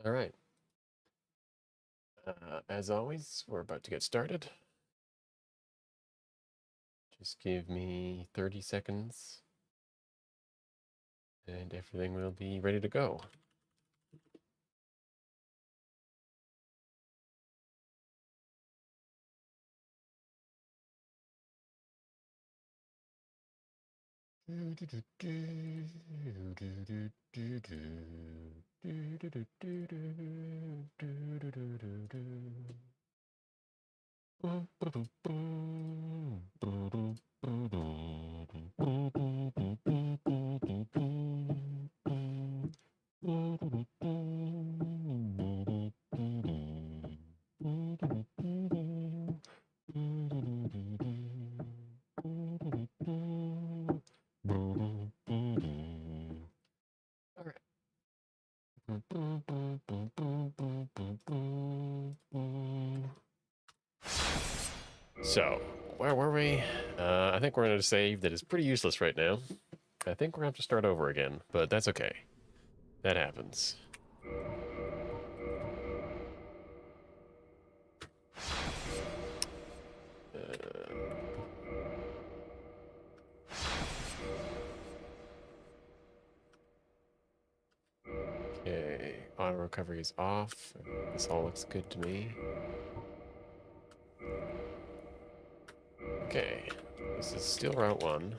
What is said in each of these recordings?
All right. As always, we're about to get started. Just give me 30 seconds and everything will be ready to go. All right. So, where were we? I think we're in a save that is pretty useless right now. I think we're gonna have to start over again, but that's okay. That happens. Okay, auto recovery is off. This all looks good to me. Okay, this is still Route 1.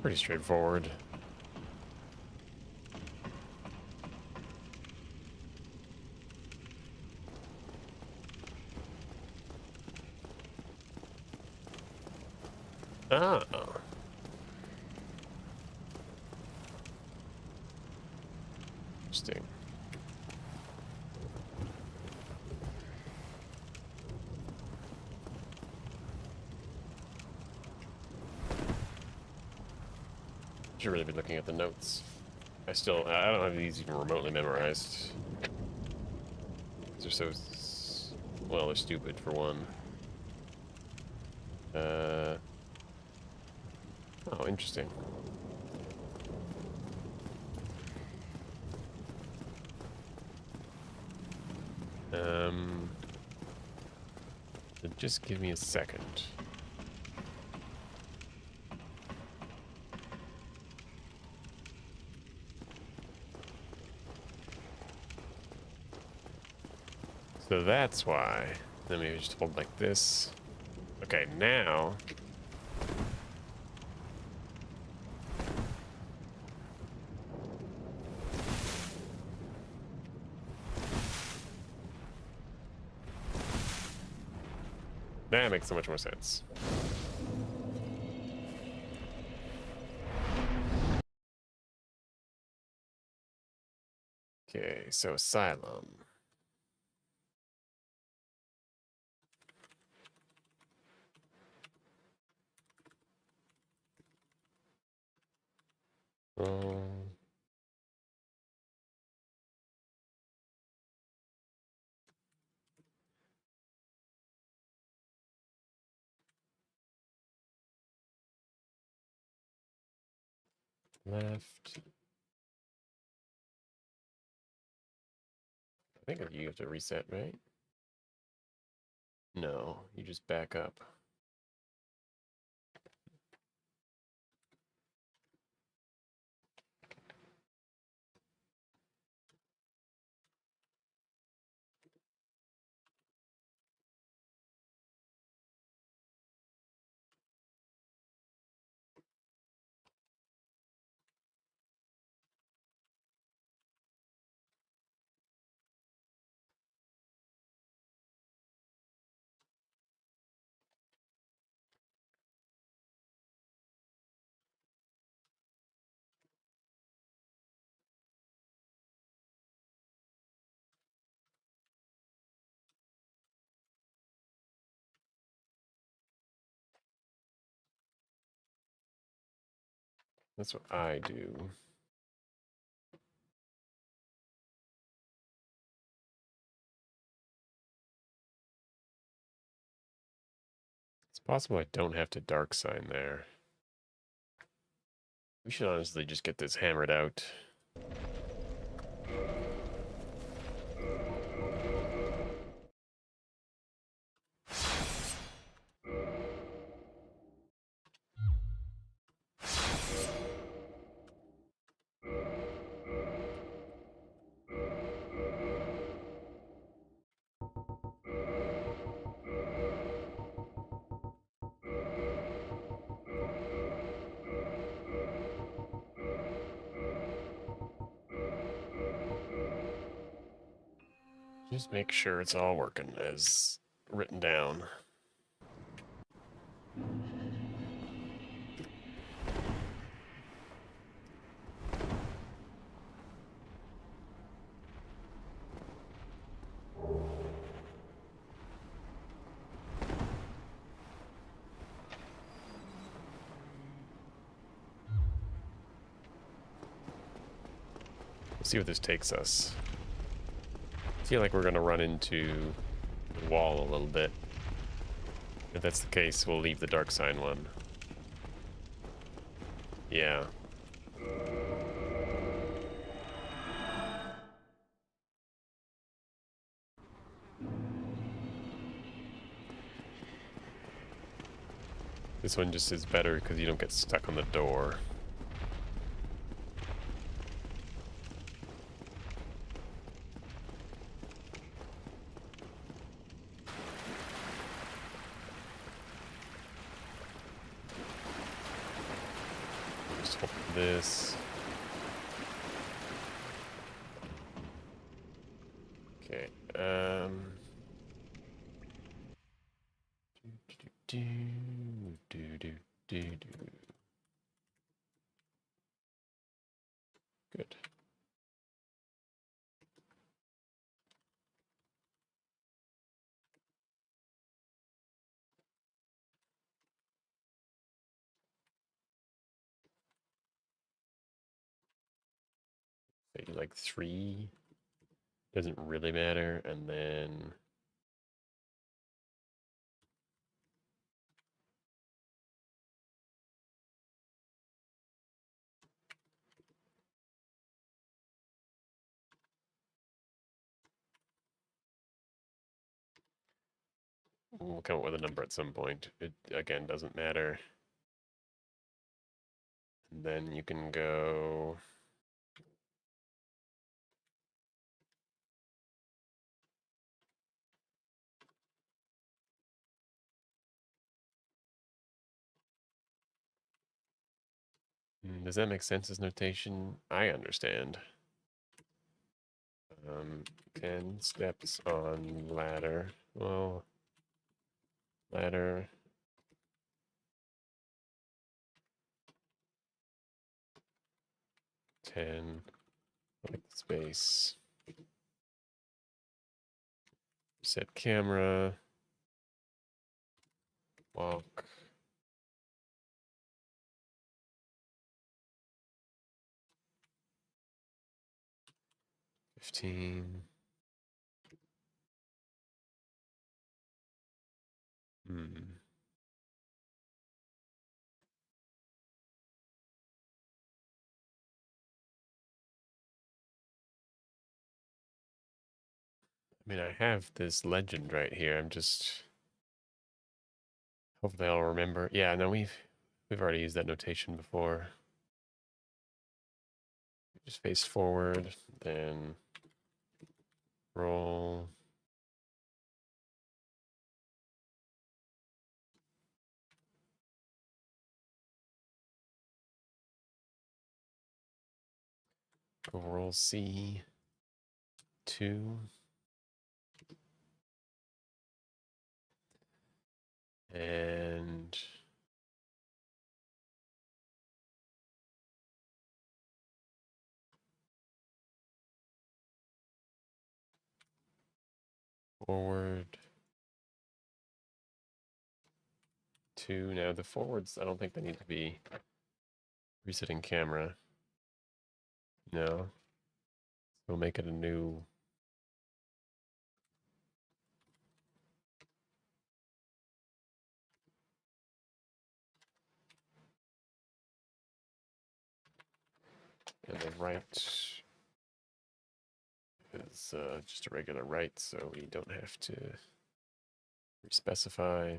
Pretty straightforward. Ah. Interesting. Should really be looking at the notes. I don't have these even remotely memorized. They're so, well, they're stupid for one. Oh, interesting. Just give me a second. So that's why. Then maybe just hold like this. Okay, now. That makes so much more sense. Okay, so Asylum. Um, Left. I think you have to reset, right? No, you just back up. That's what I do. It's possible I don't have to dark sign there. We should honestly just get this hammered out. Just make sure it's all working as written down. Let's see what this takes us. I feel like we're going to run into the wall a little bit. If that's the case, we'll leave the dark sign one. Yeah. This one just is better because you don't get stuck on the door. Just open this. Okay. Good. Maybe like 3. Doesn't really matter. And then we'll come up with a number at some point. It, again, doesn't matter. And then you can go... Does that make sense as notation? I understand. 10 steps on ladder. Well, ladder. 10. Like space. Set camera. Walk. 15. I mean, I have this legend right here. I'm just hopefully I'll remember. Yeah, no, we've already used that notation before. Just face forward, then roll. Roll C2. And forward 2. Now the forwards, I don't think they need to be resetting camera. No. We'll make it a new. And the right is just a regular right, so we don't have to respecify.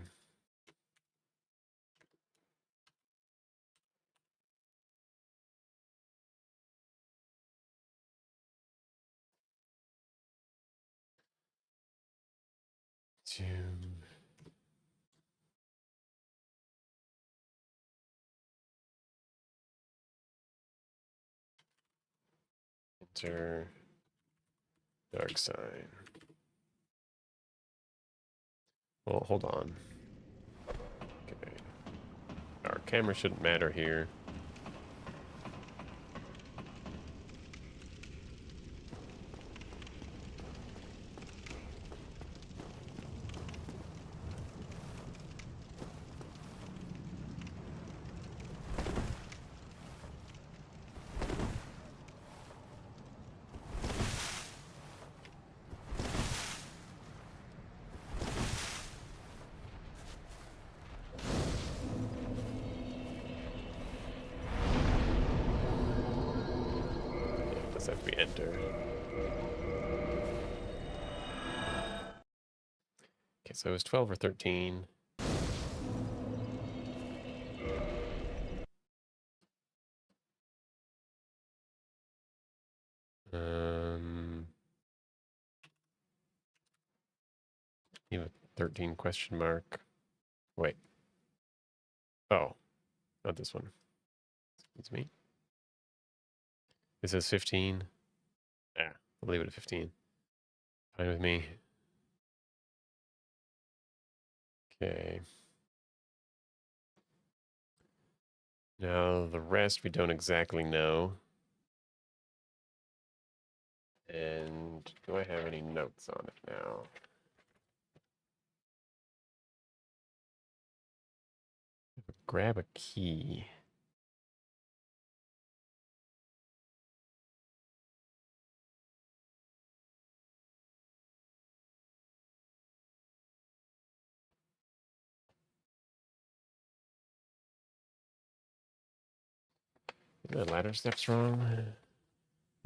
To enter dark sign. Well, hold on. Okay. Our camera shouldn't matter here. It does have to be enter. Okay, so it was 12 or 13. You have a 13 question mark. Wait. Oh, not this one. Excuse me. It says 15. Yeah, I'll leave it at 15. Fine with me. Okay. Now the rest we don't exactly know. And do I have any notes on it now? Grab a key. The ladder steps wrong.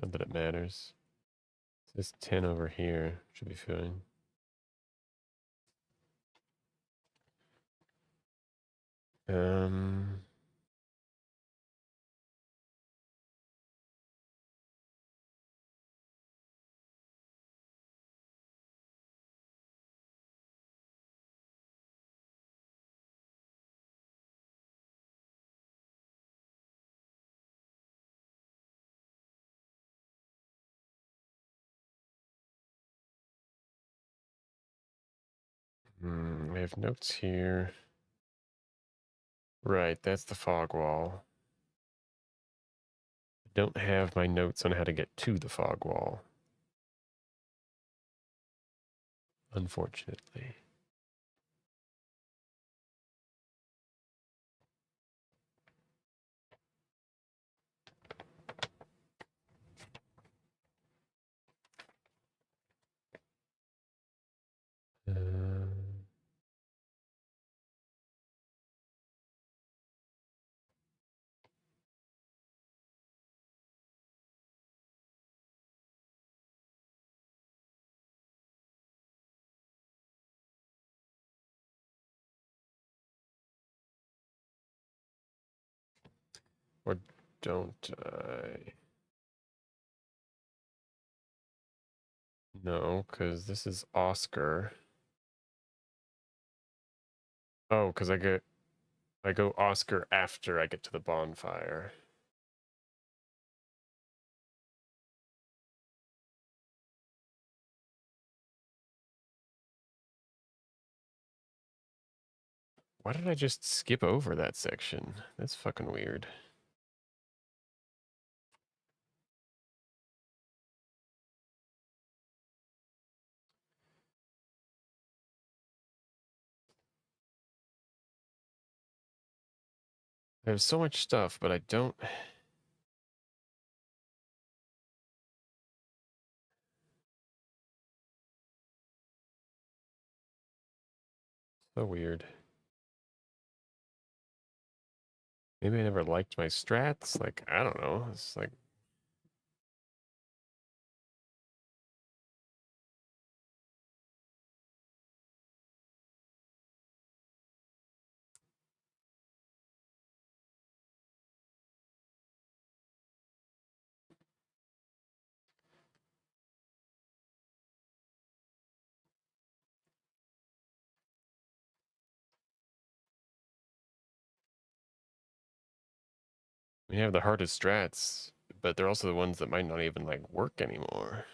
Not that it matters. It says 10 over here. Should be fine. Um, I have notes here. Right, that's the fog wall. I don't have my notes on how to get to the fog wall. Unfortunately. Uh, Or don't I? No, because this is Oscar. Oh, because I go Oscar after I get to the bonfire. Why did I just skip over that section? That's fucking weird. There's so much stuff, but I don't... So weird. Maybe I never liked my strats. Like, I don't know. It's like... We have the hardest strats, but they're also the ones that might not even, like, work anymore.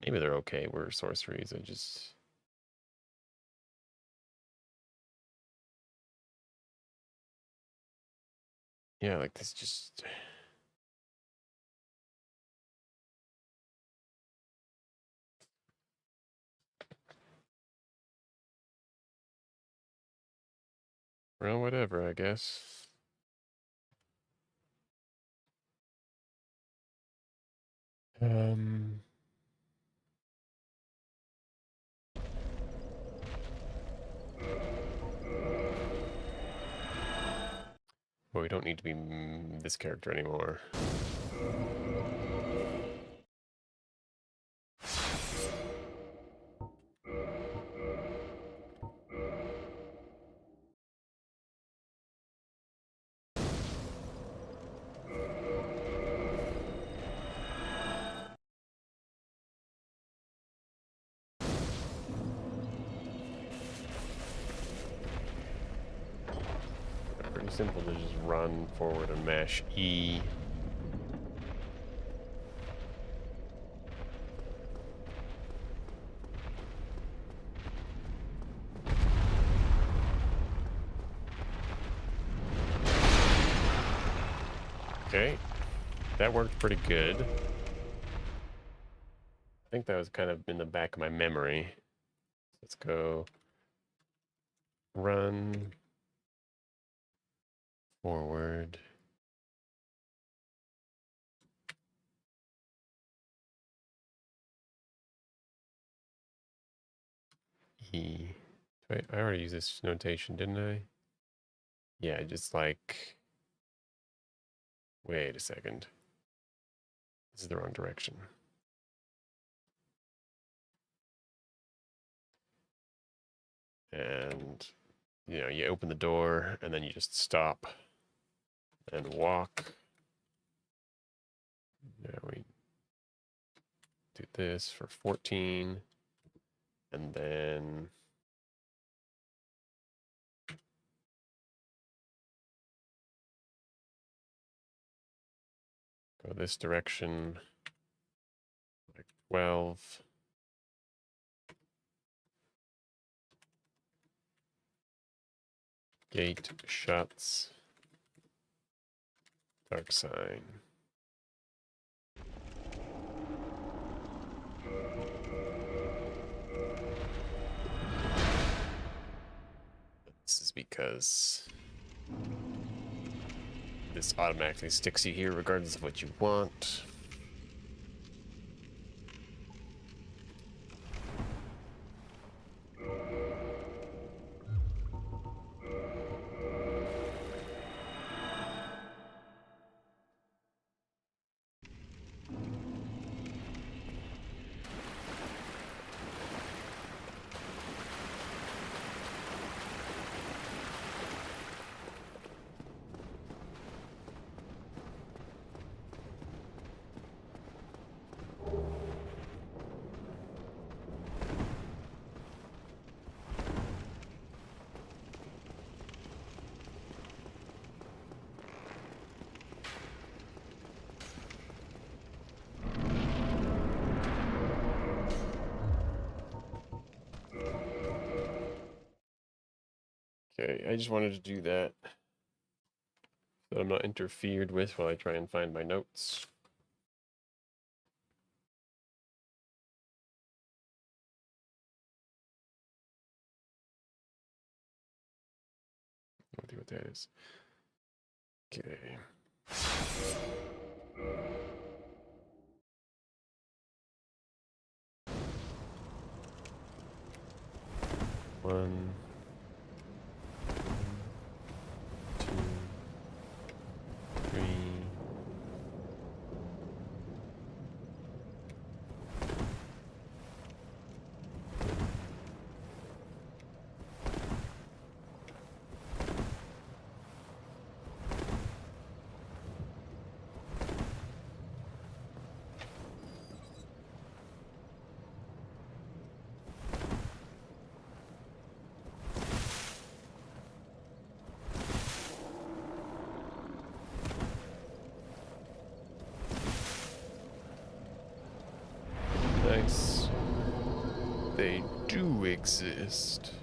Maybe they're okay. We're sorceries. I just... Yeah, like, this just... Well, whatever, I guess. Um... Well, we don't need to be this character anymore. Pretty simple to just run forward and mash E. Okay, that worked pretty good. I think that was kind of in the back of my memory. Let's go run forward. E. I already used this notation, didn't I? Yeah, just like... Wait a second. This is the wrong direction. And, you know, you open the door and then you just stop and walk. Now we do this for 14. And then go this direction, like 12. Gate shuts. Dark sign. This is because this automatically sticks you here regardless of what you want. Okay, I just wanted to do that so I'm not interfered with while I try and find my notes. I'll see what that is. Okay. One, two, three. Nice. They do exist.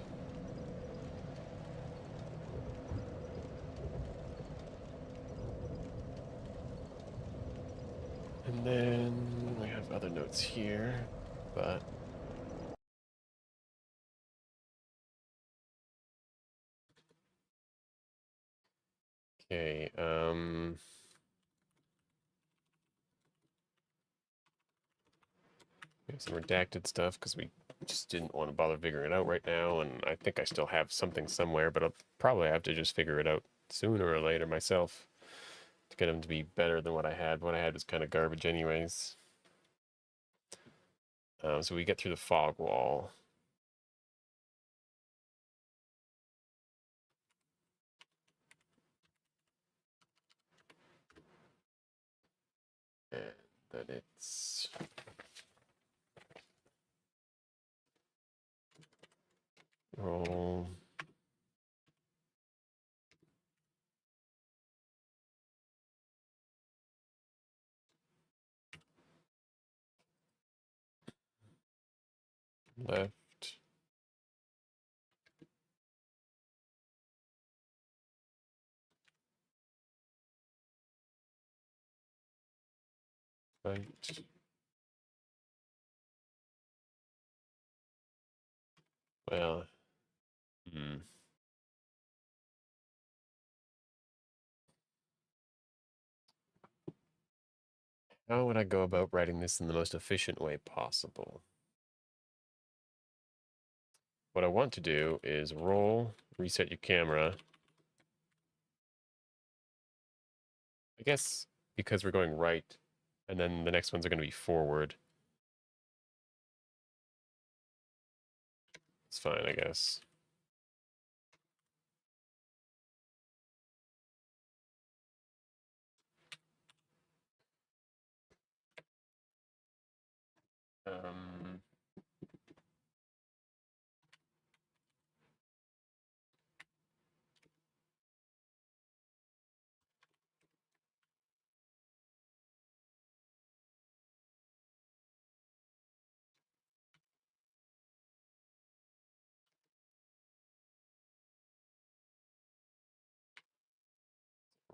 And then we have other notes here, but okay, we have some redacted stuff because we just didn't want to bother figuring it out right now, and I think I still have something somewhere, but I'll probably have to just figure it out sooner or later myself to get them to be better than what I had. What I had was kind of garbage anyways. So we get through the fog wall. And then it's roll. Left. Right. Well, hmm. How would I go about writing this in the most efficient way possible? What I want to do is roll, reset your camera. I guess because we're going right, and then the next ones are going to be forward. It's fine, I guess. Um,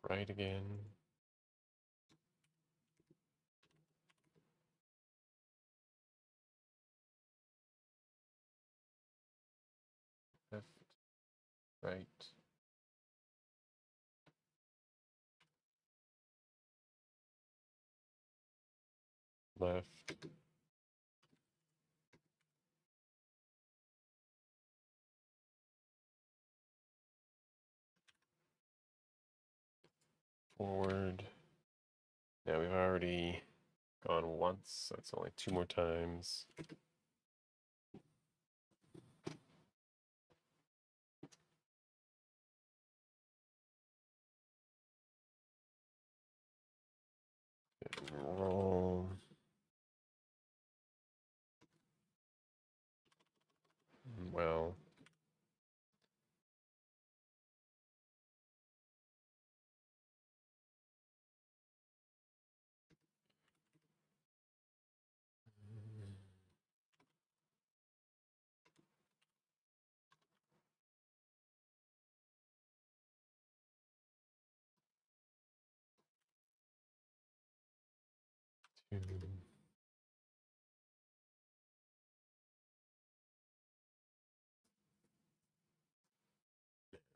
right again. Left, right. Left. Forward. Now we've already gone once, so it's only 2 more times. Roll. Well,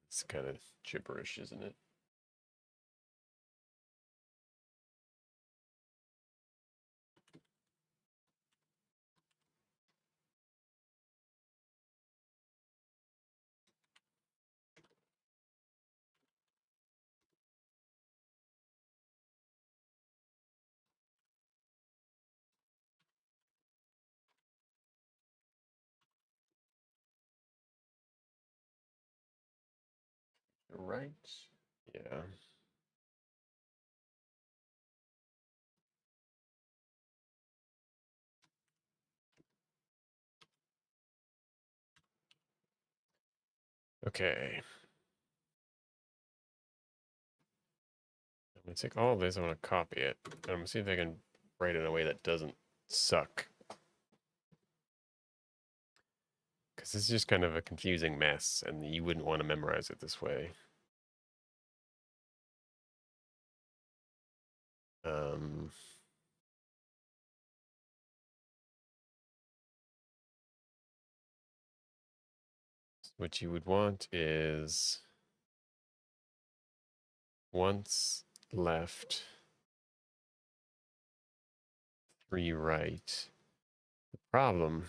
It's kind of gibberish, isn't it? Right. Yeah. Okay. I'm gonna take all of this, I'm gonna copy it. And I'm gonna see if I can write it in a way that doesn't suck. Because this is just kind of a confusing mess, and you wouldn't want to memorize it this way. Um, what you would want is once left, 3 right. The problem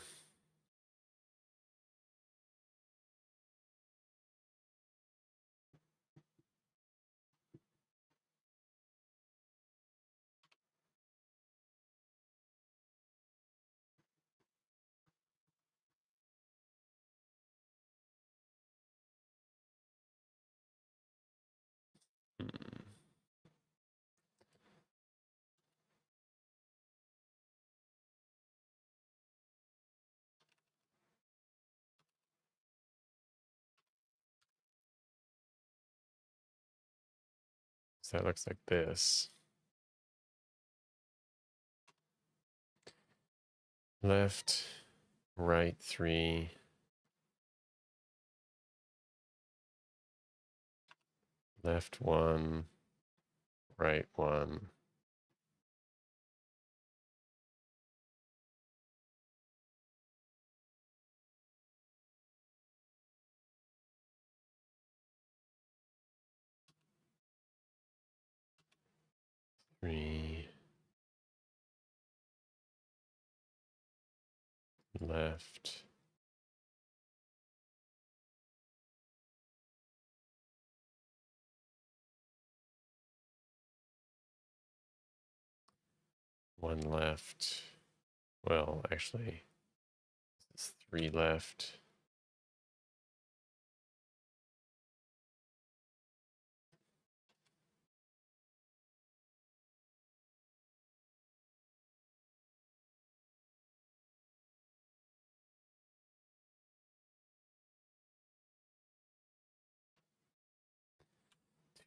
so that looks like this. Left, right 3, left 1, right 1. Three, left, 1 left. Well, actually, it's 3 left.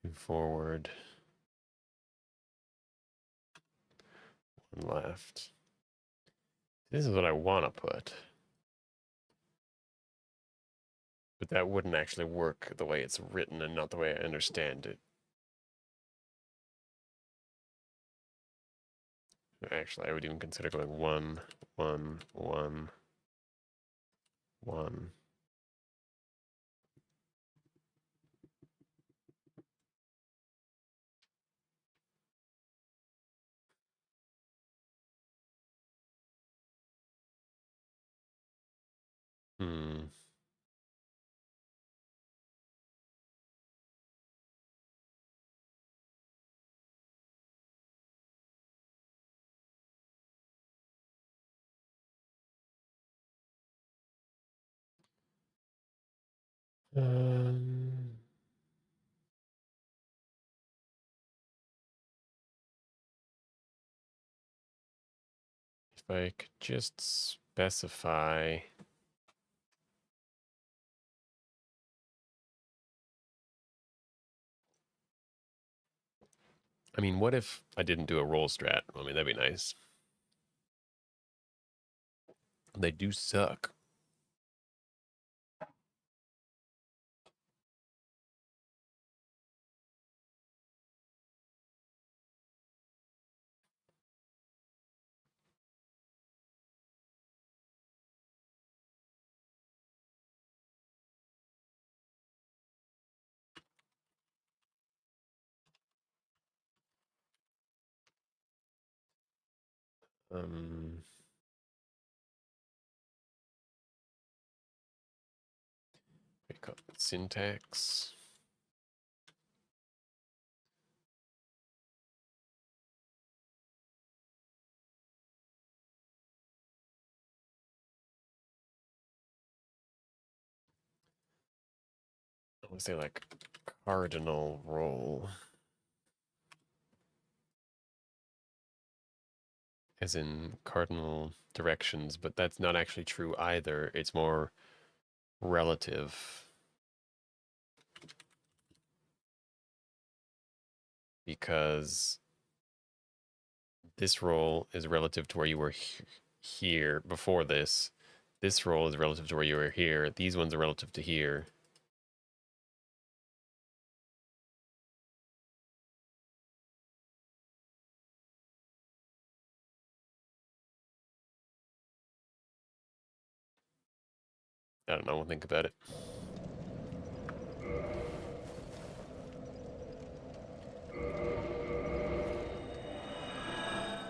Two forward, 1 left. This is what I want to put. But that wouldn't actually work the way it's written and not the way I understand it. Actually, I would even consider going 1, 1, 1, 1. Hmm. Um, if I could just specify. I mean, what if I didn't do a roll strat? I mean, that'd be nice. They do suck. We call it syntax. I would say like cardinal role, as in cardinal directions, but that's not actually true either. It's more relative, because this role is relative to where you were here before this. This role is relative to where you were here. These ones are relative to here. I don't know. We'll think about it.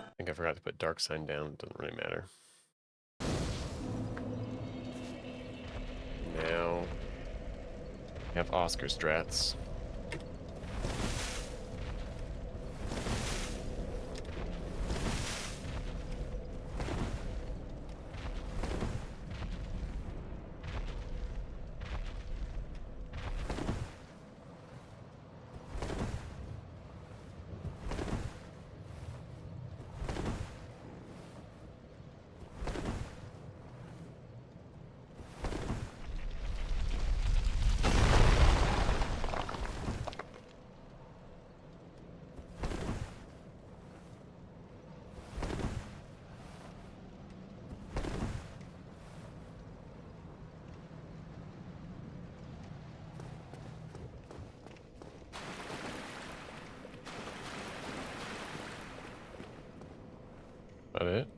I think I forgot to put dark sign down. It doesn't really matter. Now we have Oscar strats. About it.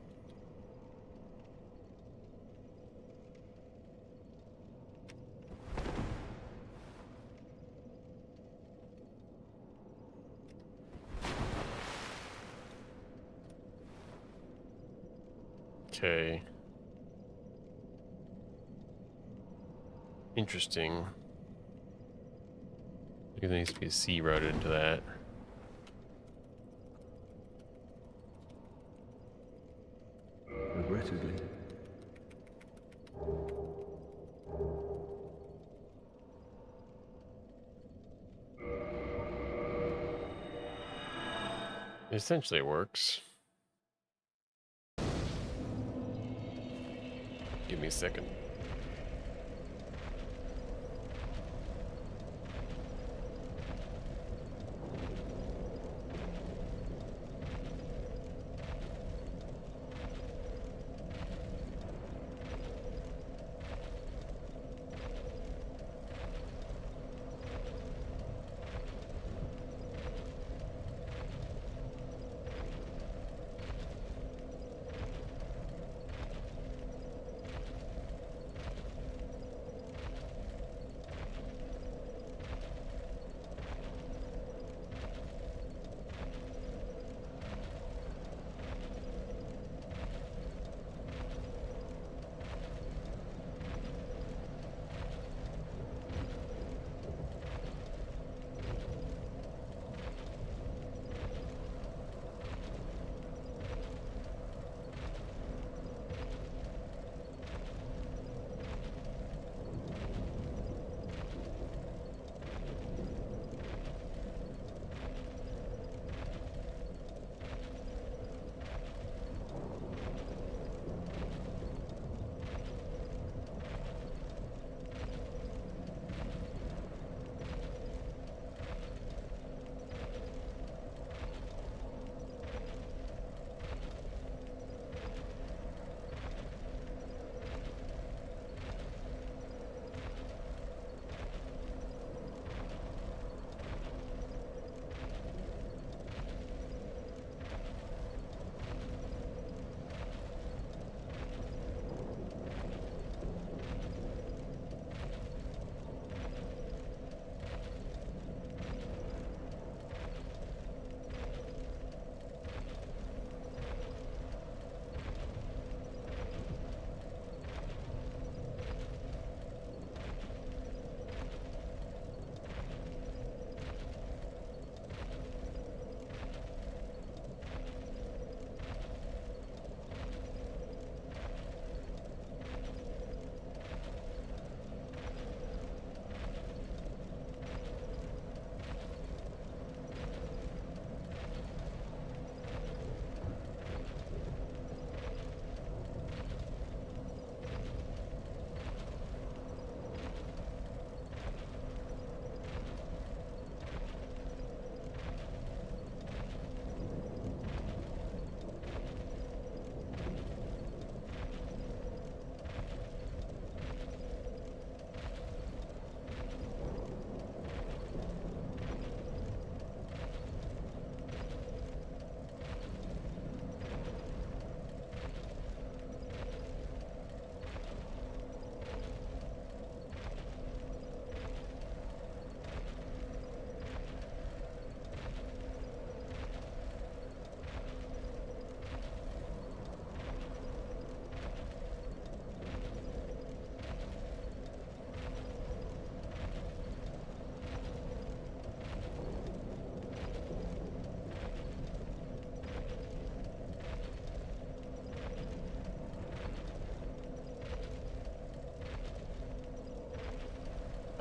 Okay. Interesting. There needs to be a C routed into that. Regrettably. Essentially, it works. Give me a second.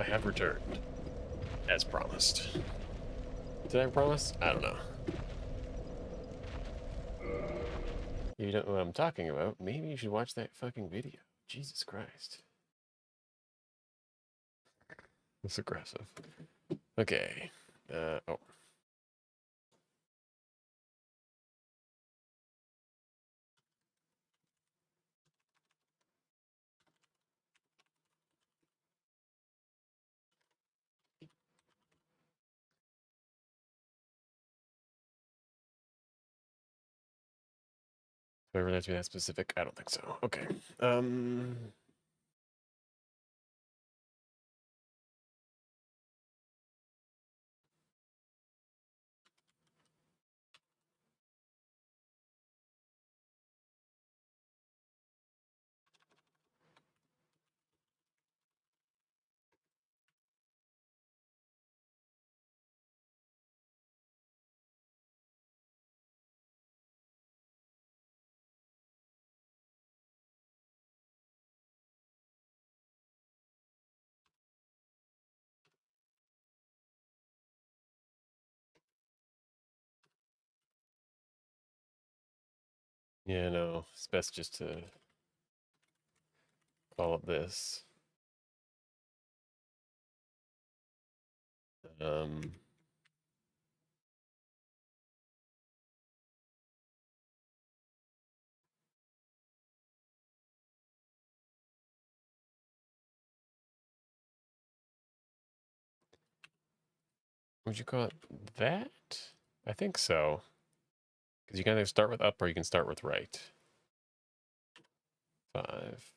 have returned. As promised. Did I promise? I don't know. If you don't know what I'm talking about, maybe you should watch that fucking video. Jesus Christ. That's aggressive. Okay. Oh. Do I really have to be that specific? I don't think so. Okay. Yeah, no. It's best just to call it this. Um, would you call it that? I think so. Because you can either start with up or you can start with right. 5.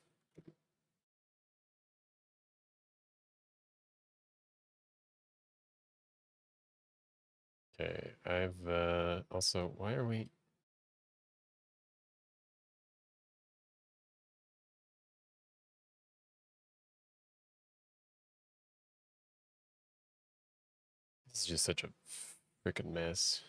Okay, I've also, why are we? This is just such a freaking mess.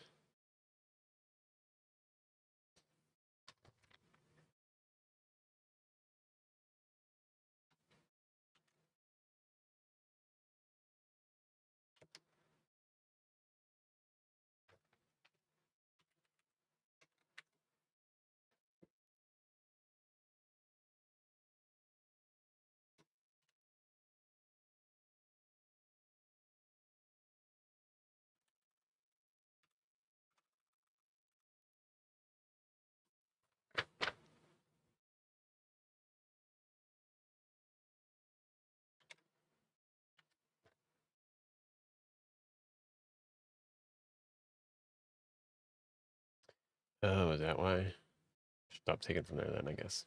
Oh, is that why? Stop taking from there then, I guess.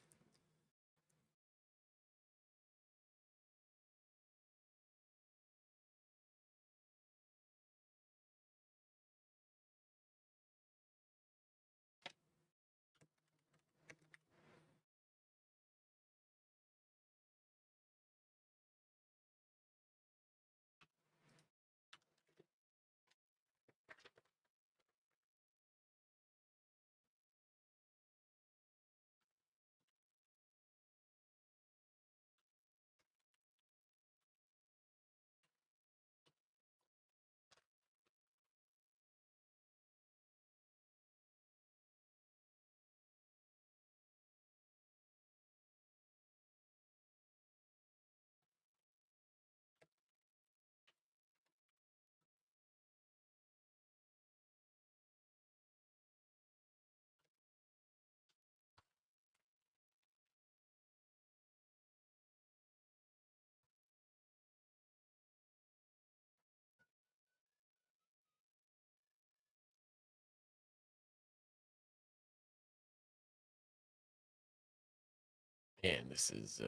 And this is,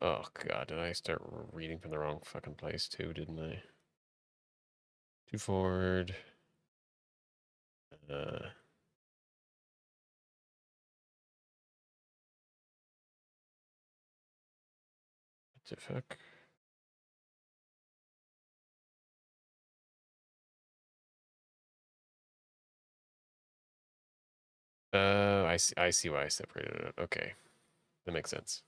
oh god, did I start reading from the wrong fucking place too, didn't I? 2 forward. What the fuck? I see why I separated it. Okay. That makes sense.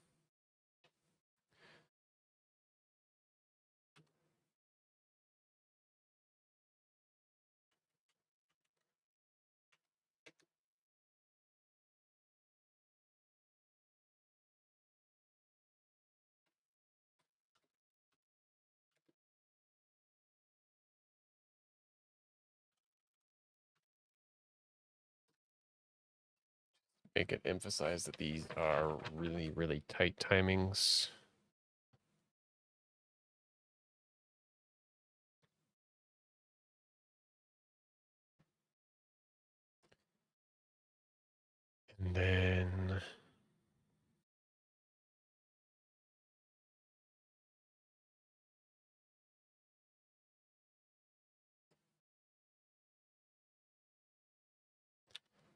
make it emphasize that these are really, really tight timings. And then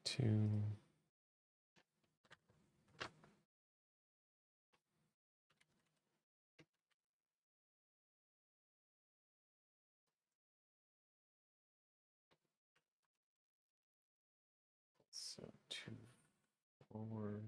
two. So 2 forward.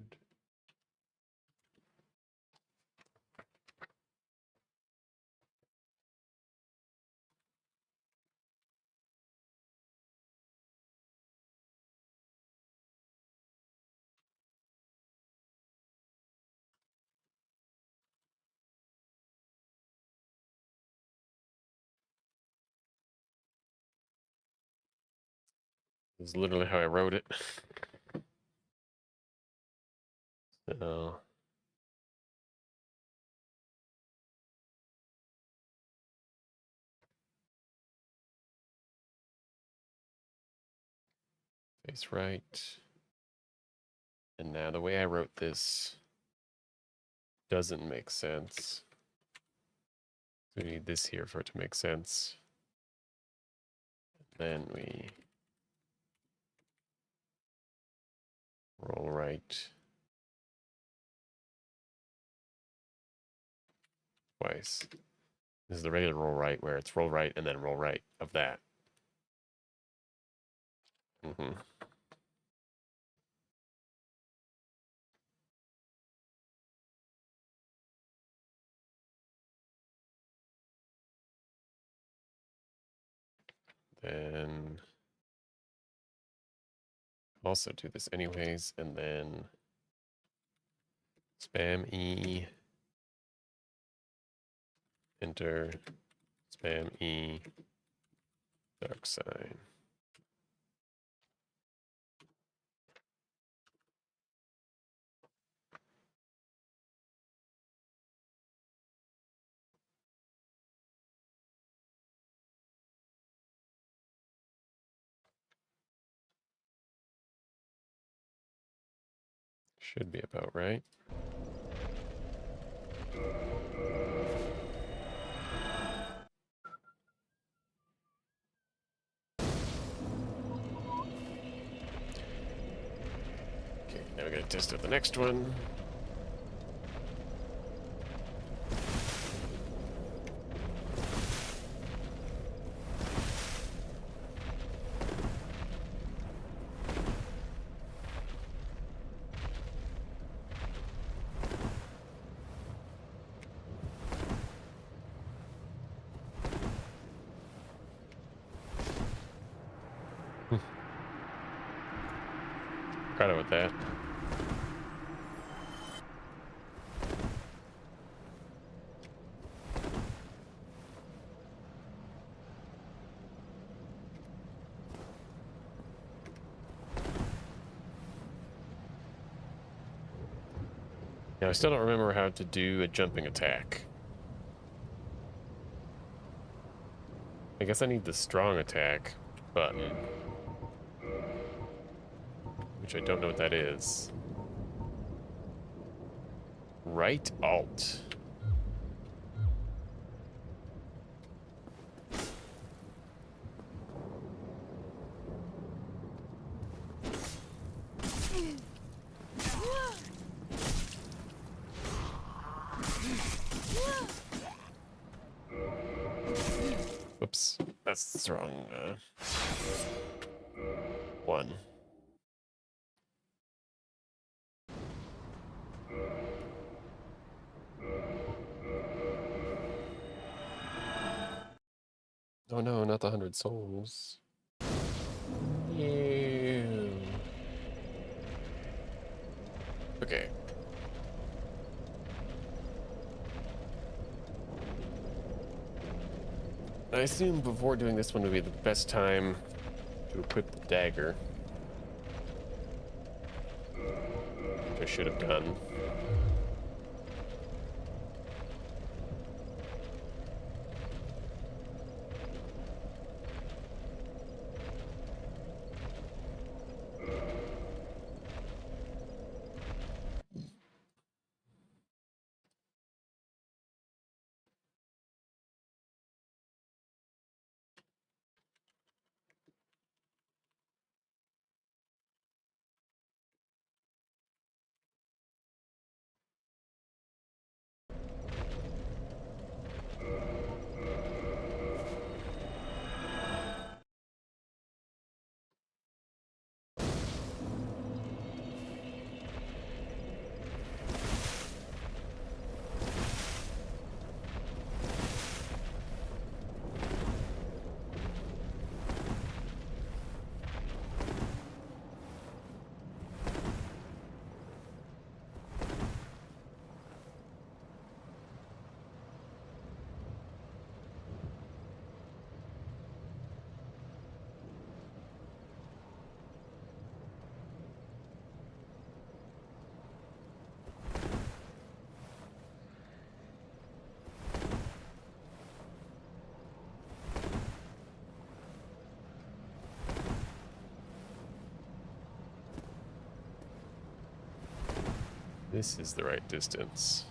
This is literally how I wrote it. So face right. And now the way I wrote this doesn't make sense. We need this here for it to make sense. Then we roll right twice. This is the regular roll right where it's roll right and then roll right of that. Then also do this anyways, and then spam E, enter, spam E, dark sign. Should be about right. Okay, now we're gonna test out the next one. Credit with that. Now I still don't remember how to do a jumping attack. I guess I need the strong attack button, which I don't know what that is. Right alt. Whoops, that's the wrong one. Oh no, not the 100 souls. Ew. Okay. I assume before doing this one would be the best time to equip the dagger. which I should have done. This is the right distance.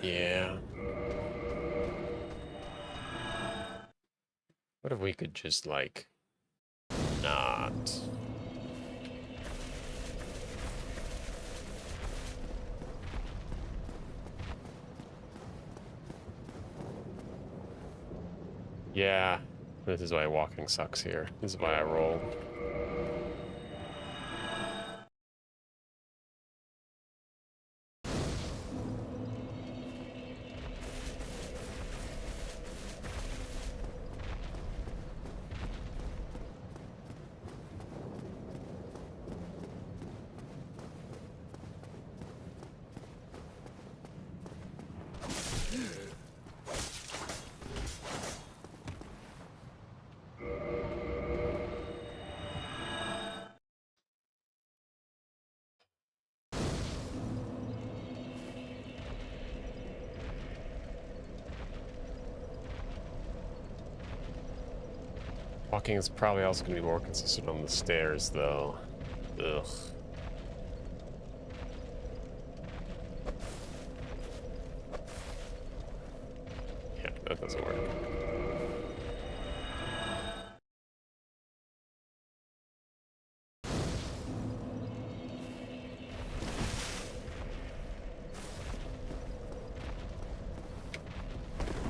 Yeah. What if we could just, like, not? Yeah, this is why walking sucks here. This is why I rolled. Walking is probably also going to be more consistent on the stairs, though. Ugh. Yeah, that doesn't work.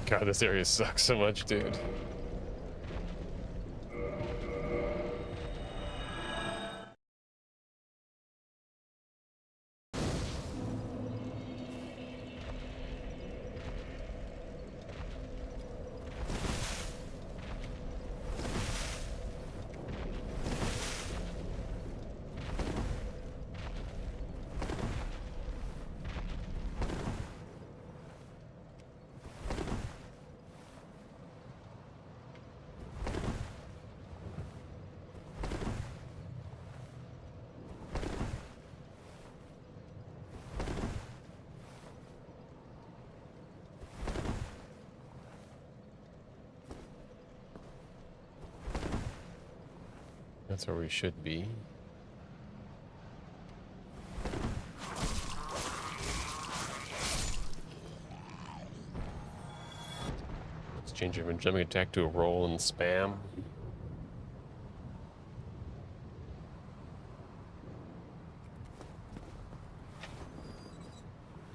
God, this area sucks so much, dude. That's where we should be. Let's change it from jumping attack to a roll and spam.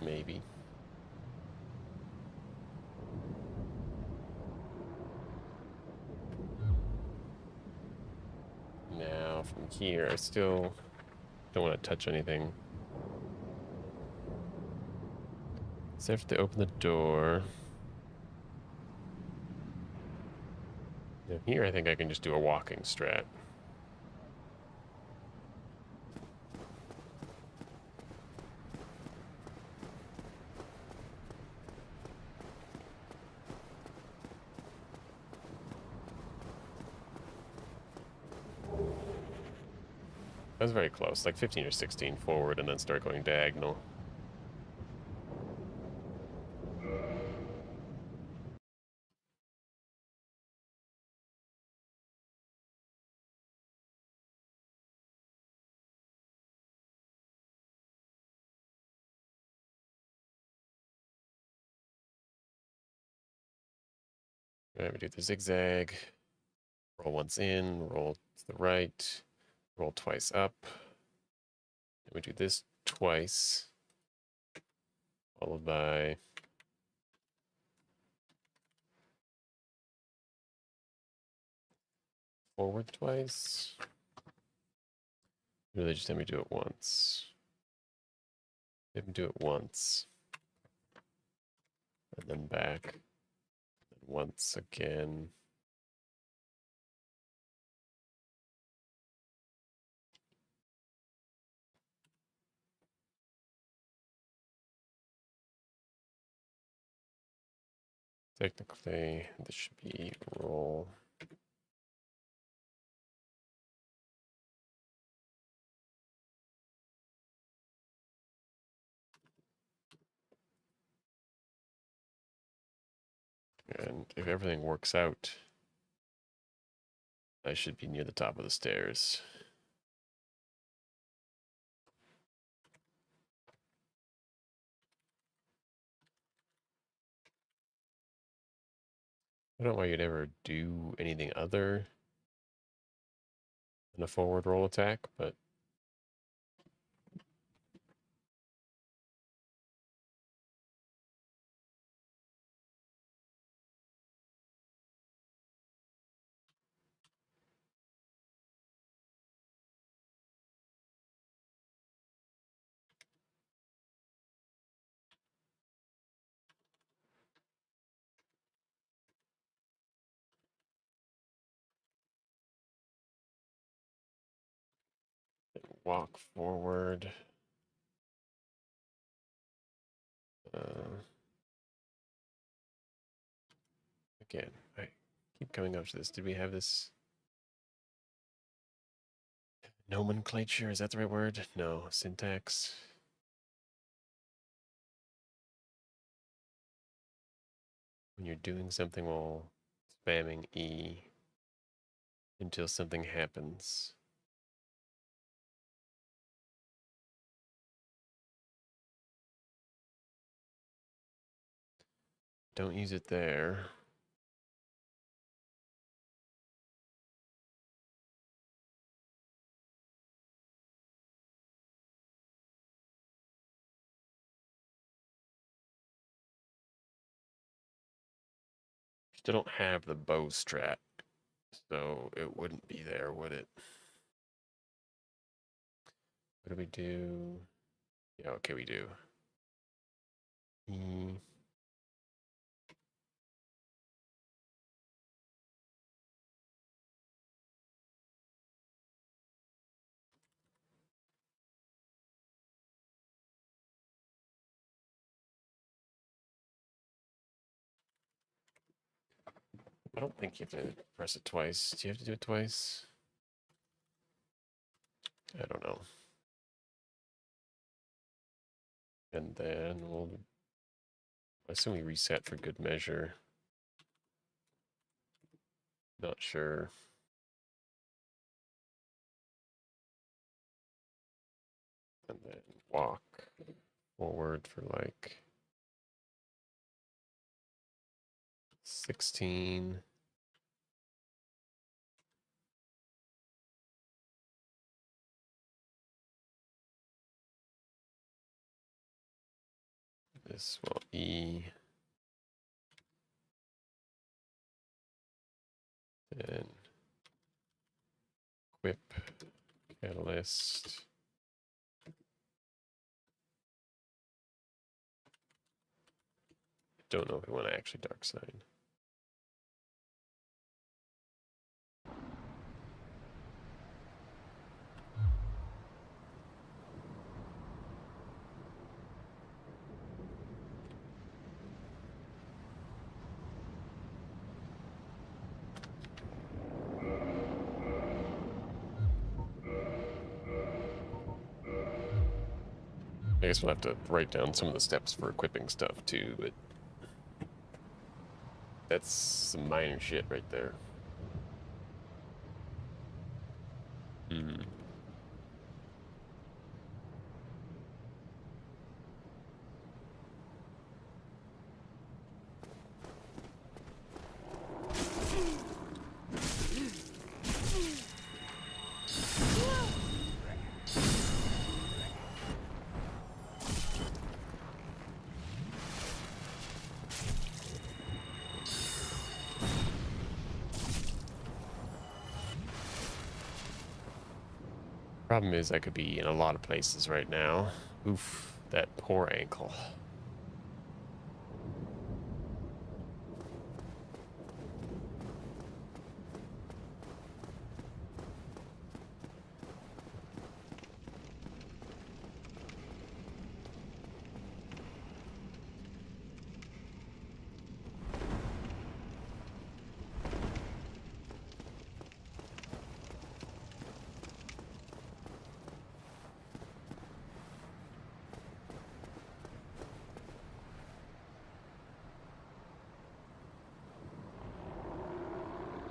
Maybe. Now from here, I still don't want to touch anything. So after they open the door. Now here I think I can just do a walking strat. was very close, like 15 or 16 forward and then start going diagonal. All right, we do the zigzag. Roll once in, roll to the right, roll twice up. And we do this twice, followed by forward twice. Really just have me do it once. Have me do it once. And then back. And once again. Technically, this should be roll. And if everything works out, I should be near the top of the stairs. I don't know why you'd ever do anything other than a forward roll attack, but walk forward. Again, I keep coming up to this. Did we have this nomenclature? Is that the right word? No, syntax. When you're doing something while spamming E until something happens. Don't use it there. Still don't have the bow strat, so it wouldn't be there, would it? What do we do? Yeah, okay, we do. E. I don't think you have to press it twice. Do you have to do it twice? I don't know. And then we'll assume we reset for good measure. Not sure. And then walk forward for like 16. This will E. Then equip catalyst. Don't know if we want to actually dark sign. I guess we'll have to write down some of the steps for equipping stuff too, but that's some minor shit right there. Hmm. Problem is I could be in a lot of places right now. Oof, that poor ankle.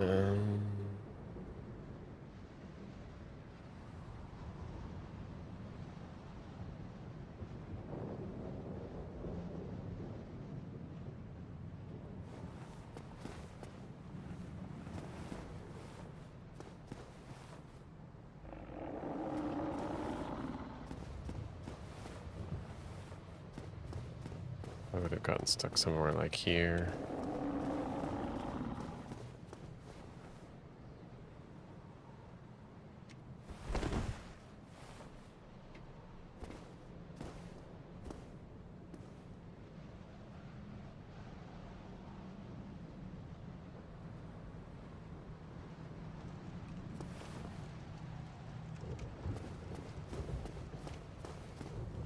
Um, I would have gotten stuck somewhere like here.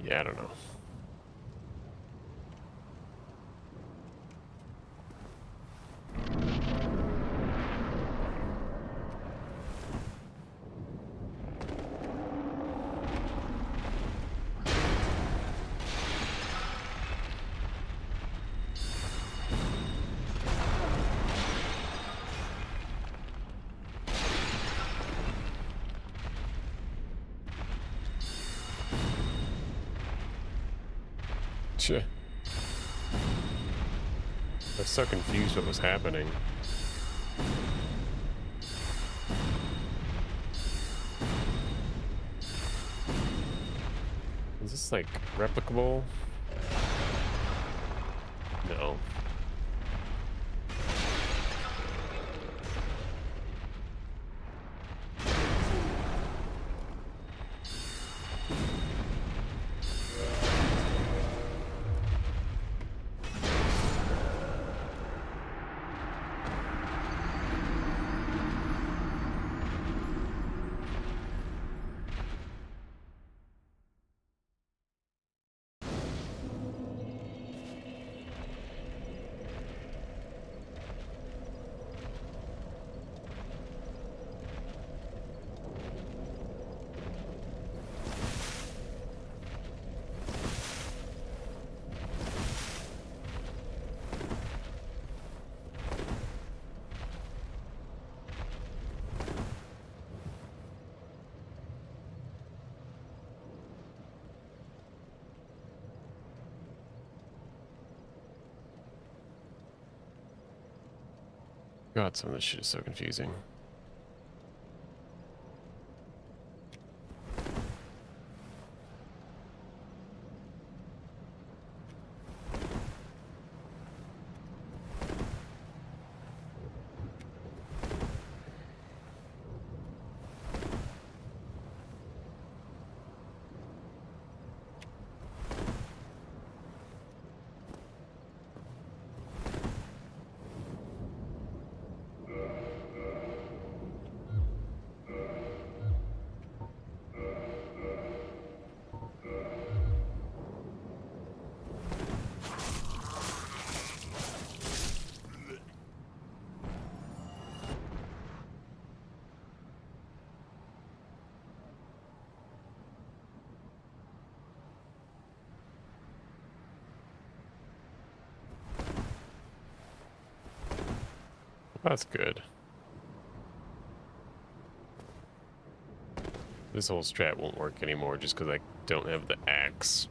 Yeah, I don't know. I was so confused what was happening. Is this like replicable? No. God, some of this shit is so confusing. That's good. This whole strat won't work anymore just because I don't have the axe.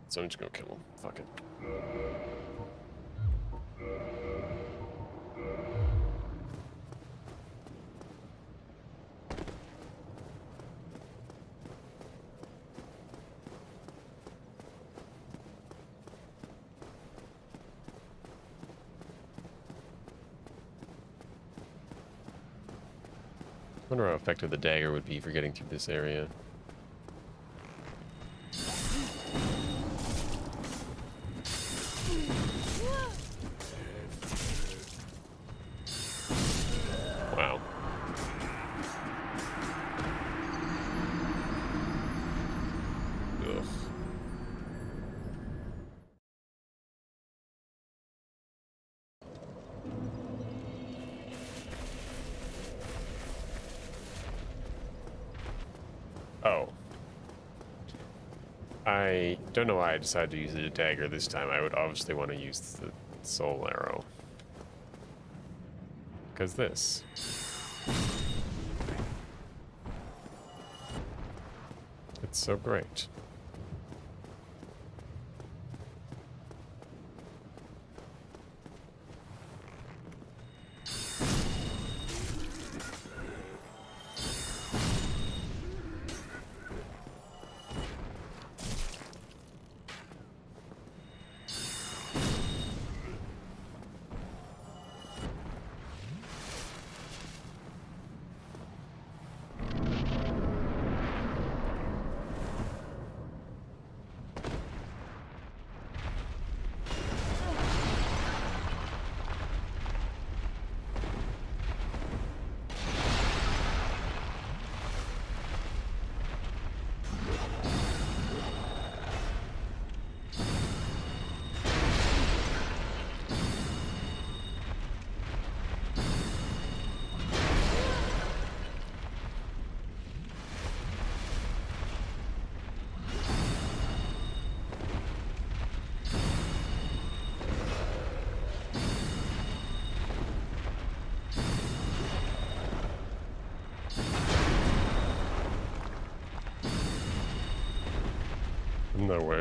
So I'm just gonna kill him. Fuck it. I wonder how effective the dagger would be for getting through this area. Wow. Ugh. Oh. I don't know why I decided to use the dagger this time. I would obviously want to use the soul arrow. Because this. It's so great.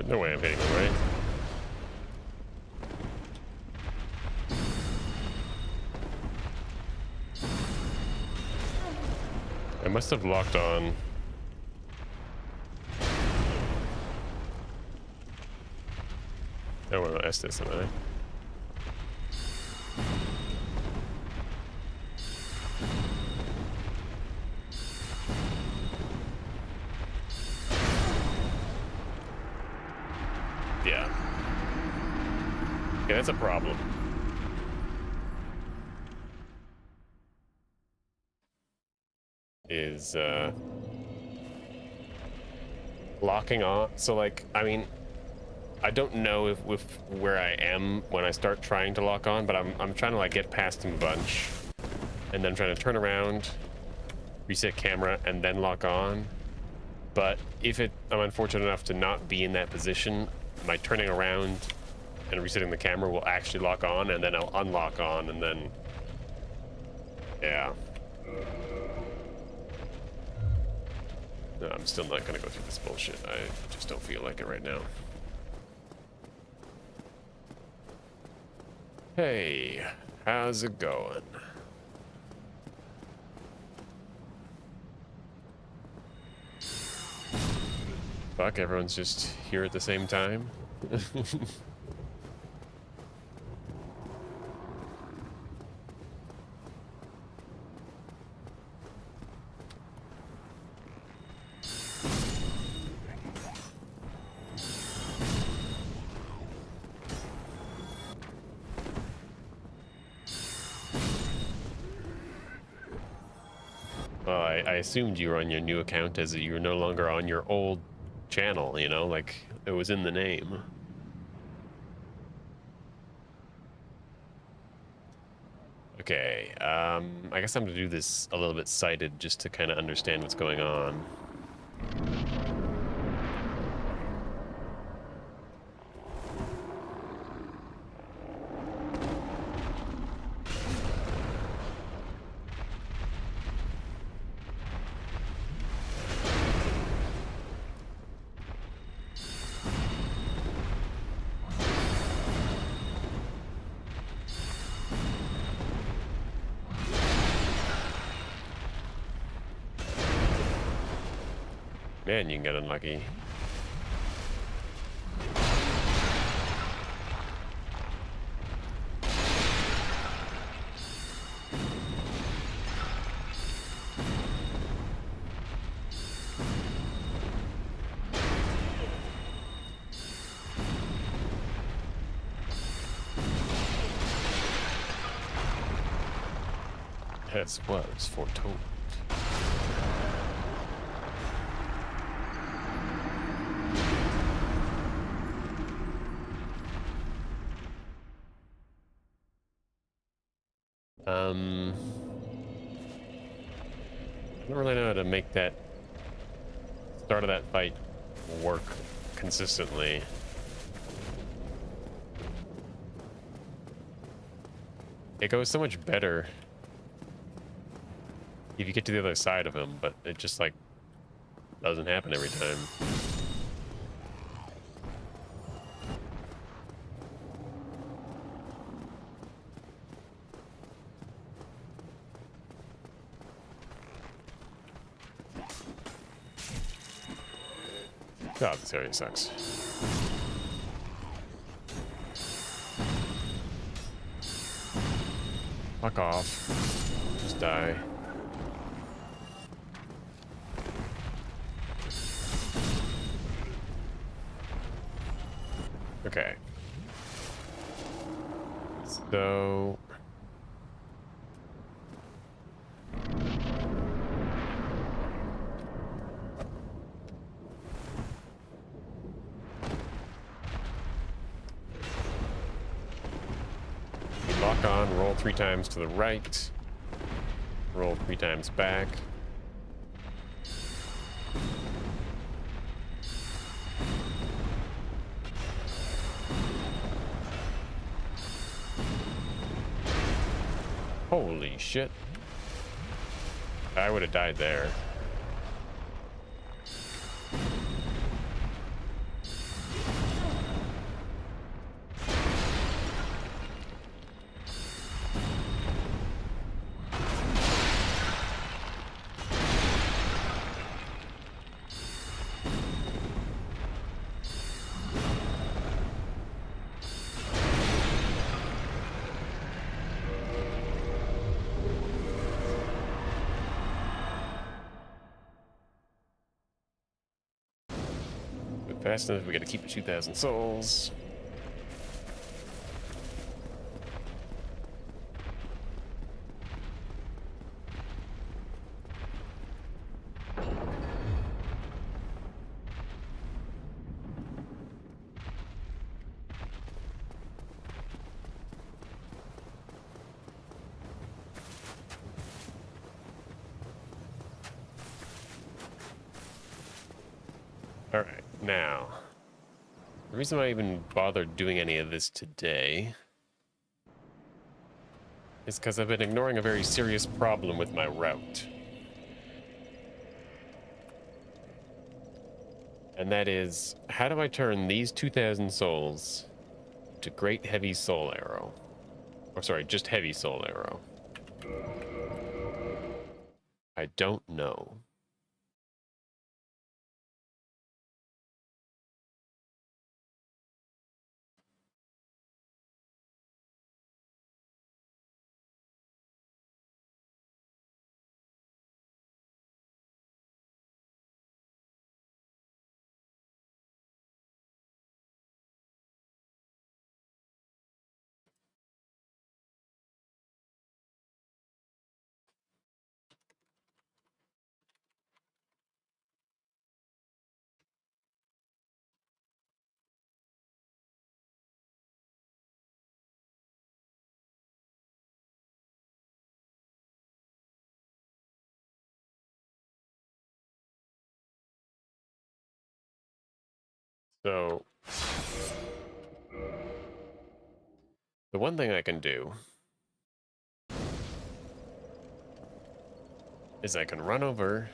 No way I'm hitting them, right? I must have locked on. I want to Estes, am I? Yeah. Yeah, that's a problem. Is, locking on. So, like, I mean, I don't know if with where I am when I start trying to lock on, but I'm trying to, like, get past him a bunch. And then trying to turn around, reset camera, and then lock on. But if I'm unfortunate enough to not be in that position, my turning around and resetting the camera will actually lock on, and then I'll unlock on, and then... Yeah. No, I'm still not gonna go through this bullshit. I just don't feel like it right now. Hey, how's it going? Fuck, everyone's just here at the same time. Well, I assumed you were on your new account as you were no longer on your old channel, you know, like it was in the name. Okay, I guess I'm gonna do this a little bit sighted just to kind of understand what's going on. Man, you can get unlucky. As was foretold. I don't really know how to make that start of that fight work consistently. It goes so much better if you get to the other side of him, but it just like doesn't happen every time. God, this area sucks. Fuck off. Just die. Okay. So... we lock on, roll 3 times to the right, roll 3 times back. Holy shit. I would have died there. Fast enough, we gotta keep 2,000 souls. All right, now, the reason why I even bothered doing any of this today is because I've been ignoring a very serious problem with my route. And that is, how do I turn these 2,000 souls to Great Heavy Soul Arrow? Or sorry, just Heavy Soul Arrow. I don't know. So, the one thing I can do is I can run over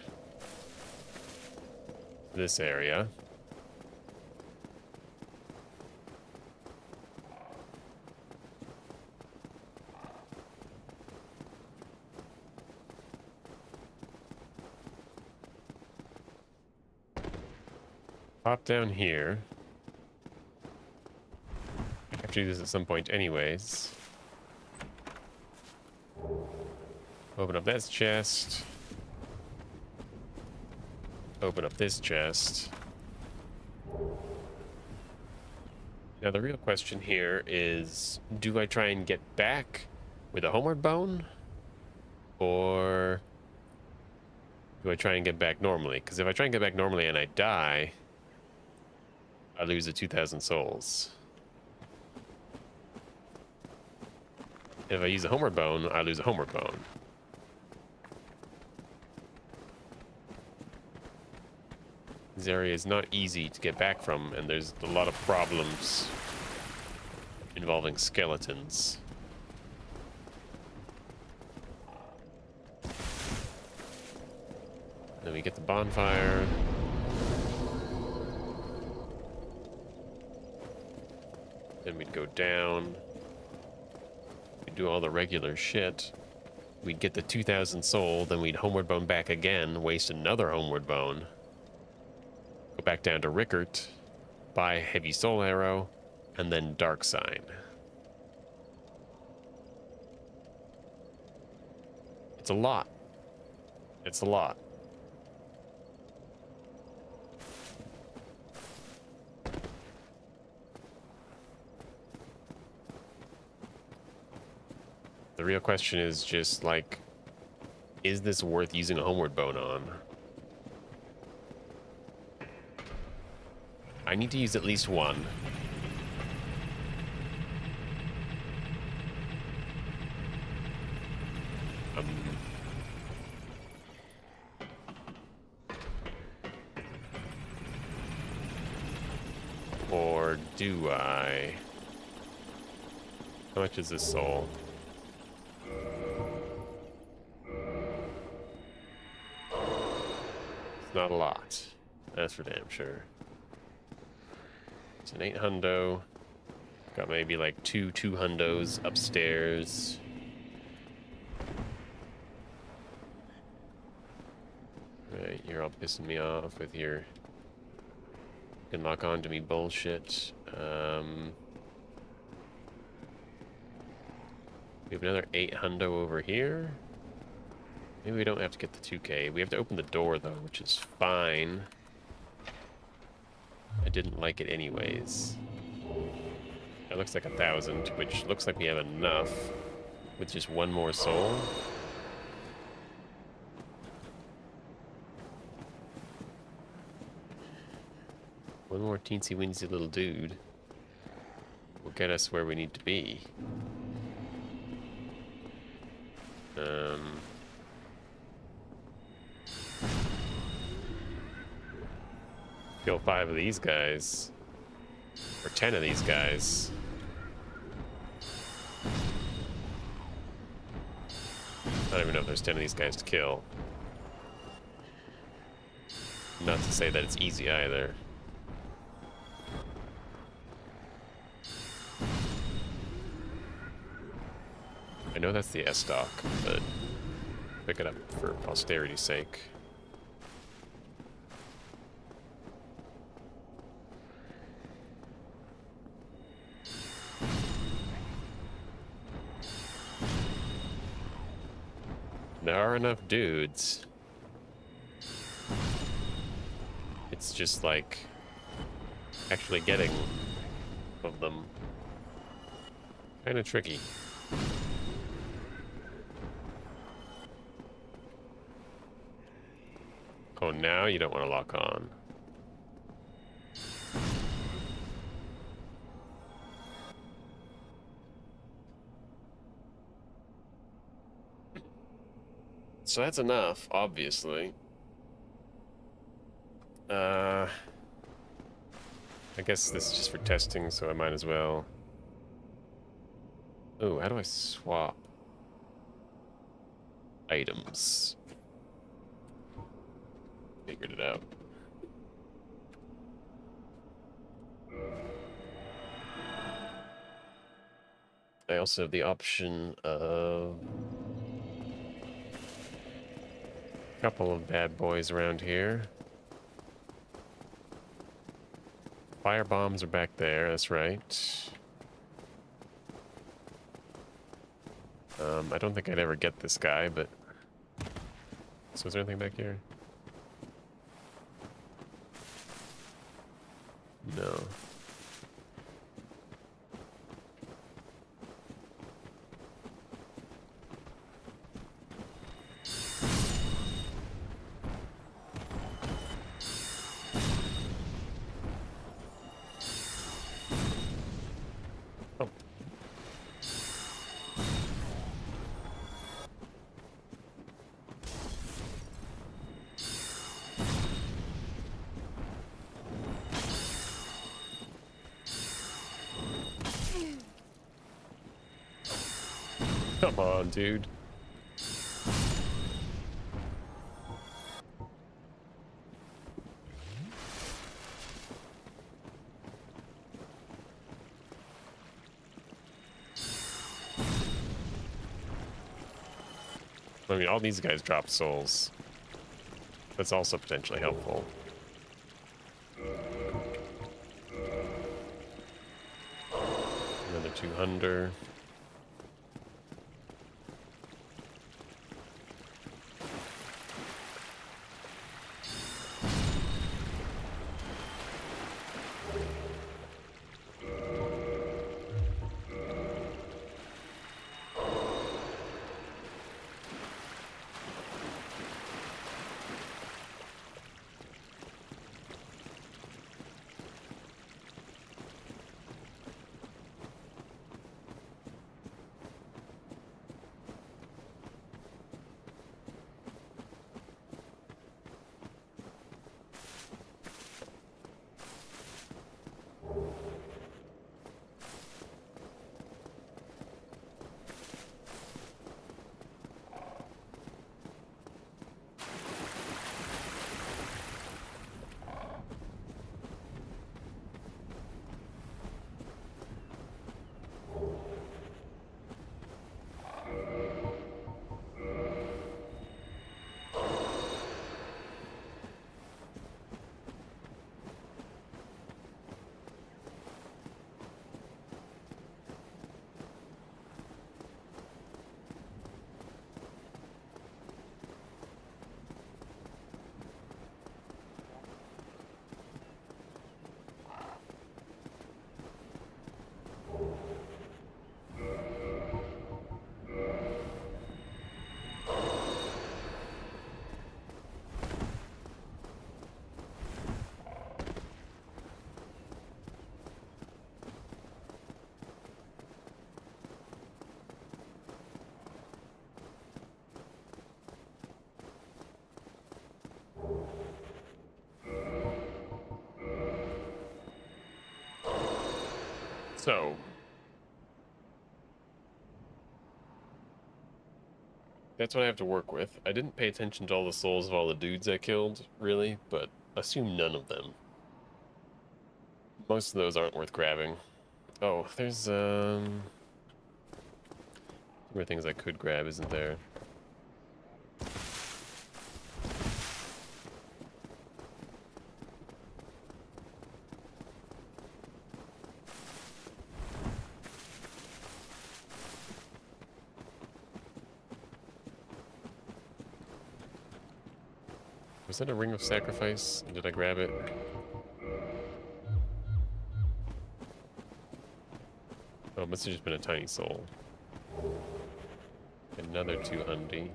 this area. Pop down here. I have to do this at some point anyways. Open up this chest. Open up this chest. Now the real question here is, do I try and get back with a homeward bone? Or do I try and get back normally? Because if I try and get back normally and I die, I lose the 2,000 souls. If I use a homeward bone, I lose a homeward bone. This area is not easy to get back from, and there's a lot of problems involving skeletons. Then we get the bonfire. Then we'd go down. We'd do all the regular shit. We'd get the 2,000 soul, then we'd homeward bone back again, waste another homeward bone. Go back down to Rickert, buy Heavy Soul Arrow, and then Dark Sign. It's a lot. It's a lot. The real question is just like, is this worth using a homeward bone on? I need to use at least one. Or do I? How much is this soul? It's not a lot. That's for damn sure. It's an 8 hundo. Got maybe like two hundos upstairs. Right, you're all pissing me off with your you can lock on to me bullshit. We have another 8 hundo over here. Maybe we don't have to get the 2K. We have to open the door though, which is fine. I didn't like it anyways. That looks like 1,000, which looks like we have enough with just one more soul. One more teensy-weensy little dude will get us where we need to be. Kill 5 of these guys. Or 10 of these guys. I don't even know if there's 10 of these guys to kill. Not to say that it's easy either. I know that's the S-Stock, but pick it up for posterity's sake. There are enough dudes. It's just like actually getting of them kind of tricky. Oh, now you don't want to lock on. So that's enough, obviously. I I guess this is just for testing, so I might as well. Oh, how do I swap items? Figured it out. I also have the option of a couple of bad boys around here. Fire bombs are back there, that's right. I don't think I'd ever get this guy, but... So is there anything back here? No. Oh. Come on, dude. I mean, all these guys drop souls. That's also potentially helpful. Another 200. So, that's what I have to work with. I didn't pay attention to all the souls of all the dudes I killed, really, but assume none of them. Most of those aren't worth grabbing. Oh, there's, more things I could grab, isn't there? Was that a ring of sacrifice? Did I grab it? Oh, it must have just been a tiny soul. Another 200.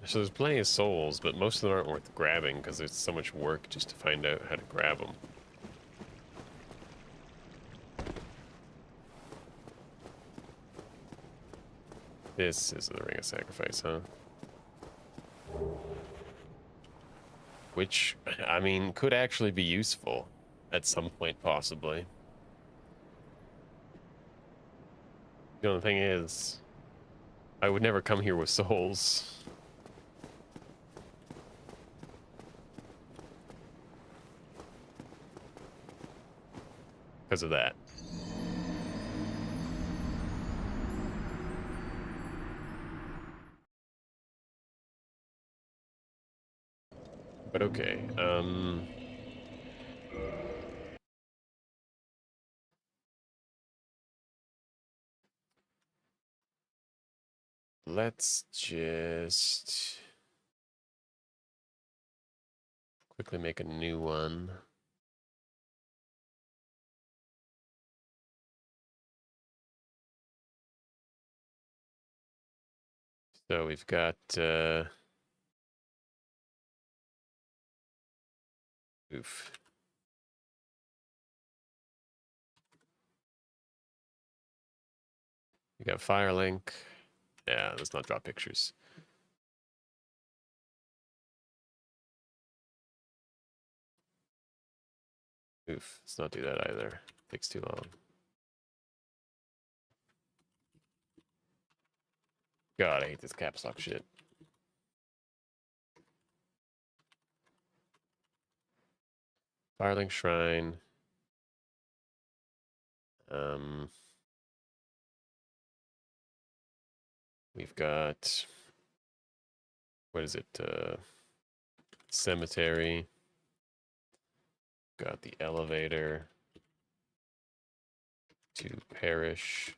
So there's plenty of souls, but most of them aren't worth grabbing because there's so much work just to find out how to grab them. This is the Ring of Sacrifice, huh? Which, I mean, could actually be useful at some point, possibly. The only thing is, I would never come here with souls. Because of that. But okay, let's just quickly make a new one. So we've got, oof. We got Firelink. Yeah, let's not draw pictures. Oof, let's not do that either. Takes too long. God, I hate this caps lock shit. Firelink Shrine. We've got, what is it? Cemetery. Got the elevator to Parish.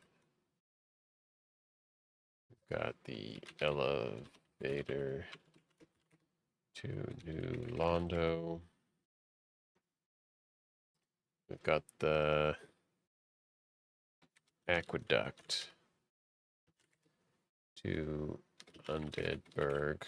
We've got the elevator to New Londo. We've got the aqueduct to Undeadburg.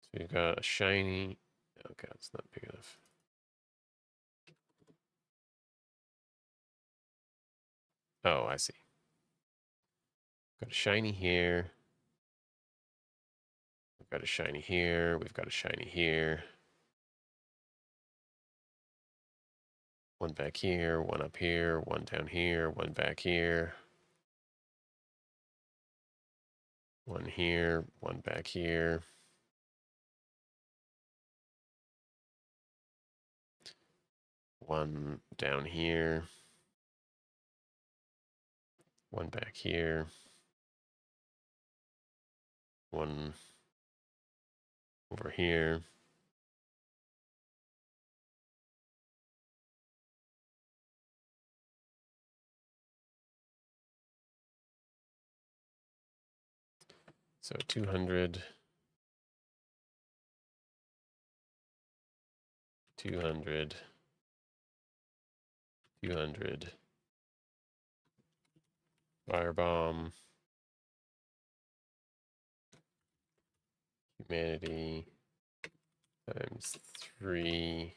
So you've got a shiny. Oh god, it's not big enough. Oh, I see. Got a shiny here. We've got a shiny here. We've got a shiny here. One back here, one up here, one down here, one back here. One here, one back here. One down here. One back here. One over here. So 200. 200. 200. Firebomb. Humanity times 3.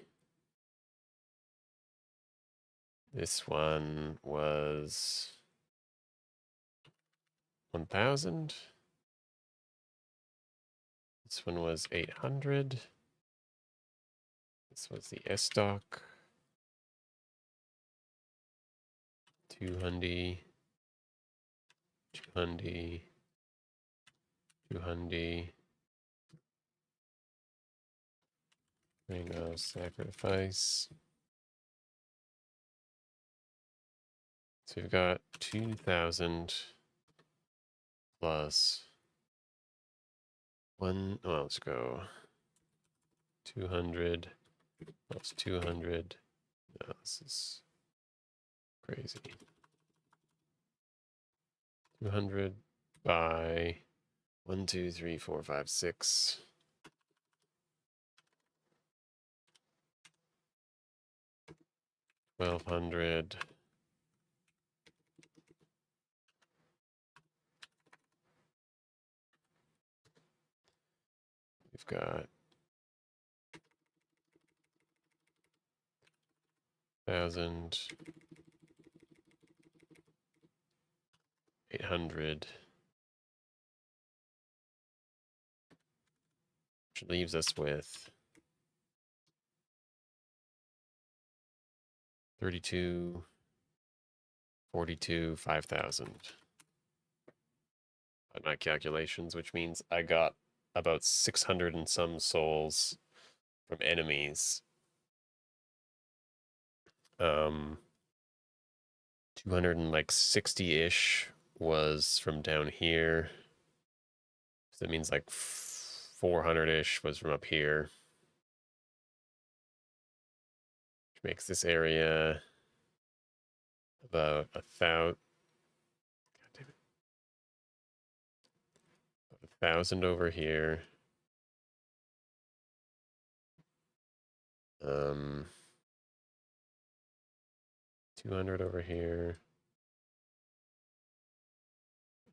This one was 1,000. This one was 800. This was the S-Stock. 200. 200. 200. Ring of Sacrifice. So we've got 2,000 plus 1. Well, let's go 200 plus 200. No, this is crazy. 200 by 1, 2, 3, 4, 5, 6. 1,200. We've got 1,000. 800. Which leaves us with 32, 42, 5,000. By my calculations, which means I got about 600 and some souls from enemies. 260-ish was from down here. So that means like 400-ish was from up here. Which makes this area about 1,000. God damn it. About 1,000 over here. 200 over here.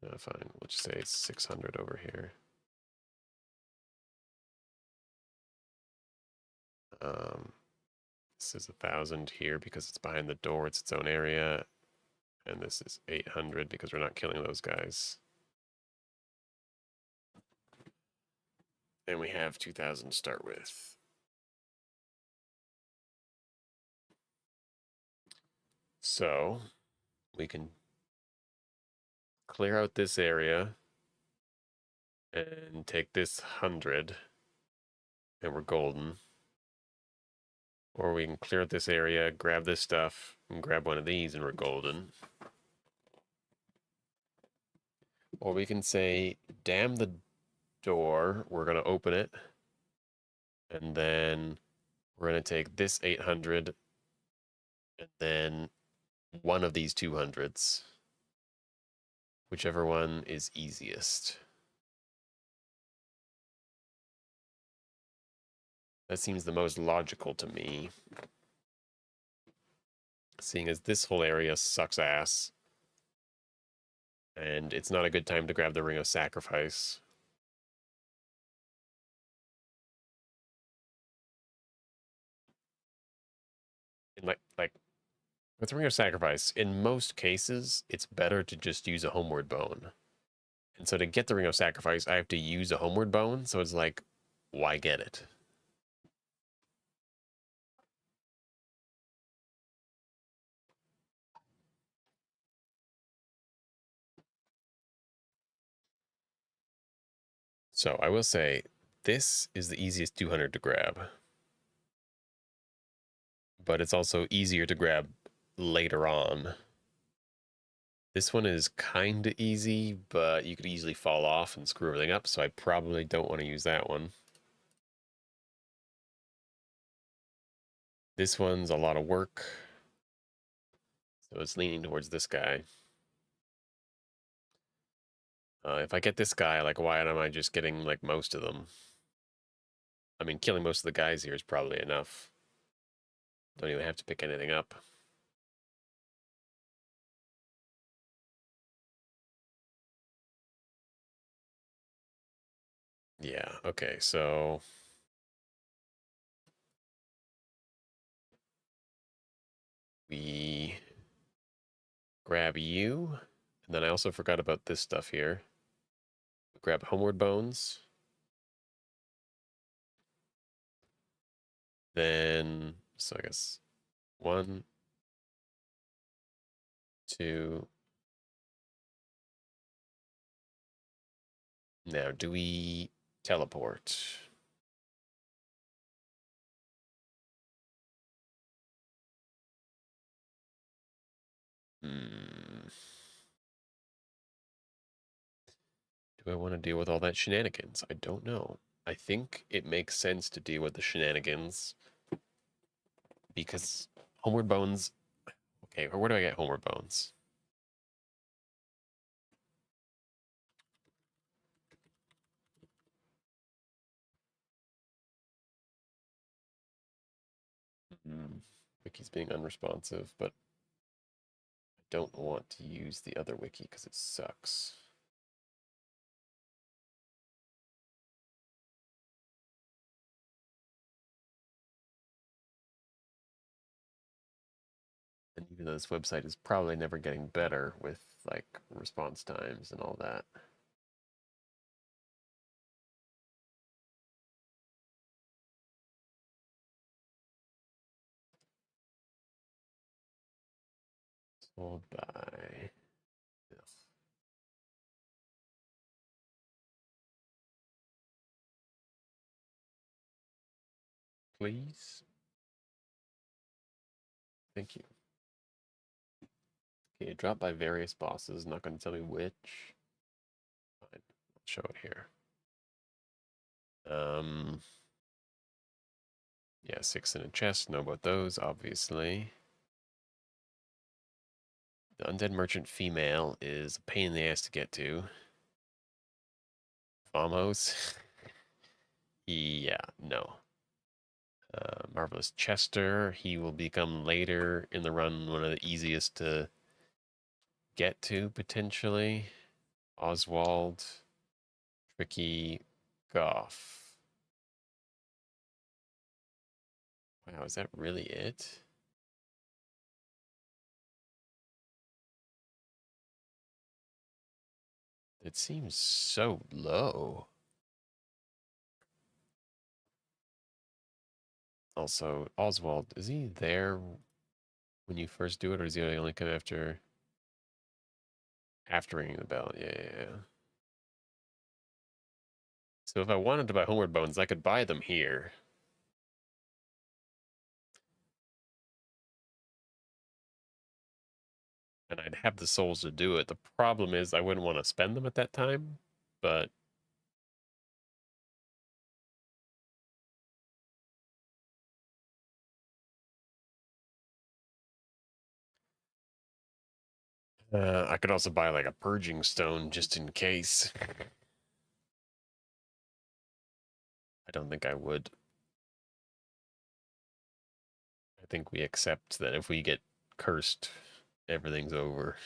No, fine. We'll just say 600 over here. This is 1,000 here because it's behind the door. It's its own area. And this is 800 because we're not killing those guys. And we have 2,000 to start with. So we can clear out this area and take this 100 and we're golden. Or we can clear out this area, grab this stuff, and grab one of these and we're golden. Or we can say, damn the door, we're going to open it. And then we're going to take this 800 and then one of these 200s. Whichever one is easiest. That seems the most logical to me. Seeing as this whole area sucks ass. And it's not a good time to grab the Ring of Sacrifice. And like with the Ring of Sacrifice, in most cases, it's better to just use a Homeward Bone. And so to get the Ring of Sacrifice, I have to use a Homeward Bone, so it's like, why get it? So I will say, this is the easiest 200 to grab. But it's also easier to grab later on. This one is kind of easy, but you could easily fall off and screw everything up, so I probably don't want to use that one. This one's a lot of work, so it's leaning towards this guy. If I get this guy, like, why am I just getting, like, most of them? I mean, killing most of the guys here is probably enough. Don't even have to pick anything up. Yeah, okay, so we grab you, and then I also forgot about this stuff here. We grab Homeward Bones. Then, so I guess 1, 2. Now, do we teleport? Do I want to deal with all that shenanigans? I don't know. I think it makes sense to deal with the shenanigans because Homeward Bones. Okay, where do I get Homeward Bones? Wiki's being unresponsive, but I don't want to use the other wiki because it sucks. And even though this website is probably never getting better with like response times and all that. Sold by this. Please. Thank you. Okay, dropped by various bosses. Not going to tell me which. Fine. I'll show it here. Yeah, 6 in a chest. Know about those, obviously. The undead merchant female is a pain in the ass to get to. Farmhouse. Yeah, no. Marvelous Chester. He will become later in the run one of the easiest to get to, potentially. Oswald. Tricky. Goff. Wow, is that really it? It seems so low. Also, Oswald, is he there when you first do it, or is he only come after ringing the bell? Yeah. So if I wanted to buy Homeward Bones, I could buy them here. And I'd have the souls to do it. The problem is I wouldn't want to spend them at that time, but I could also buy like a purging stone just in case. I don't think I would. I think we accept that if we get cursed, everything's over.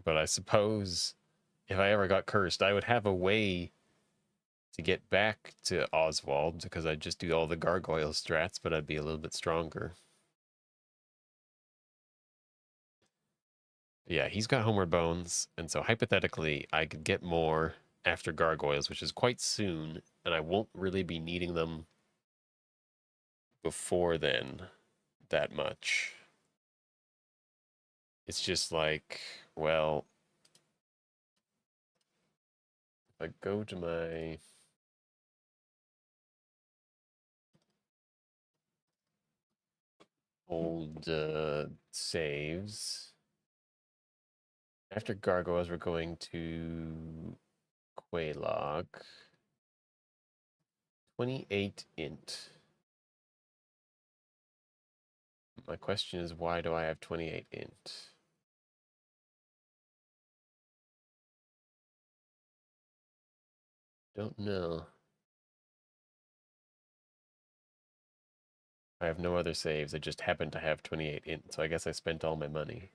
But I suppose if I ever got cursed, I would have a way to get back to Oswald because I'd just do all the gargoyle strats, but I'd be a little bit stronger. Yeah, he's got Homeward Bones, and so hypothetically, I could get more after Gargoyles, which is quite soon, and I won't really be needing them before then that much. It's just like, well, if I go to my old saves, after Gargoyles, we're going to Quaylog. 28 int. My question is, why do I have 28 int? Don't know. I have no other saves. I just happen to have 28 int, so I guess I spent all my money.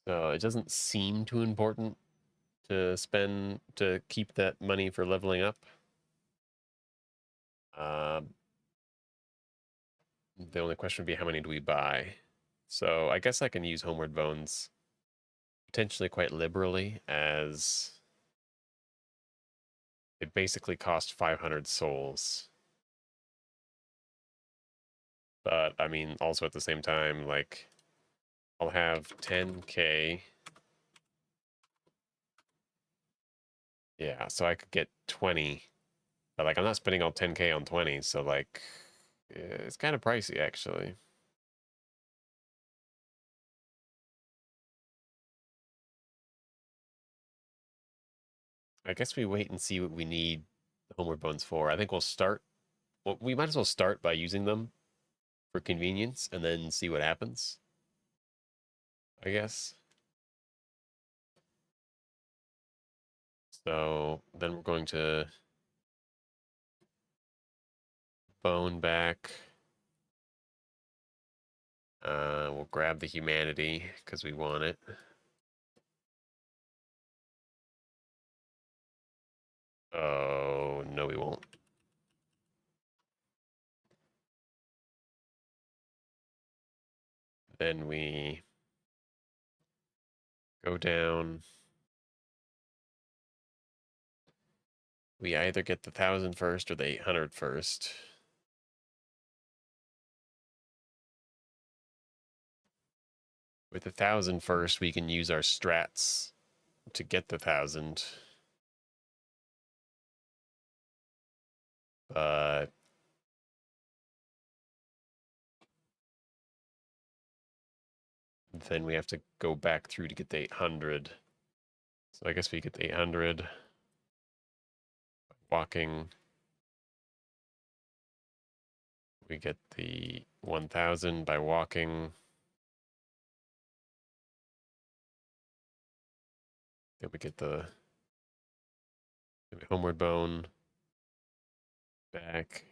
So it doesn't seem too important to keep that money for leveling up. The only question would be how many do we buy? So I guess I can use Homeward Bones potentially quite liberally, as it basically cost 500 souls. But I mean, also at the same time, like, I'll have 10k. Yeah, so I could get 20. But like, I'm not spending all 10k on 20, so like, it's kind of pricey actually. I guess we wait and see what we need the Homeward Bones for. I think we'll start. Well, we might as well start by using them for convenience and then see what happens. I guess. So then we're going to bone back We'll grab the humanity because we want it. Oh, no, we won't. Then we go down. We either get the 1,000 first or the 800 first. With the 1,000 first, we can use our strats to get the 1,000. But then we have to go back through to get the 800. So I guess we get the 800 walking. We get the 1,000 by walking. Then we get the homeward bone back.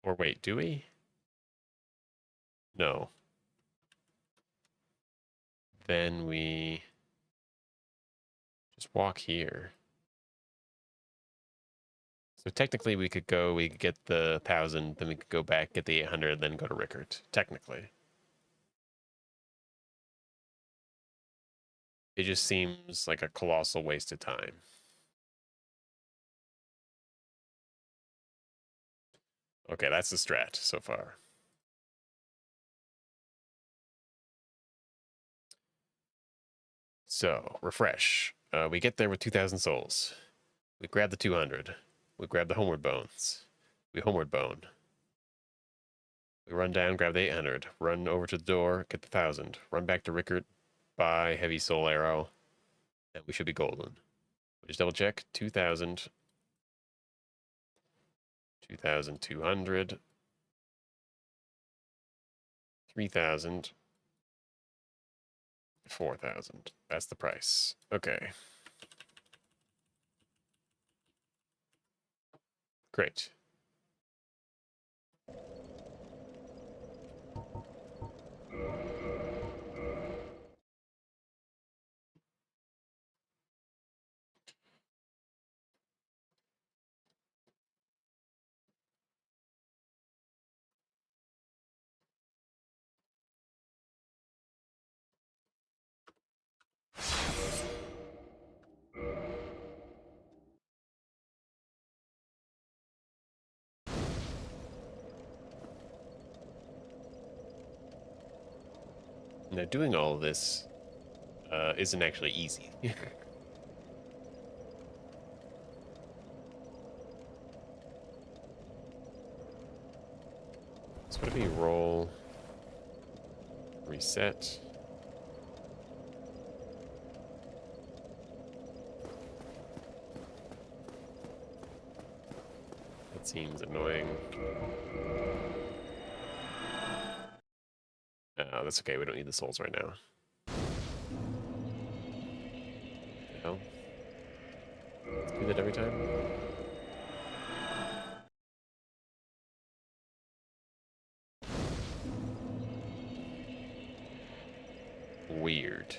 Or wait, do we? No. Then we just walk here. So technically we could get the 1,000, then we could go back, get the 800, then go to Rickert. Technically. It just seems like a colossal waste of time. Okay, that's the strat so far. So, refresh. We get there with 2,000 souls. We grab the 200. We grab the homeward bones. We homeward bone. We run down, grab the 800. Run over to the door, get the 1,000. Run back to Rickert, buy heavy soul arrow. Then we should be golden. Just double check. 2,000. 2,200. 3,000. 4,000. That's the price. Okay. Great. Now, doing all of this isn't actually easy. So what do we roll? Reset. That seems annoying. That's okay. We don't need the souls right now. Hell. Let's do that every time. Weird.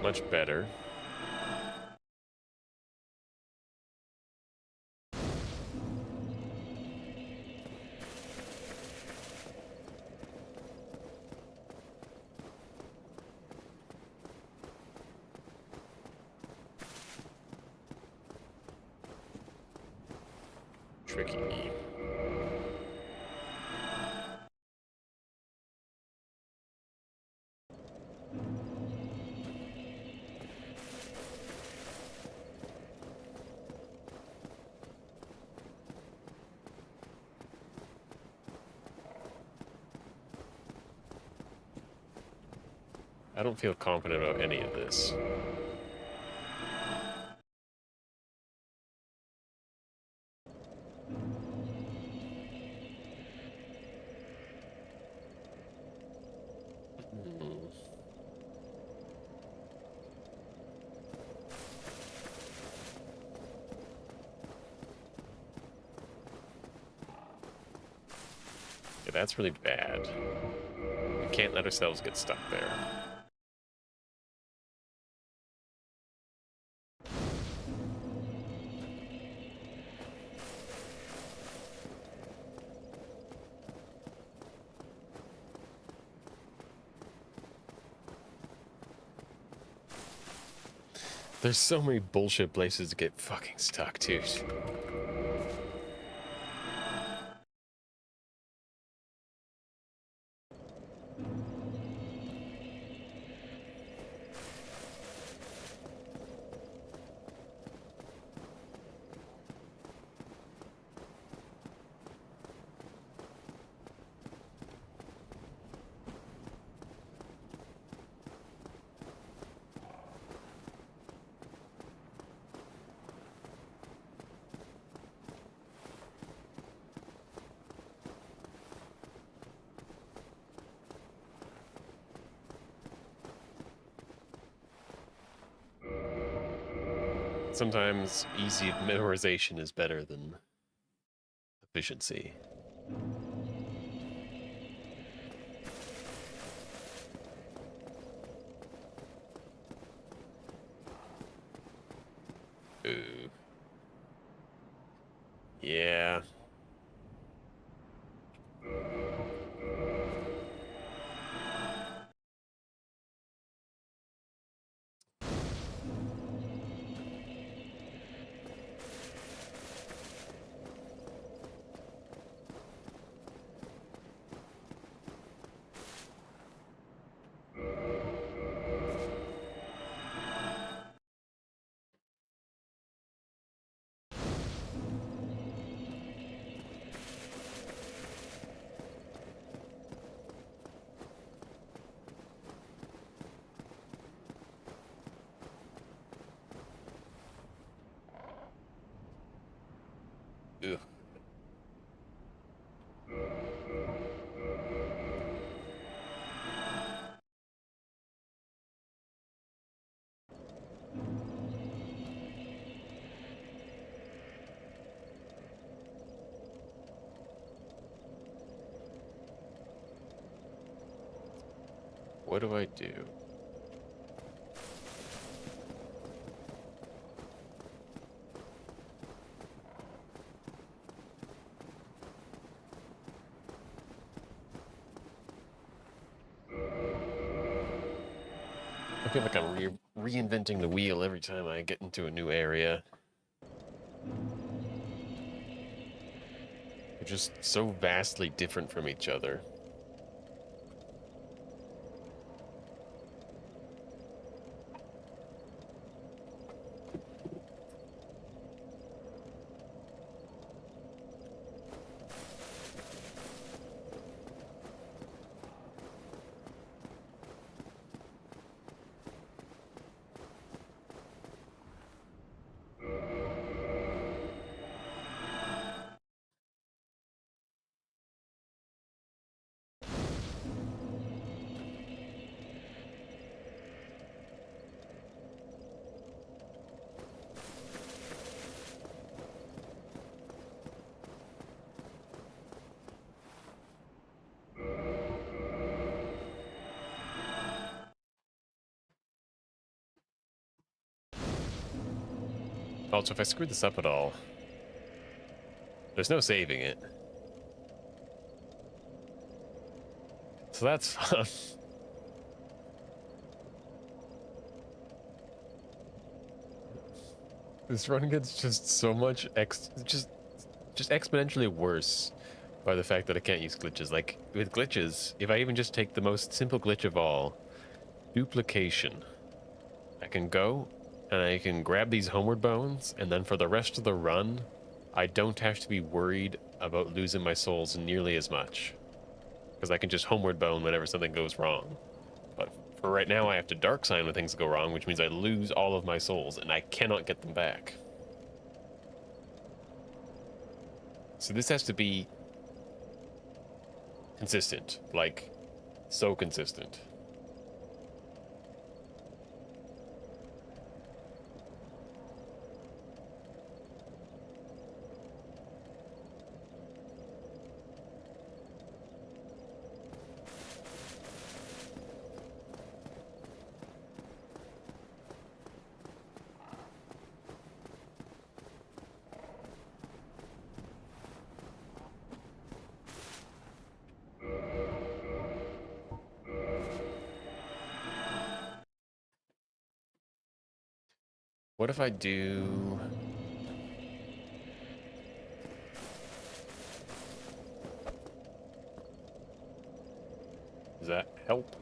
Much better. Tricky. I don't feel confident about any of this. Yeah, that's really bad. We can't let ourselves get stuck there. There's so many bullshit places to get fucking stuck, dude. Sometimes easy memorization is better than efficiency. Ooh. Yeah. Ugh. What do I do? I feel like I'm reinventing the wheel every time I get into a new area. They're just so vastly different from each other. Also, if I screw this up at all, there's no saving it. So that's fun. This run gets just so much just exponentially worse by the fact that I can't use glitches. Like with glitches, if I even just take the most simple glitch of all, duplication, I can go and I can grab these homeward bones, and then for the rest of the run, I don't have to be worried about losing my souls nearly as much. Because I can just homeward bone whenever something goes wrong. But For right now, I have to dark sign when things go wrong, which means I lose all of my souls, and I cannot get them back. So this has to be consistent, like, so consistent. What if I do... Does that help?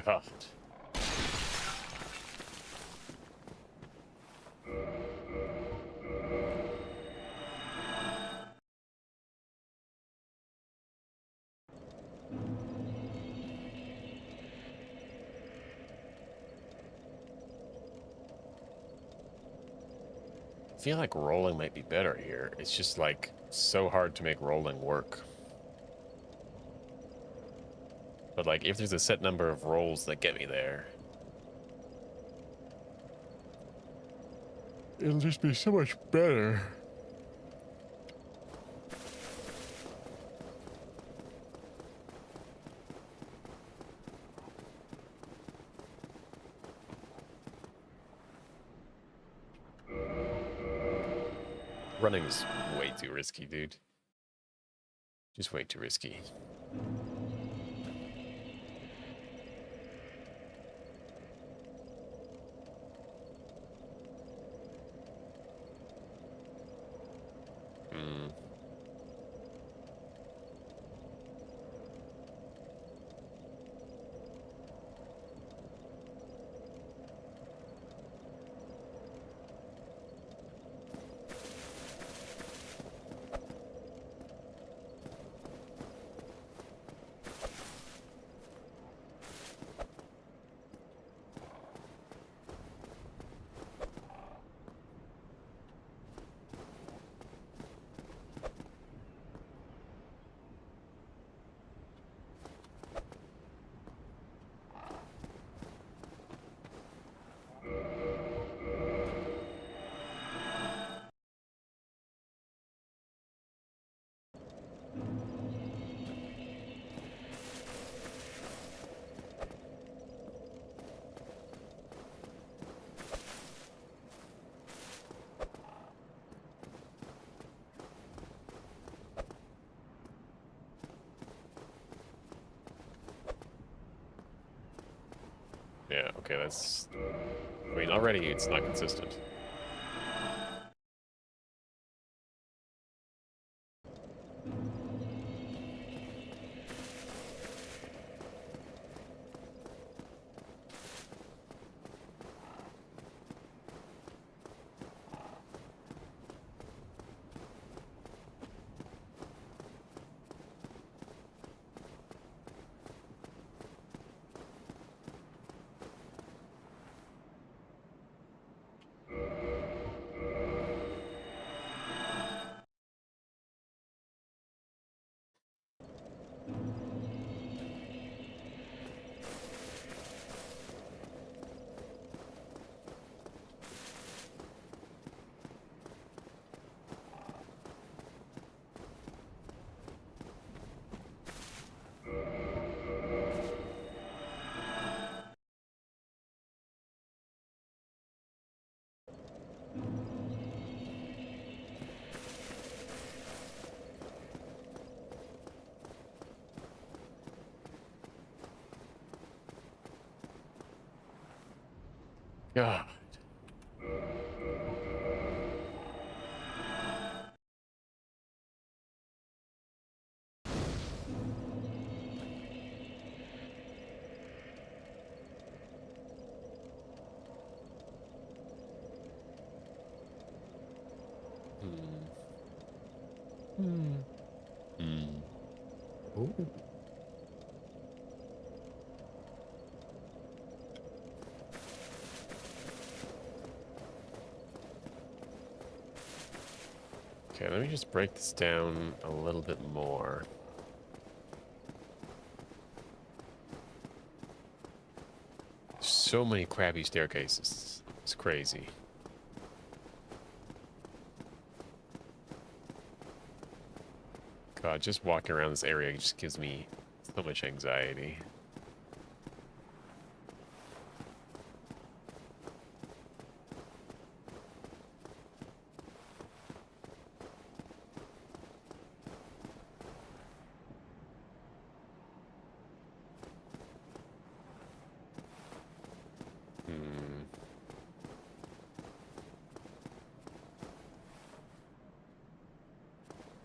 God. I feel like rolling might be better here. It's just like so hard to make rolling work. But like if there's a set number of rolls that get me there, it'll just be so much better. Running is way too risky, dude. Just way too risky. Hmm. Yeah, okay, that's... I mean, already it's not consistent. God. Ooh. Okay, let me just break this down a little bit more. So many crappy staircases. It's crazy. God, just walking around this area just gives me so much anxiety.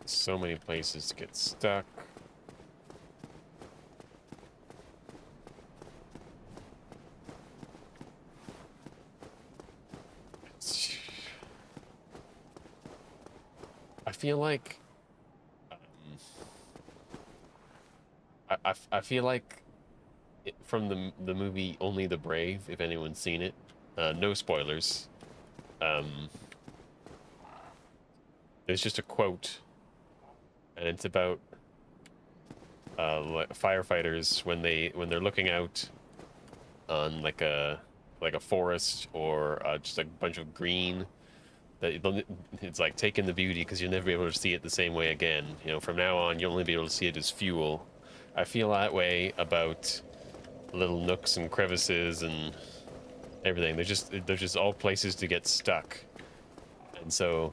So many places to get stuck. I feel like I feel like from the movie Only the Brave, if anyone's seen it, no spoilers. There's just a quote, and it's about firefighters when they're looking out on like a forest or just a bunch of green. That it's like taking the beauty because you'll never be able to see it the same way again. You know, from now on, you'll only be able to see it as fuel. I feel that way about little nooks and crevices and everything. They're just all places to get stuck. And so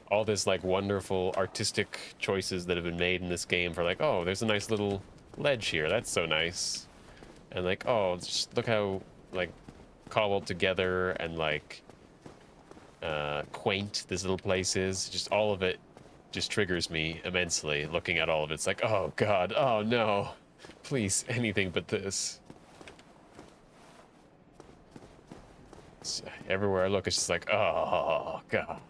all this like wonderful artistic choices that have been made in this game for like, oh, there's a nice little ledge here. That's so nice. And like, oh, just look how like cobbled together and like quaint this little place is. Just all of it just triggers me immensely looking at all of it. It's like, oh God, oh no, please, anything but this. Everywhere I look, it's just like, oh God.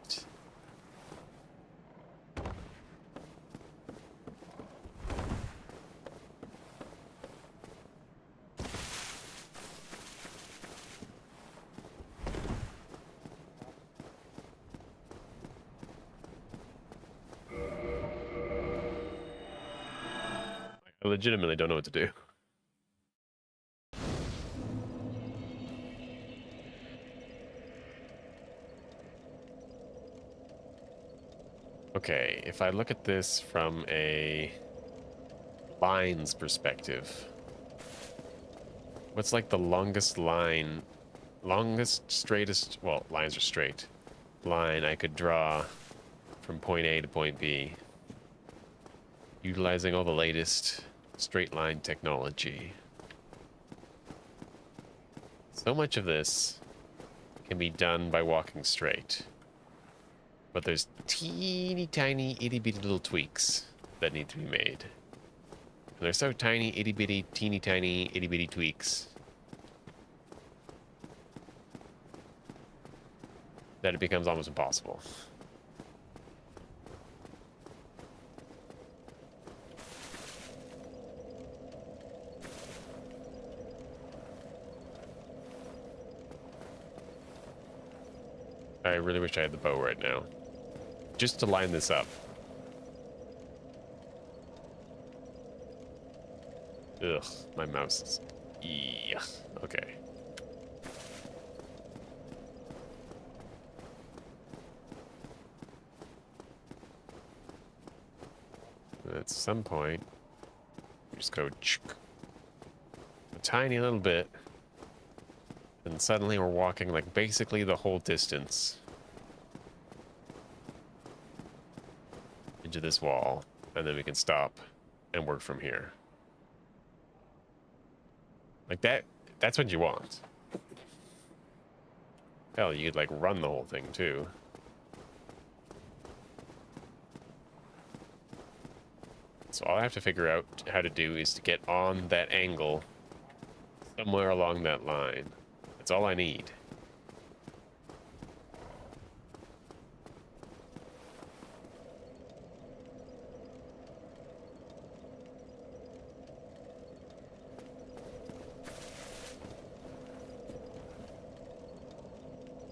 I legitimately don't know what to do. Okay, if I look at this from a lines perspective, what's like the longest line, straightest, well, lines are straight, line I could draw from point A to point B, utilizing all the latest straight line technology. So much of this can be done by walking straight. But there's teeny tiny itty bitty little tweaks that need to be made. And they're so tiny, itty bitty, teeny tiny, itty bitty tweaks that it becomes almost impossible. I really wish I had the bow right now. Just to line this up. Ugh, my mouse is... Yeah, okay. At some point, just go a tiny little bit, and suddenly we're walking like basically the whole distance into this wall, and then we can stop and work from here. Like that's what you want. Hell, you could like run the whole thing too. So all I have to figure out how to do is to get on that angle somewhere along that line. That's all I need.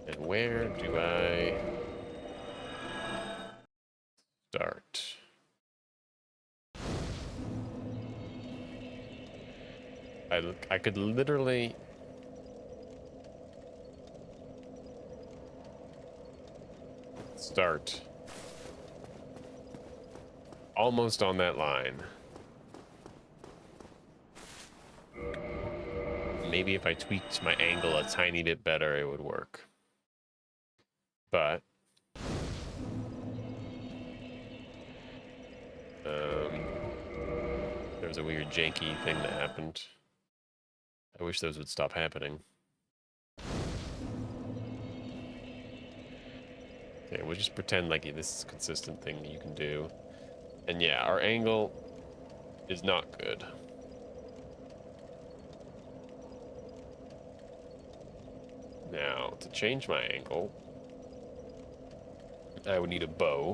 And where do I start? I could literally start almost on that line. Maybe if I tweaked my angle a tiny bit better, it would work. But there was a weird janky thing that happened. I wish those would stop happening. Okay, we'll just pretend like this is a consistent thing you can do. And yeah, our angle is not good. Now, to change my angle, I would need a bow,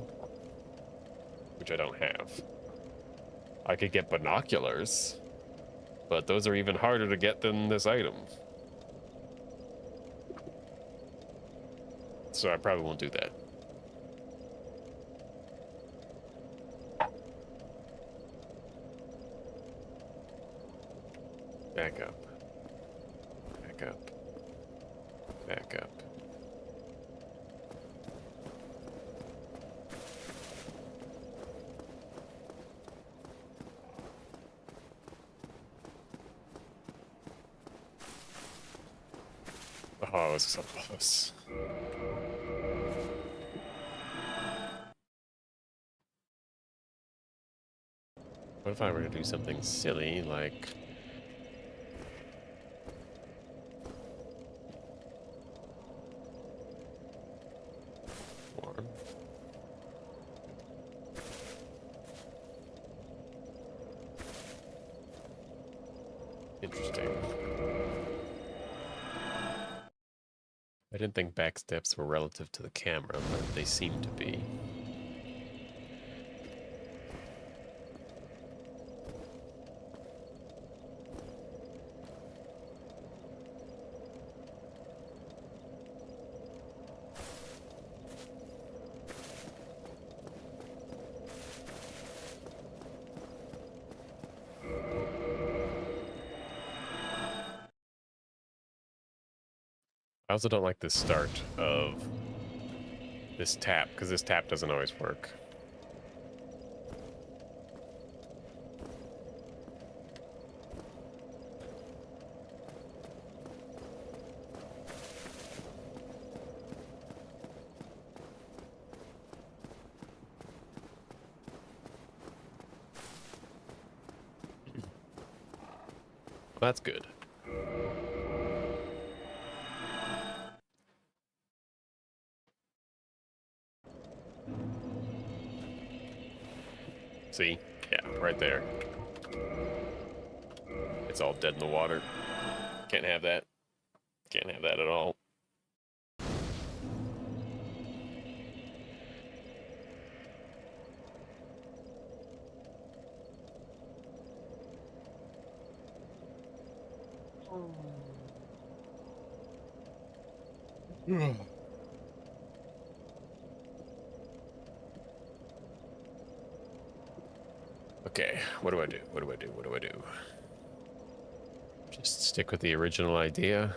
which I don't have. I could get binoculars, but those are even harder to get than this item. So I probably won't do that. Back up. Back up. Back up. Oh, it was so close. What if I were to do something silly, like... Warm. Interesting. I didn't think back steps were relative to the camera, but they seem to be. I also don't like the start of this tap, because this tap doesn't always work. Well, that's good. See? Yeah, right there. It's all dead in the water. Can't have that. Can't have that at all. Okay, what do I do? What do I do? What do I do? Just stick with the original idea.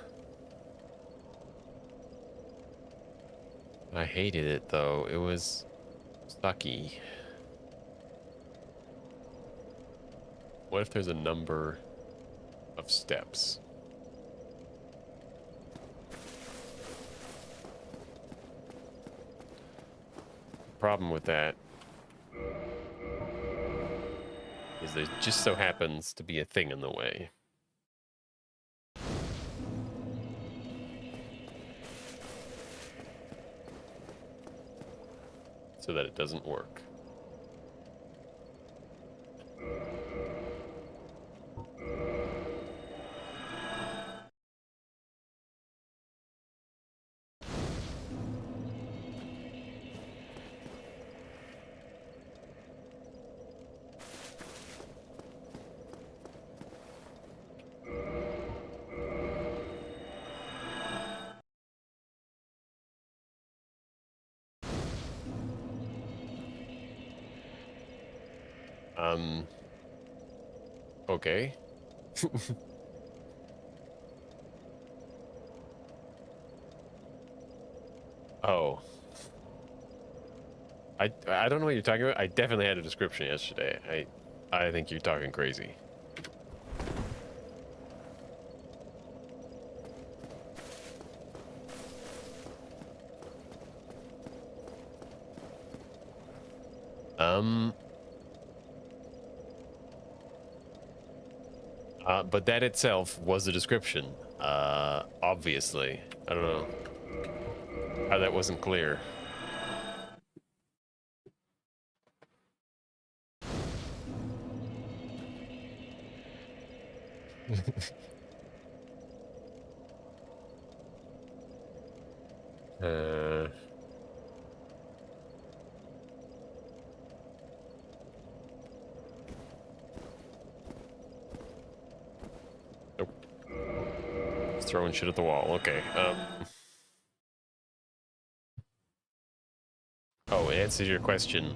I hated it though. It was sucky. What if there's a number of steps? The problem with that is there just so happens to be a thing in the way. so that it doesn't work. Okay. Oh. I don't know what you're talking about. I definitely had a description yesterday. I think you're talking crazy. But that itself was a description. Obviously. I don't know how that wasn't clear. uh... Nope. Just throwing shit at the wall. Okay. Oh, in answer to your question,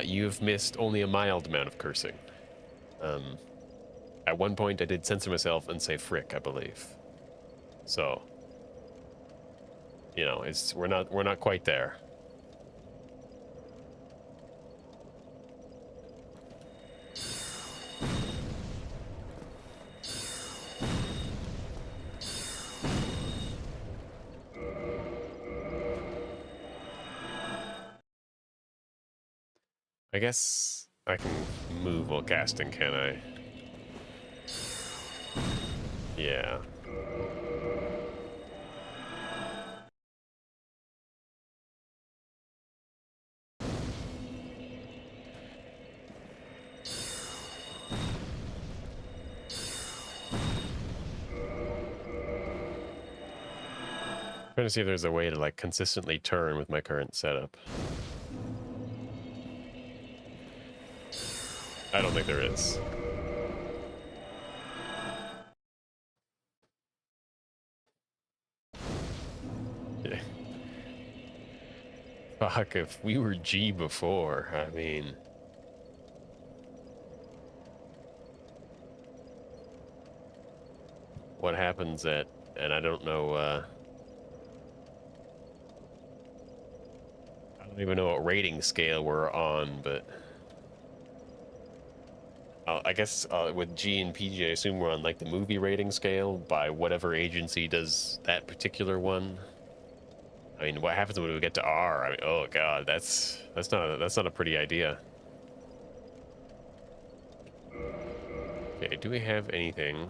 you've missed only a mild amount of cursing. At one point, I did censor myself and say "frick," I believe. So, you know, we're not quite there. I guess I can move while casting, can I? Yeah. Trying to see if there's a way to like consistently turn with my current setup. I don't think there is. Yeah. Fuck, if we were G before, I mean... What happens at... And I don't know, I don't even know what rating scale we're on, but... I guess with G and PG, I assume we're on like the movie rating scale by whatever agency does that particular one. I mean, what happens when we get to R? I mean, oh god, that's not a pretty idea. Okay, do we have anything?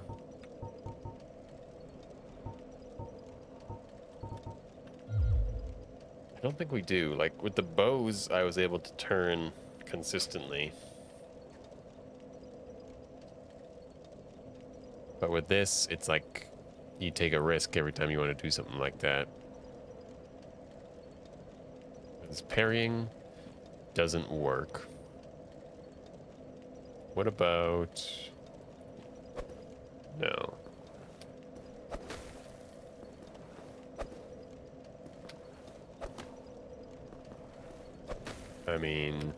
I don't think we do. Like with the bows, I was able to turn consistently. But with this, it's like you take a risk every time you want to do something like that. This parrying doesn't work. What about... No. I mean...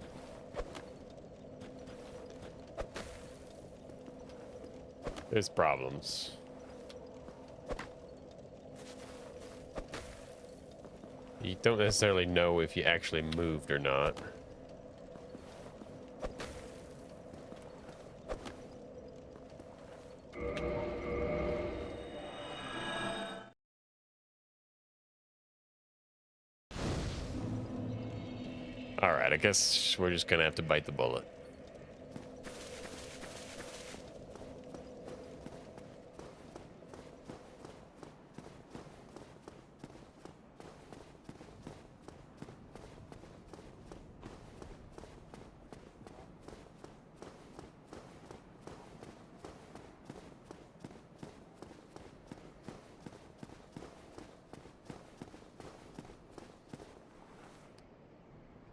There's problems. You don't necessarily know if you actually moved or not. Alright, I guess we're just gonna have to bite the bullet.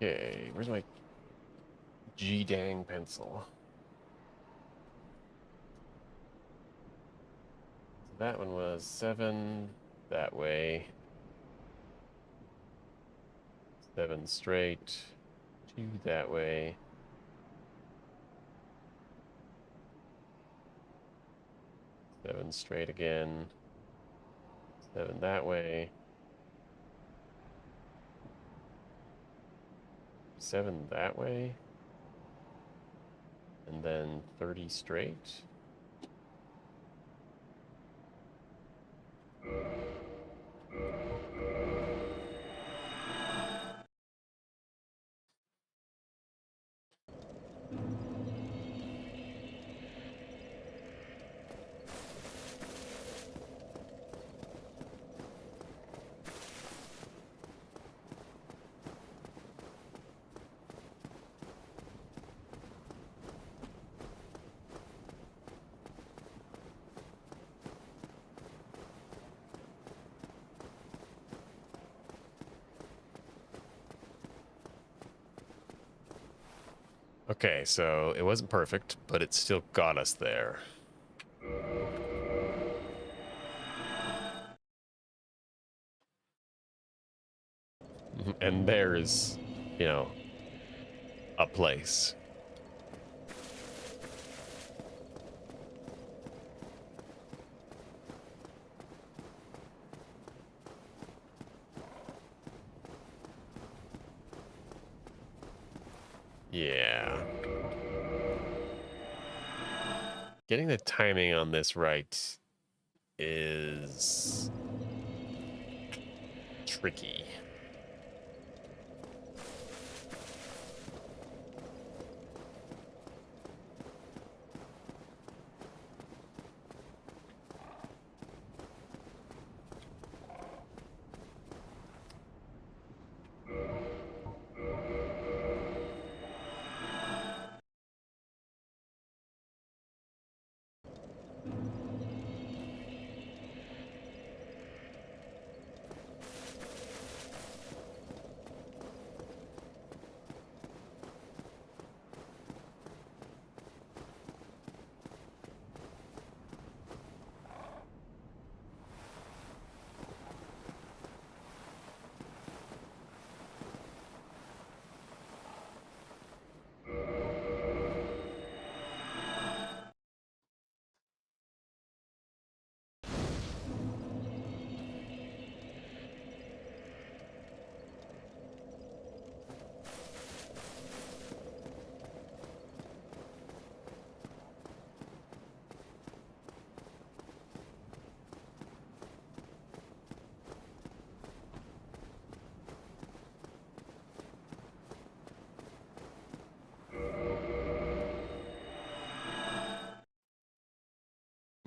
Okay, where's my G-dang pencil? So that one was 7 that way. 7 straight. 2 that way. 7 straight again. 7 that way. 7 that way. And then 30 straight. Okay, so it wasn't perfect, but it still got us there. And there's, you know, a place. Yeah. Getting the timing on this right is tricky.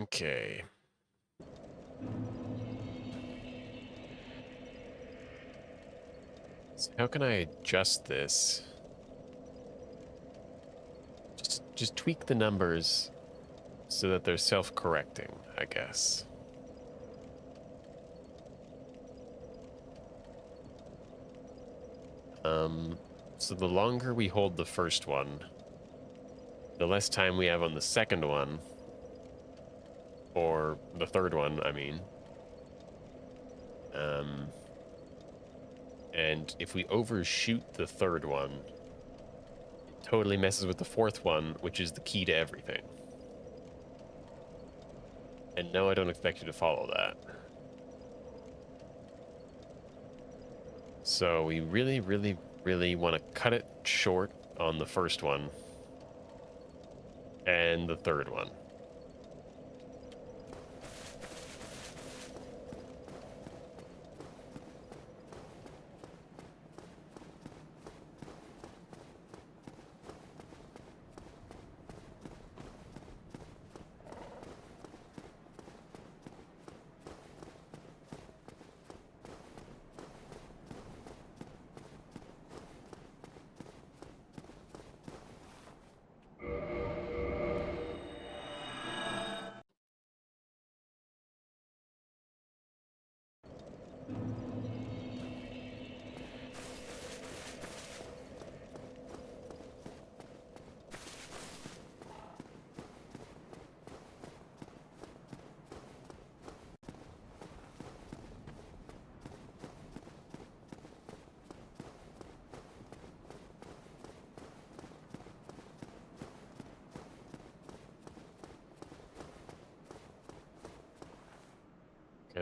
Okay. So how can I adjust this? Just tweak the numbers so that they're self-correcting, I guess. So the longer we hold the first one, the less time we have on the second one, or the third one, I mean. And if we overshoot the third one, it totally messes with the fourth one, which is the key to everything. And no, I don't expect you to follow that. So we really, really, really want to cut it short on the first one and the third one.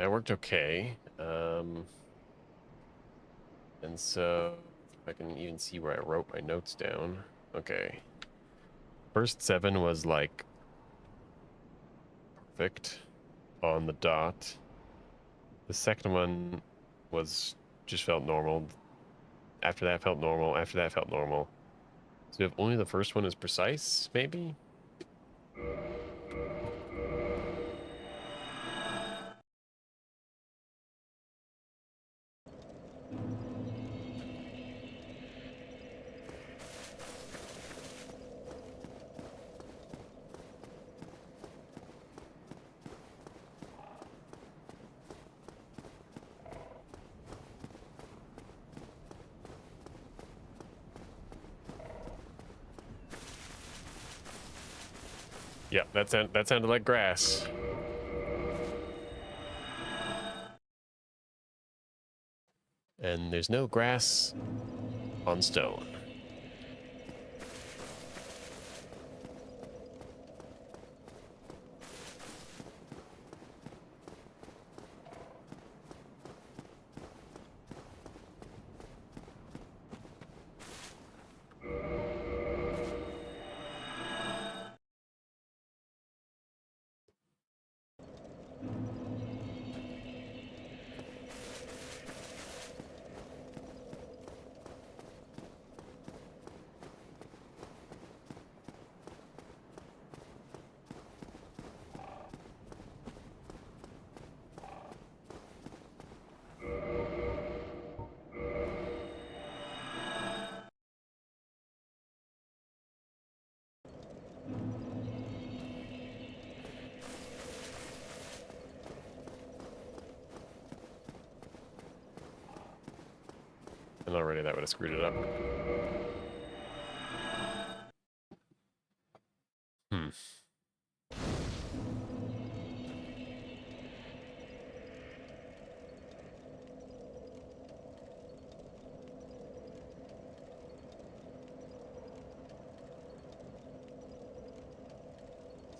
that worked okay. And so I can even see where I wrote my notes down. Okay. First 7 was like perfect on the dot. The second one was just felt normal. After that felt normal. After that felt normal. So if only the first one is precise, maybe? Yeah, that sounded like grass. And there's no grass on stone. And already that would have screwed it up.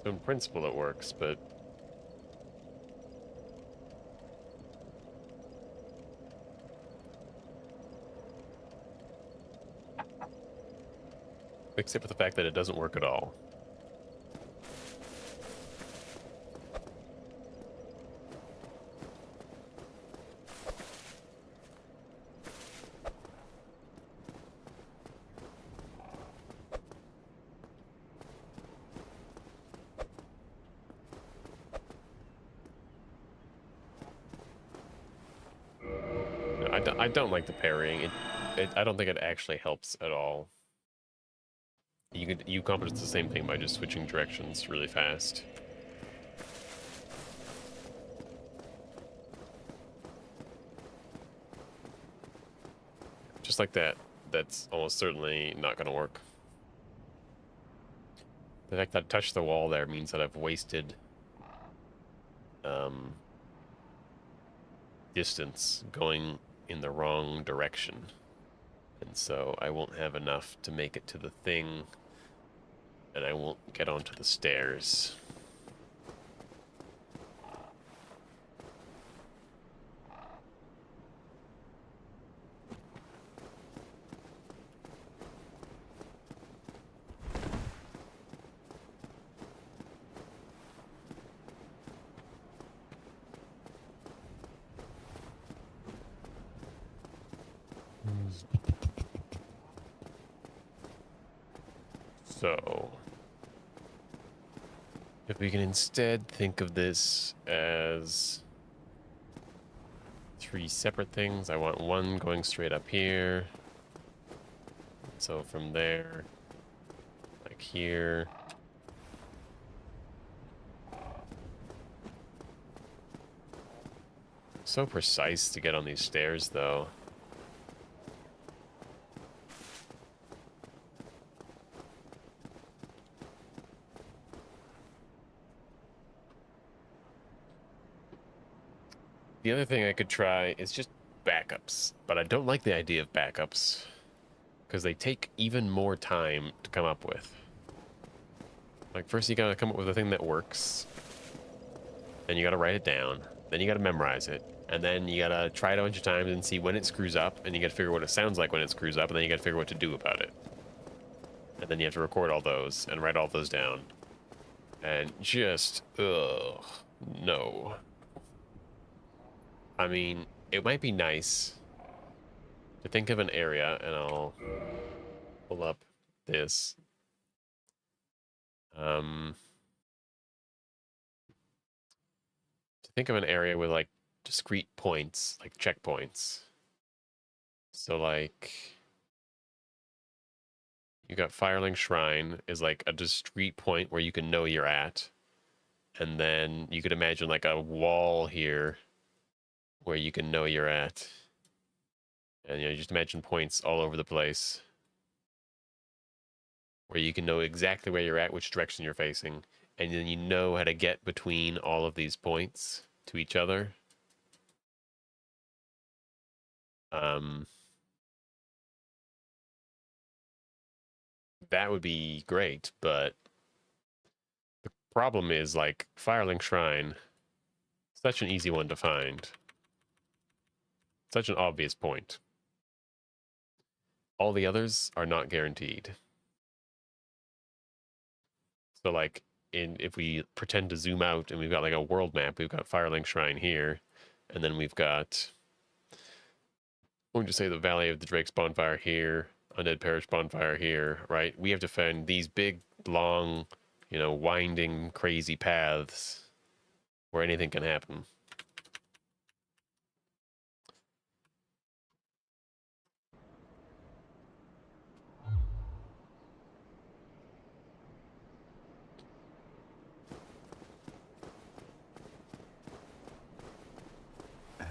So in principle it works, but except for the fact that it doesn't work at all. No, I don't like the parrying. I don't think it actually helps at all. You accomplish the same thing by just switching directions really fast. Just like that. That's almost certainly not going to work. The fact that I touched the wall there means that I've wasted distance going in the wrong direction. And so I won't have enough to make it to the thing, and I won't get onto the stairs. So, if we can instead think of this as 3 separate things, I want one going straight up here. So from there, like here. So precise to get on these stairs, though. The other thing I could try is just backups, but I don't like the idea of backups because they take even more time to come up with. Like, first you gotta come up with a thing that works, and you gotta write it down, Then you got to memorize it. And then you got to try it a bunch of times and see when it screws up. And you got to figure what it sounds like when it screws up. And then you got to figure what to do about it. And then you have to record all those and write all those down. And just, ugh, no. I mean, it might be nice to think of an area, and I'll pull up this. To think of an area with like discrete points, like checkpoints. So like you got Firelink Shrine is like a discrete point where you can know you're at. And then you could imagine like a wall here where you can know you're at. And you know, just imagine points all over the place where you can know exactly where you're at, which direction you're facing, and then you know how to get between all of these points to each other. That would be great, but the problem is like Firelink Shrine, such an easy one to find. Such an obvious point. All the others are not guaranteed. So like if we pretend to zoom out and we've got like a world map, we've got Firelink Shrine here, and then we've got, we'll just say the Valley of the Drake's Bonfire here, Undead Parish Bonfire here, right? We have to find these big, long, you know, winding, crazy paths where anything can happen.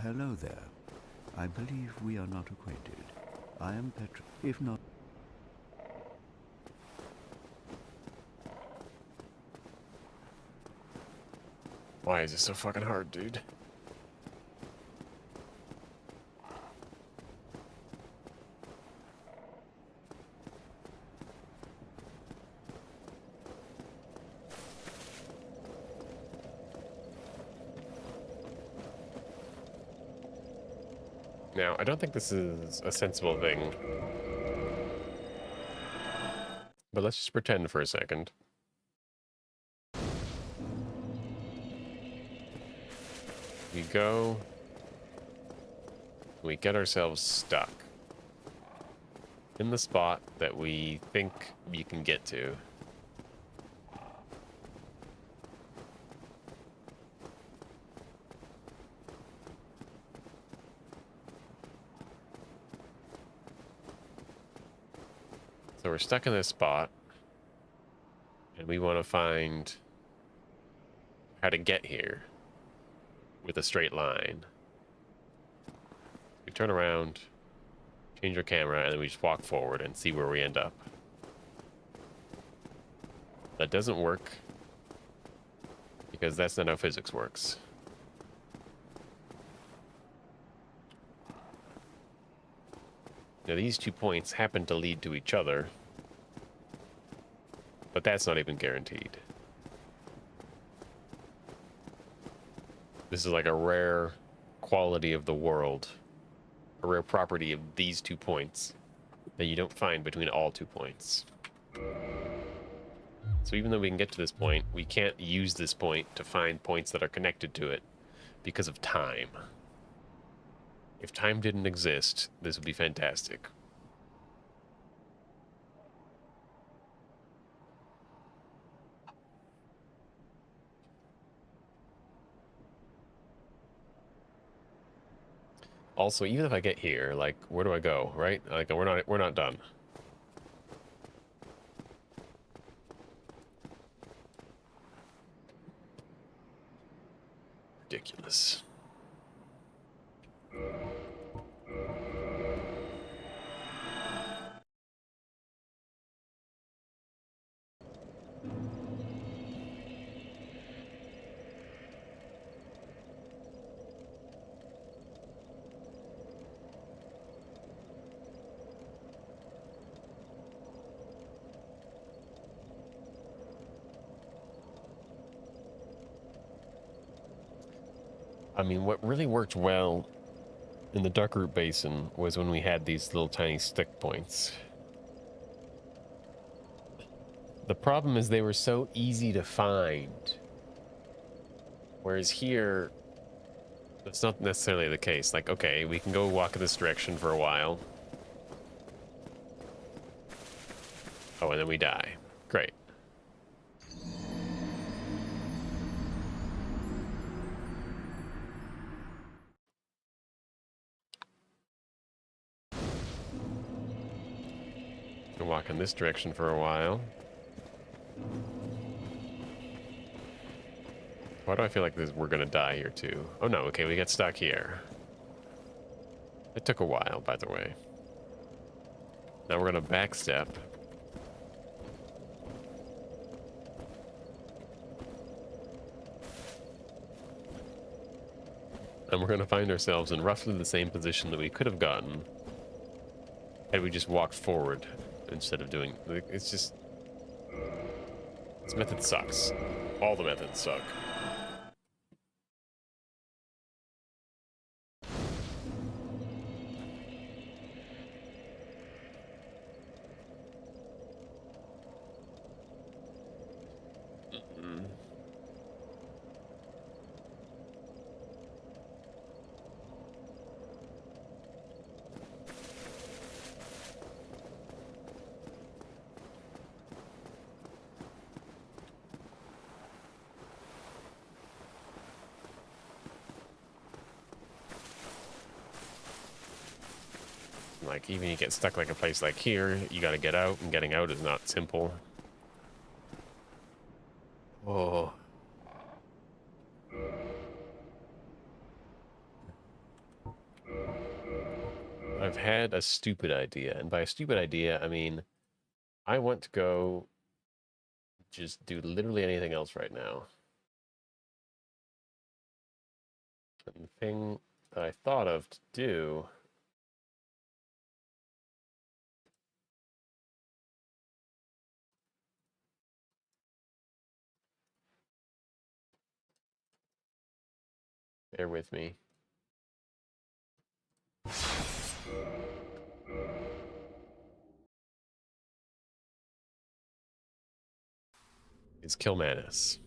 Hello there. I believe we are not acquainted. I am Petra. If not... Why is it so fucking hard, dude? Now, I don't think this is a sensible thing. But let's just pretend for a second. We go, we get ourselves stuck in the spot that we think you can get to. So we're stuck in this spot, and we want to find how to get here with a straight line. We turn around, change our camera, and then we just walk forward and see where we end up. That doesn't work because that's not how physics works. Now these 2 points happen to lead to each other, but that's not even guaranteed. This is like a rare quality of the world, a rare property of these 2 points that you don't find between all 2 points. So even though we can get to this point, we can't use this point to find points that are connected to it because of time. If time didn't exist, this would be fantastic. Also, even if I get here, like, where do I go, right? Like, we're not done. Ridiculous. I mean, what really worked well in the Duckroot Basin was when we had these little tiny stick points. The problem is they were so easy to find. Whereas here, that's not necessarily the case. Like, okay, we can go walk in this direction for a while. Oh, and then we die. Great. Can walk in this direction for a while. Why do I feel like we're gonna die here too? Oh no, okay, we get stuck here. It took a while, by the way. Now we're gonna backstep. And we're gonna find ourselves in roughly the same position that we could have gotten had we just walked forward instead of doing... It's just... This method sucks. All the methods suck. Like, even you get stuck like a place like here, you gotta get out, and getting out is not simple. Oh. I've had a stupid idea, and by a stupid idea, I mean, I want to go just do literally anything else right now. And the thing that I thought of to do... Bear with me. Is kill Manus.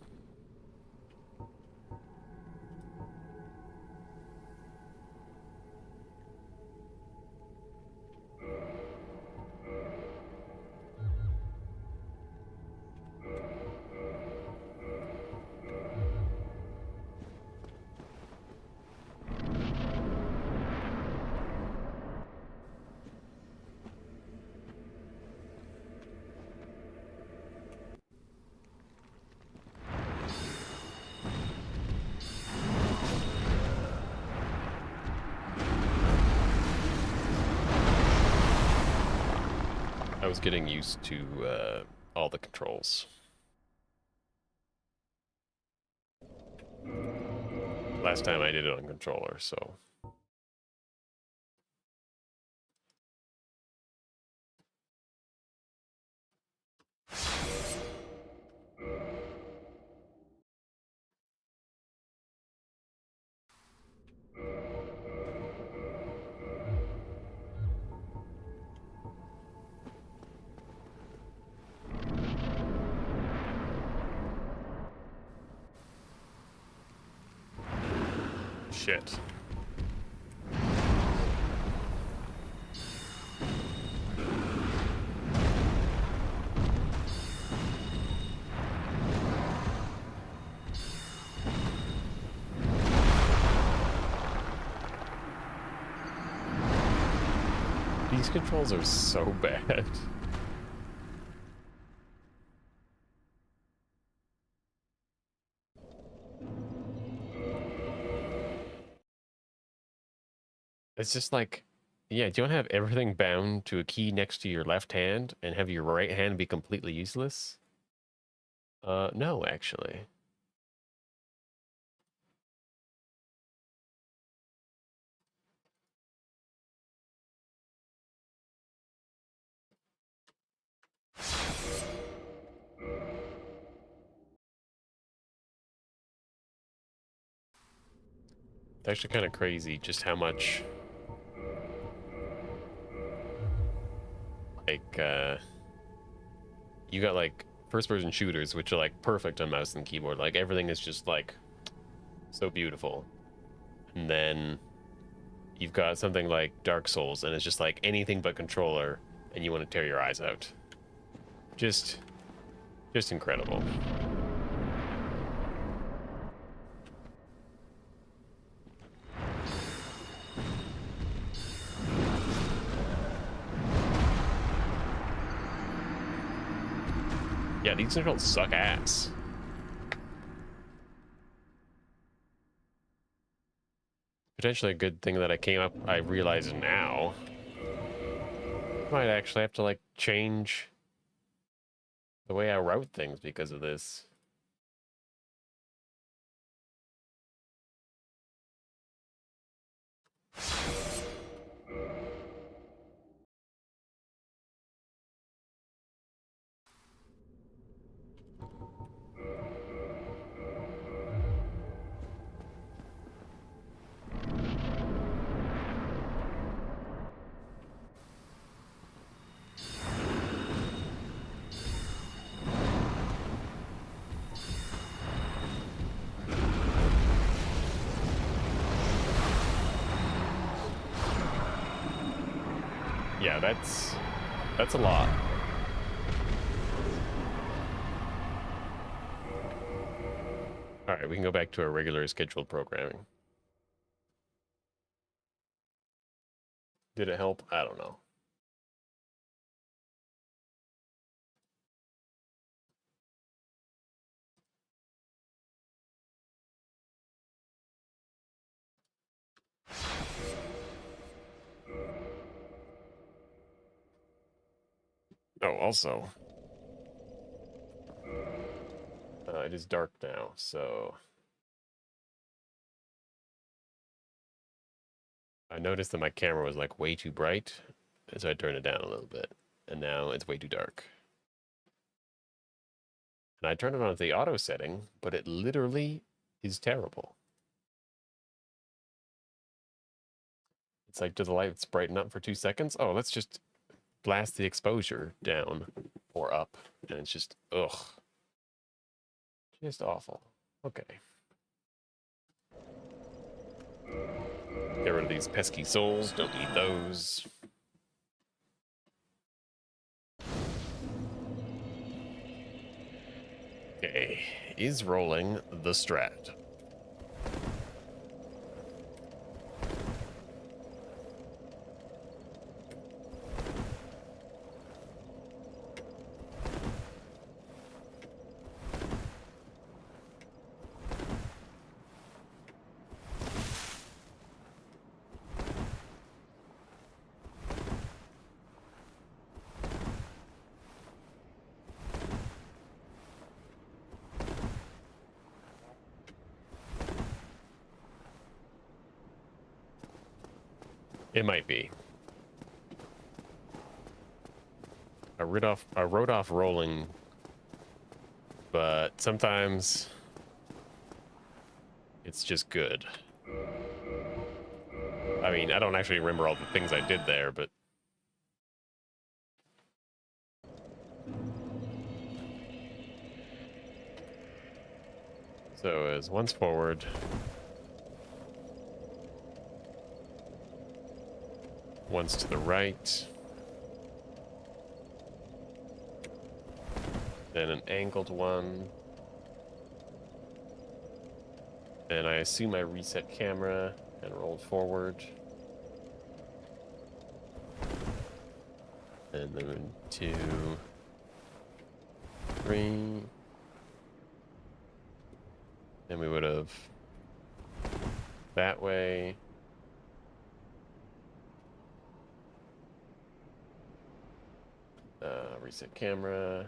I was getting used to all the controls. Last time I did it on controller, so... Shit. These controls are so bad. It's just like, yeah, do you want to have everything bound to a key next to your left hand and have your right hand be completely useless? No, actually. It's actually kind of crazy just how much, like, you got, like, first-person shooters, which are, like, perfect on mouse and keyboard. Like, everything is just, like, so beautiful. And then you've got something like Dark Souls, and it's just, like, anything but controller, and you want to tear your eyes out. Just incredible. Yeah, these controls suck ass. Potentially a good thing that I realize now. Might actually have to, like, change the way I route things because of this. Yeah, that's a lot. All right, we can go back to our regular scheduled programming. Did it help? I don't know. Oh, also, it is dark now, so I noticed that my camera was, like, way too bright, so I turned it down a little bit, and now it's way too dark. And I turned it on at the auto setting, but it literally is terrible. It's like, do the lights brighten up for 2 seconds? Oh, let's just blast the exposure down or up, and it's just, ugh. Just awful. Okay. Get rid of these pesky souls. Don't need those. Okay. Is rolling the strat. It might be. I wrote off rolling, but sometimes it's just good. I mean, I don't actually remember all the things I did there, but so as once forward, once to the right, then an angled one, and I assume I reset camera and rolled forward, and then 2, 3, then we would have that way. Reset camera.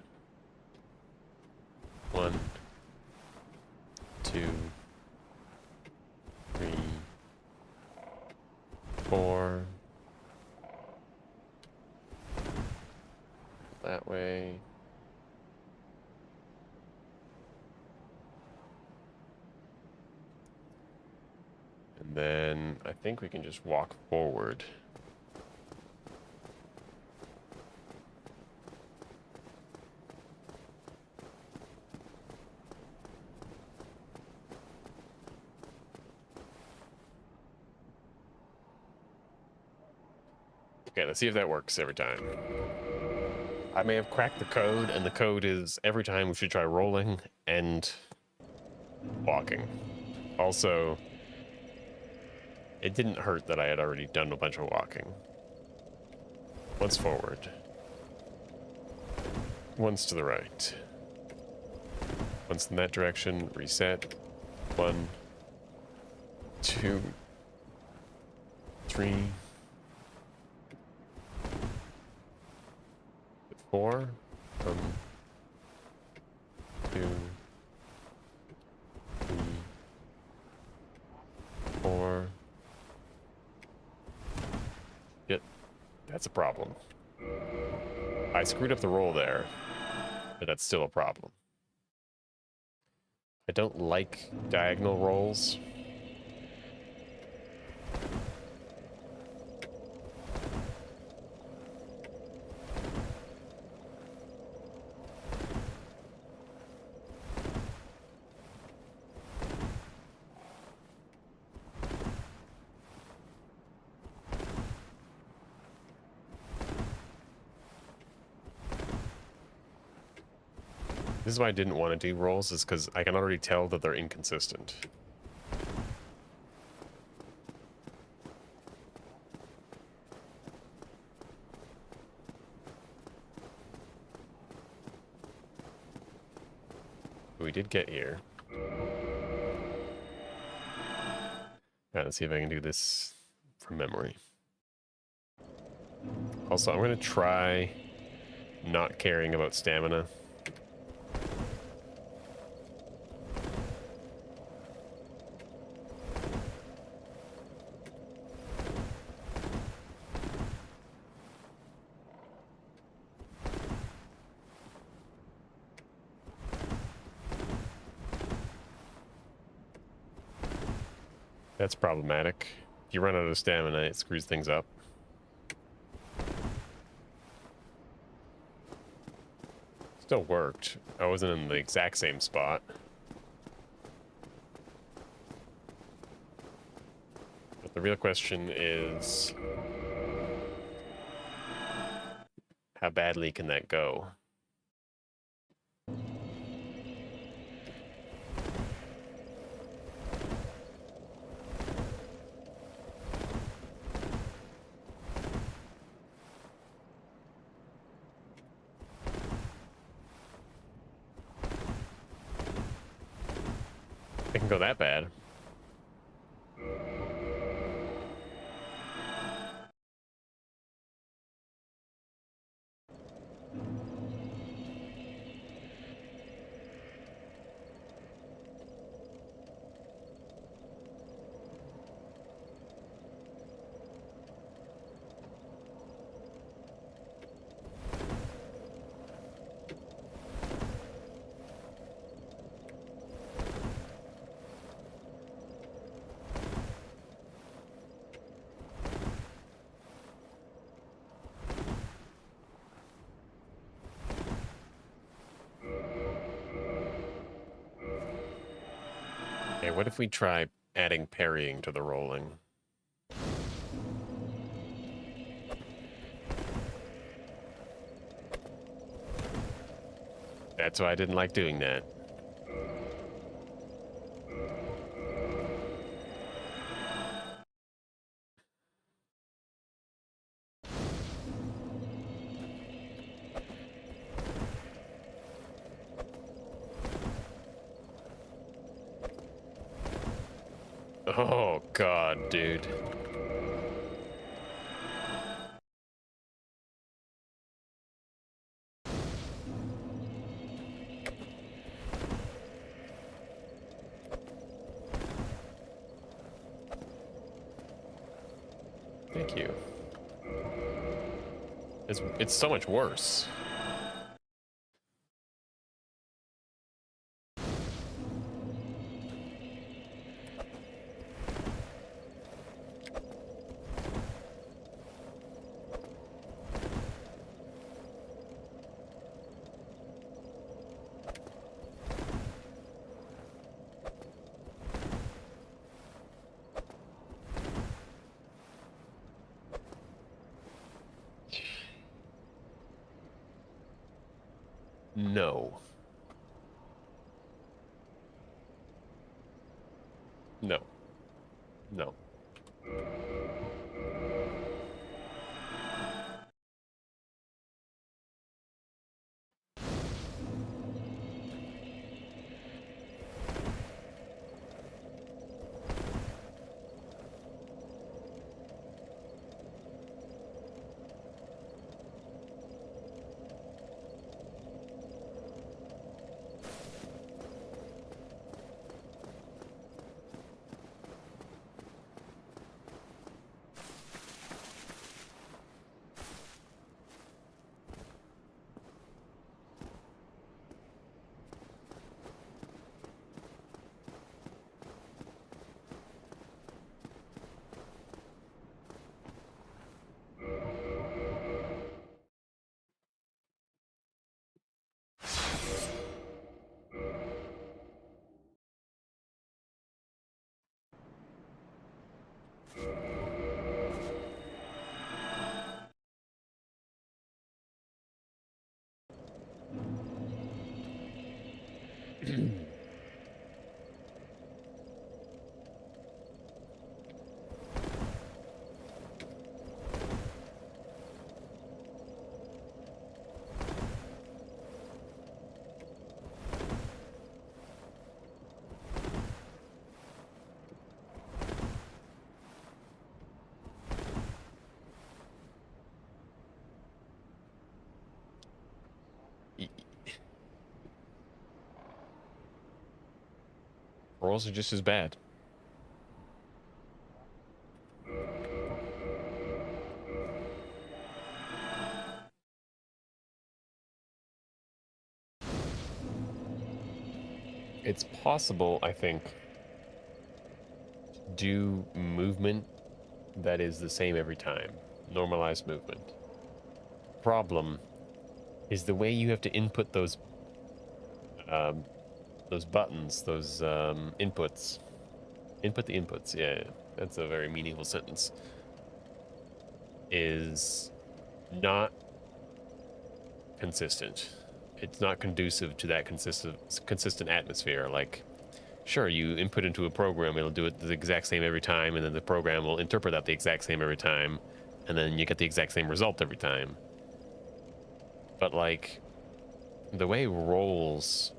1, 2, 3, 4. That way. And then I think we can just walk forward. Okay, let's see if that works every time. I may have cracked the code, and the code is every time we should try rolling and walking. Also, it didn't hurt that I had already done a bunch of walking. Once forward. Once to the right. Once in that direction, reset. 1, 2, 3, 4. 1, 2, 3, 4. Yep, that's a problem. I screwed up the roll there, but that's still a problem. I don't like diagonal rolls. This is why I didn't want to do rolls, is because I can already tell that they're inconsistent. We did get here. Alright, let's see if I can do this from memory. Also, I'm going to try not caring about stamina. That's problematic. If you run out of stamina, it screws things up. Still worked. I wasn't in the exact same spot. But the real question is, how badly can that go? It can go that bad. Okay, what if we try adding parrying to the rolling? That's why I didn't like doing that. Oh, God, dude. Thank you. It's so much worse. No. No. No. Rolls are just as bad. It's possible, I think, to do movement that is the same every time. Normalized movement. Problem is the way you have to input those buttons, those inputs. Input the inputs, yeah, that's a very meaningful sentence. Is not consistent. It's not conducive to that consistent atmosphere. Like, sure, you input into a program, it'll do it the exact same every time, and then the program will interpret that the exact same every time, and then you get the exact same result every time. But like, the way roles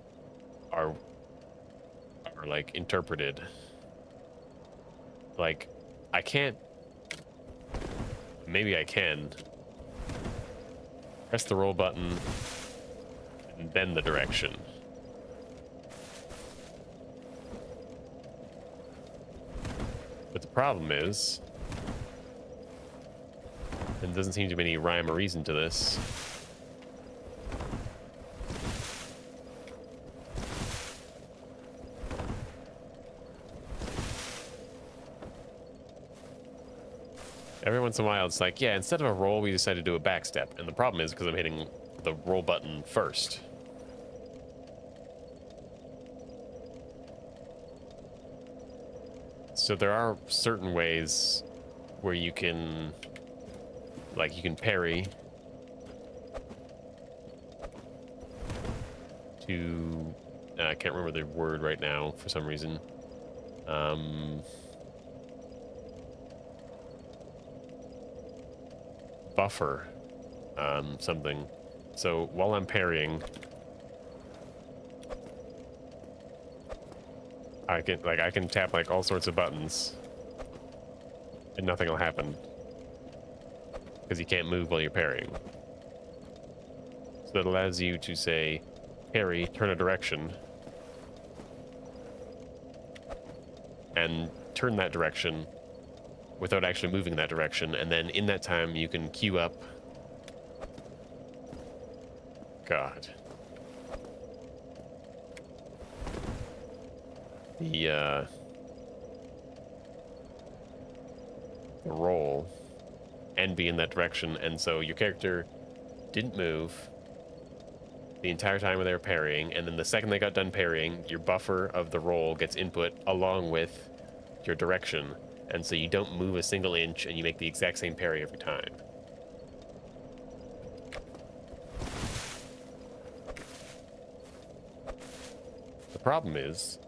are like interpreted, like, I can't, maybe I can press the roll button and bend the direction. But the problem is, and there doesn't seem to be any rhyme or reason to this, every once in a while it's like, yeah, instead of a roll, we decided to do a back step. And the problem is because I'm hitting the roll button first. So there are certain ways where you can, like, you can parry to, I can't remember the word right now for some reason. Buffer something. So while I'm parrying, I can tap like all sorts of buttons and nothing will happen because you can't move while you're parrying. So that allows you to say parry, turn a direction, and turn that direction without actually moving that direction, and then in that time you can queue up. God. The roll and be in that direction, and so your character didn't move the entire time when they were parrying, and then the second they got done parrying, your buffer of the roll gets input along with your direction, and so you don't move a single inch and you make the exact same parry every time. problem is,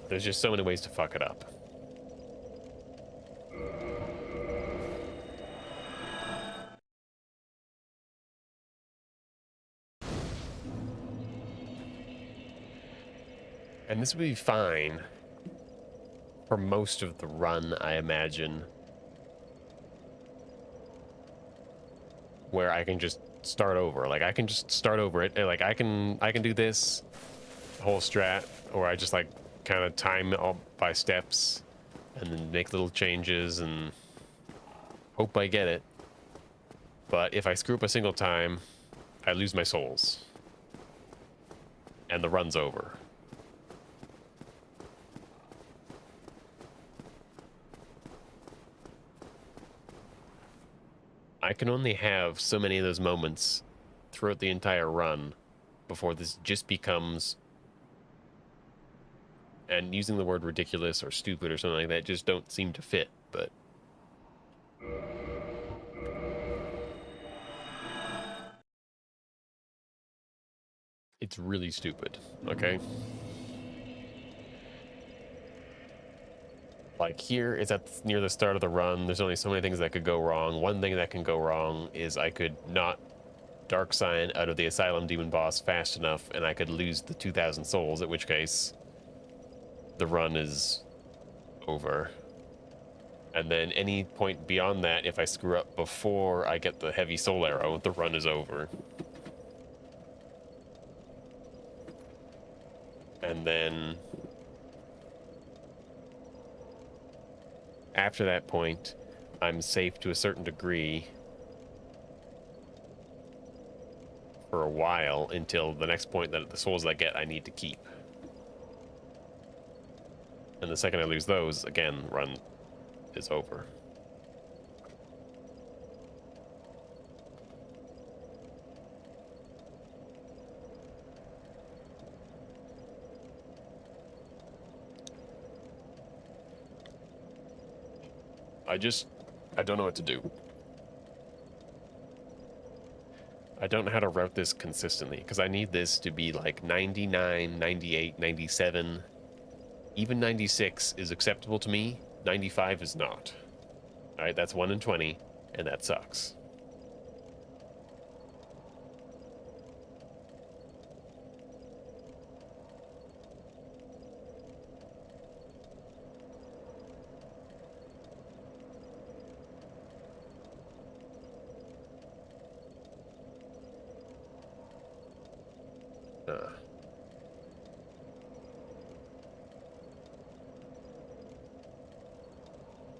there's just so many ways to fuck it up. And this would be fine for most of the run, I imagine. Where I can just start over. Like, I can just start over it. And, like, I can do this whole strat, or I just, like, kind of time it all by steps and then make little changes and hope I get it. But if I screw up a single time, I lose my souls. And the run's over. I can only have so many of those moments throughout the entire run before this just becomes, and using the word ridiculous or stupid or something like that just don't seem to fit, but it's really stupid, okay? Like, here is near the start of the run. There's only so many things that could go wrong. One thing that can go wrong is I could not Dark Sign out of the Asylum Demon boss fast enough, and I could lose the 2,000 souls, at which case the run is over. And then any point beyond that, if I screw up before I get the heavy soul arrow, the run is over. And then after that point, I'm safe to a certain degree for a while until the next point that the souls I get, I need to keep. And the second I lose those, again, run is over. I don't know what to do. I don't know how to route this consistently, because I need this to be like 99, 98, 97. Even 96 is acceptable to me. 95 is not. All right, that's 1 in 20, and that sucks.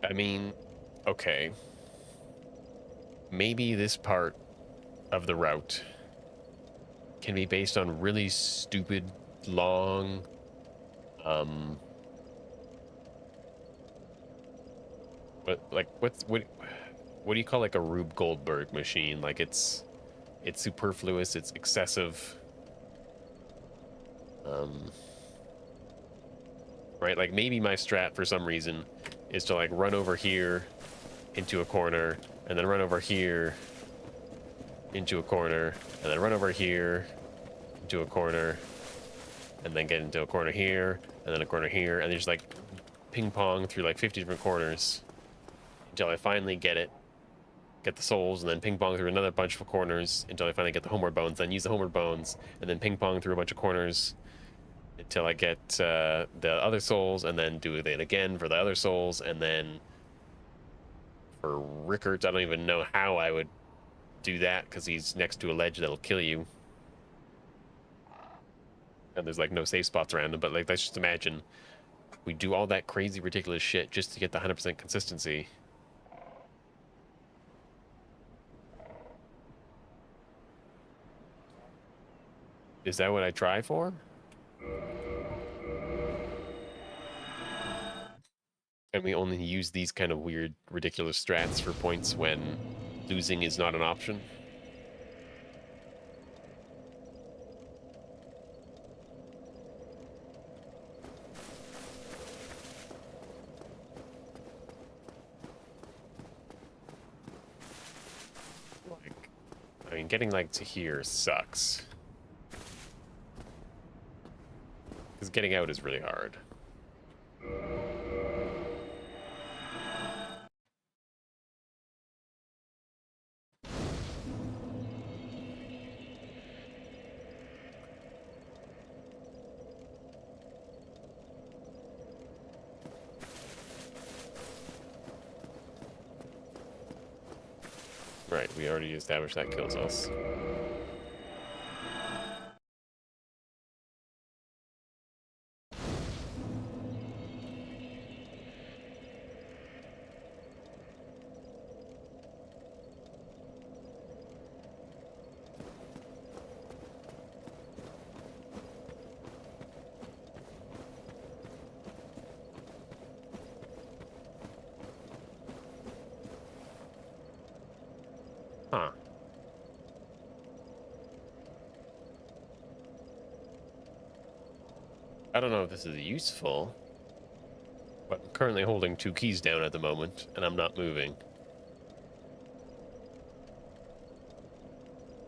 I mean, okay. Maybe this part of the route can be based on really stupid, long, what do you call like a Rube Goldberg machine? Like it's superfluous, it's excessive. Right? Like maybe my strat for some reason is to like run over here into a corner and then run over here into a corner and then run over here into a corner and then get into a corner here and then a corner here and just like ping pong through like 50 different corners until I finally get the souls, and then ping pong through another bunch of corners until I finally get the homeward bones, then use the homeward bones, and then ping pong through a bunch of corners until I get the other souls, and then do it again for the other souls, and then for Rickards, I don't even know how I would do that, because he's next to a ledge that'll kill you. And there's like no safe spots around him, but like let's just imagine we do all that crazy, ridiculous shit just to get the 100% consistency. Is that what I try for? And we only use these kind of weird, ridiculous strats for points when losing is not an option? Like, I mean, getting like to here sucks. Because getting out is really hard. Right, we already established that kills us. Huh. I don't know if this is useful, but I'm currently holding 2 keys down at the moment, and I'm not moving.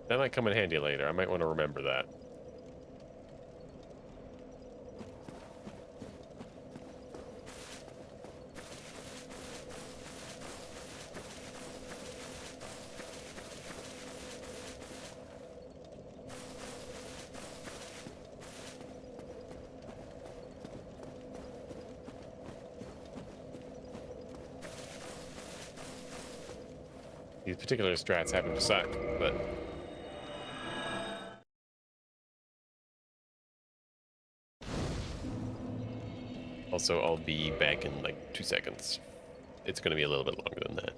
That might come in handy later. I might want to remember that. These particular strats happen to suck, but... Also, I'll be back in like 2 seconds. It's going to be a little bit longer than that.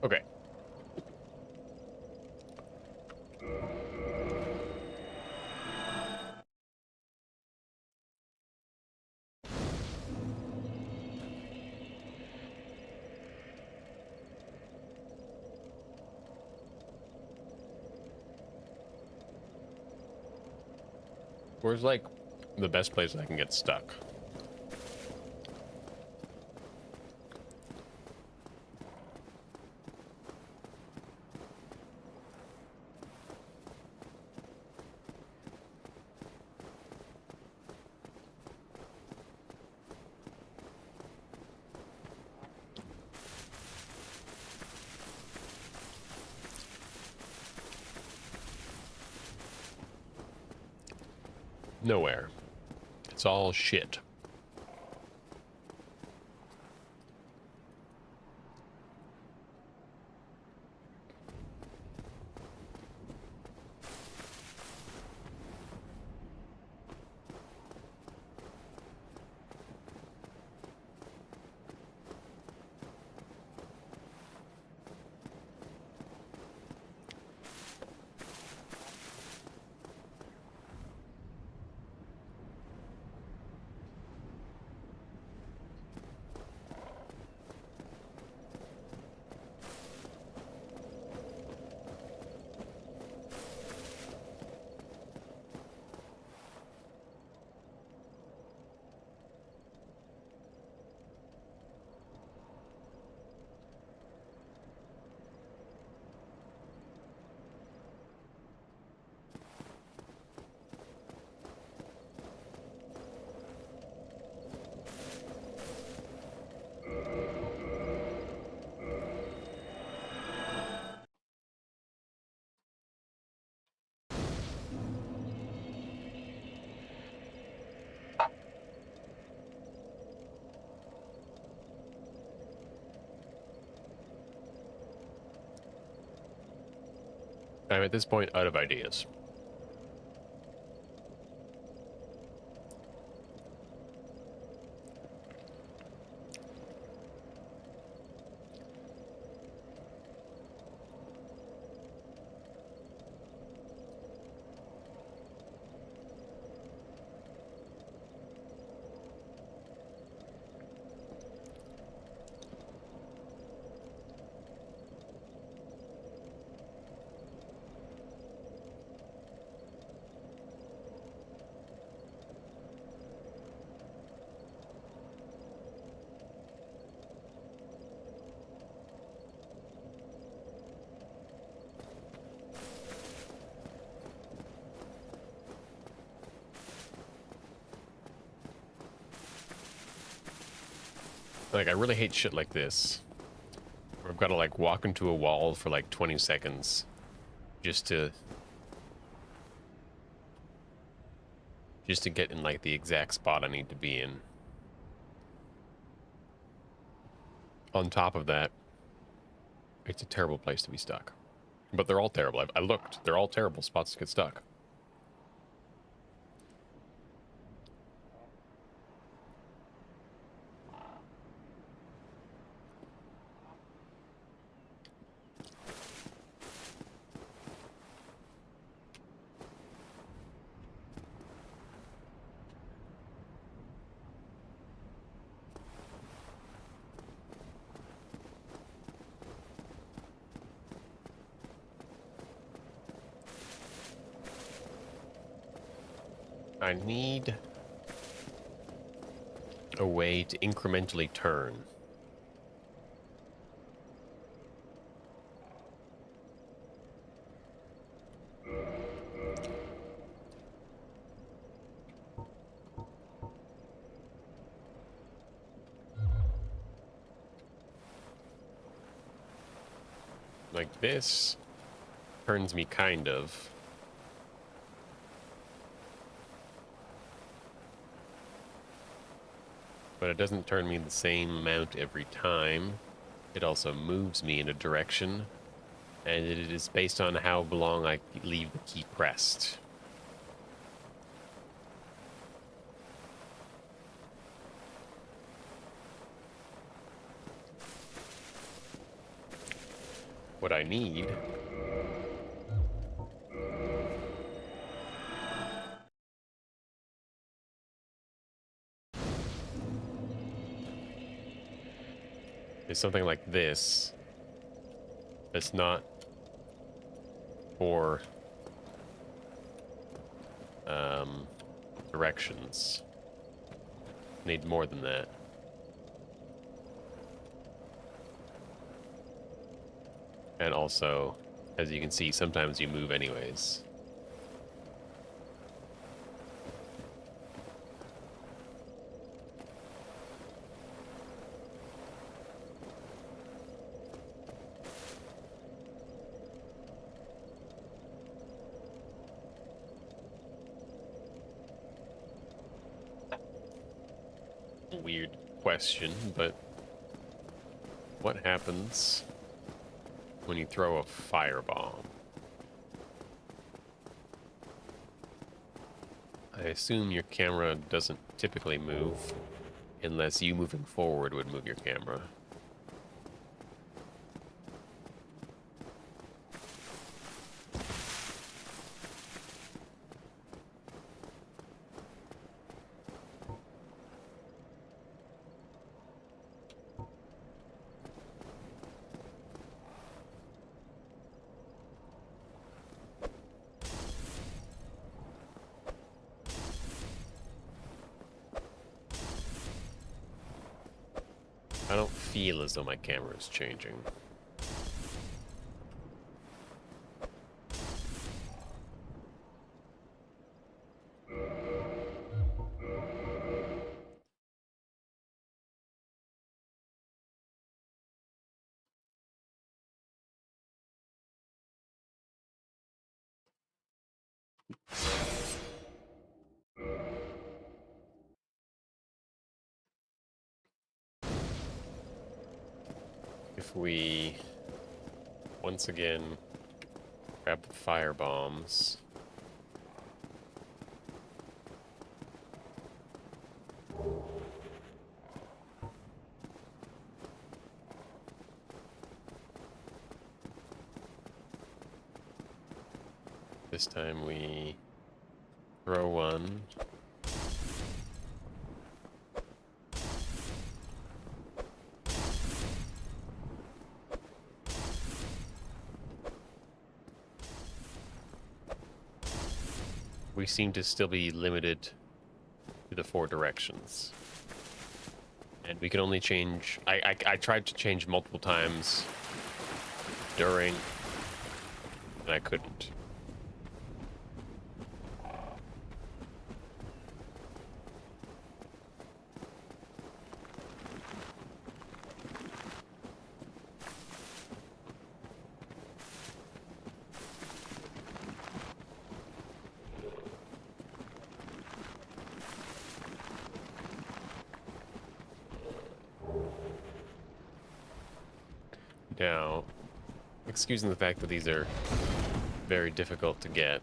Okay. Where's, like, the best place I can get stuck? Nowhere. It's all shit. I'm at this point out of ideas. Like, I really hate shit like this. Where I've got to, like, walk into a wall for, like, 20 seconds. Just to get in, like, the exact spot I need to be in. On top of that, it's a terrible place to be stuck. But they're all terrible. I looked. They're all terrible spots to get stuck. I need a way to incrementally turn. Like this turns me kind of. But it doesn't turn me the same amount every time. It also moves me in a direction. And it is based on how long I leave the key pressed. What I need is something like this. It's not for directions. Need more than that. And also, as you can see, sometimes you move anyways. Weird question, but what happens when you throw a firebomb? I assume your camera doesn't typically move unless you moving forward would move your camera. I don't feel as though my camera is changing. If we, once again, Grab the fire bombs. This time we throw one. We seem to still be limited to the 4 directions. And we can only change... I tried to change multiple times during, and I couldn't. Now, excusing the fact that these are very difficult to get.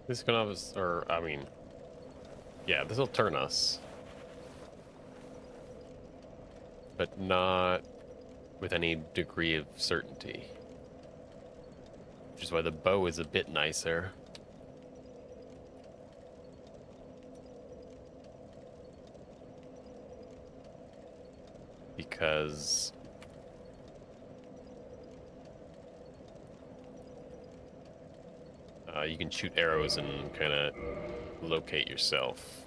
This can always, or I mean, yeah, this will turn us, but not with any degree of certainty. Which is why the bow is a bit nicer. Because you can shoot arrows and kind of locate yourself.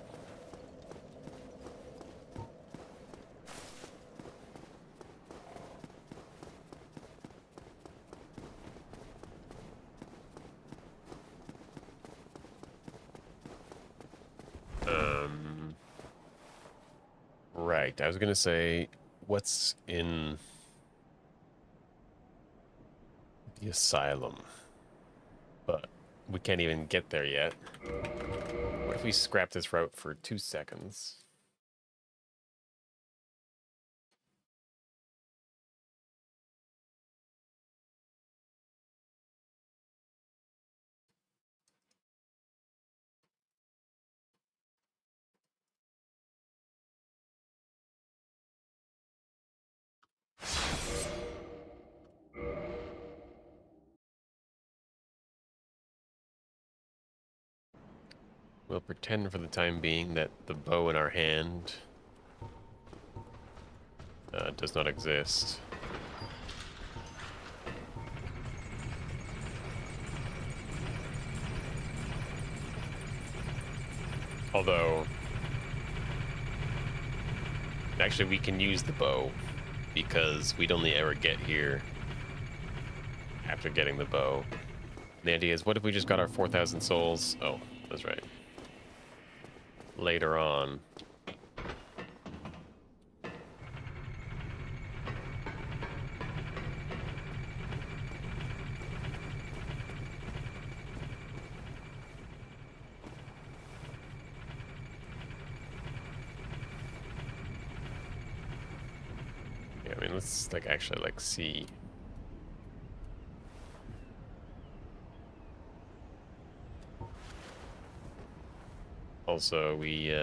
Right, I was gonna say, what's in the asylum? But we can't even get there yet. What if we scrap this route for 2 seconds? We'll pretend for the time being that the bow in our hand does not exist. Although, actually we can use the bow because we'd only ever get here after getting the bow. And the idea is, what if we just got our 4,000 souls? Oh, that's right. Later on. Yeah, I mean, let's like actually like see. Also, we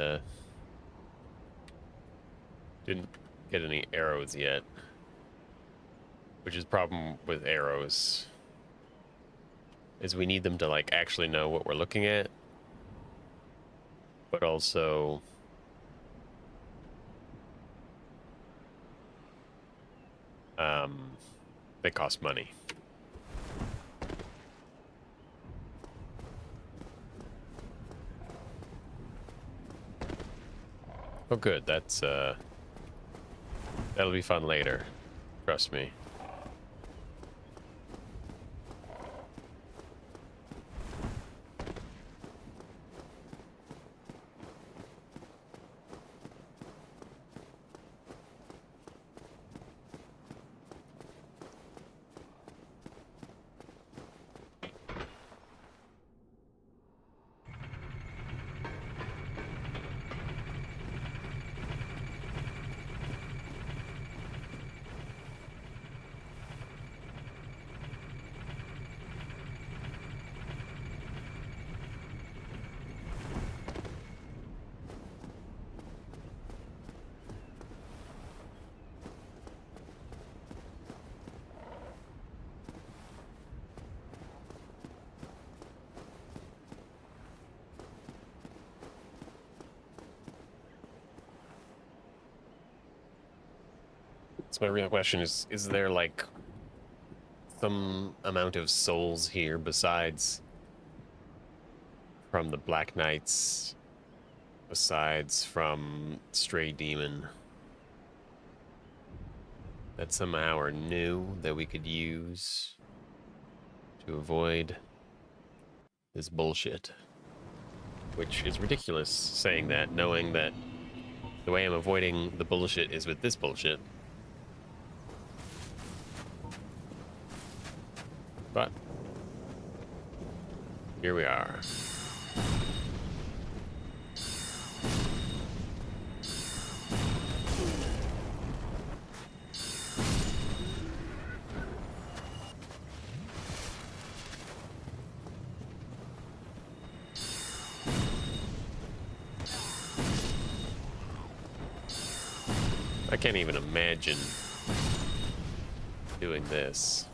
didn't get any arrows yet. Which is problem with arrows. Is we need them to like actually know what we're looking at. But also they cost money. Oh good, that's that'll be fun later. Trust me. So my real question is there like some amount of souls here besides from the Black Knights, besides from Stray Demon, that somehow are new that we could use to avoid this bullshit? Which is ridiculous saying that, knowing that the way I'm avoiding the bullshit is with this bullshit. But here we are. I can't even imagine doing this.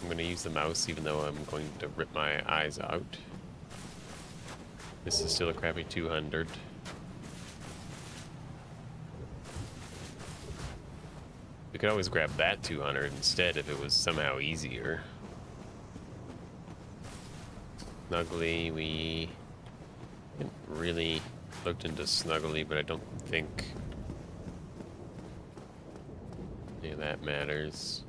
I'm going to use the mouse even though I'm going to rip my eyes out. This is still a crappy 200. We could always grab that 200 instead if it was somehow easier. Snuggly, we haven't really looked into Snuggly, but I don't think any of that matters.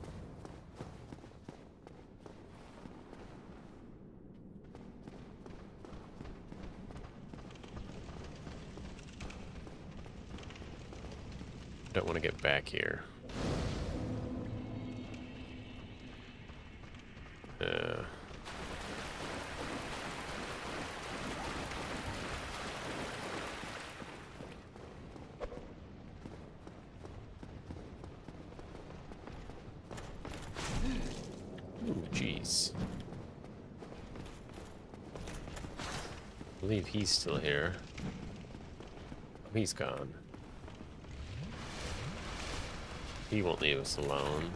Don't want to get back here. Jeez. I believe he's still here. Oh, he's gone. He won't leave us alone.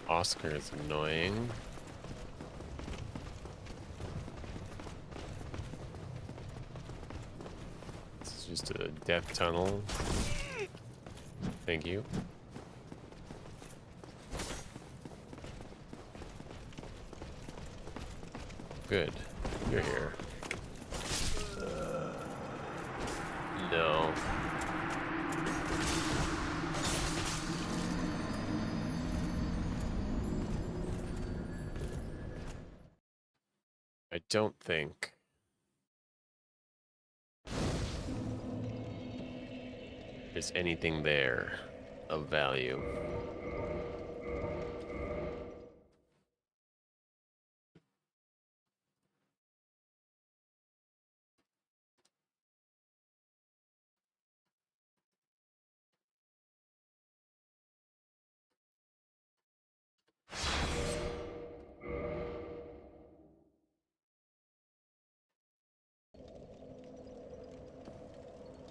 Oscar is annoying. This is just a death tunnel. Thank you. Good. You're here. No. I don't think there's anything there of value.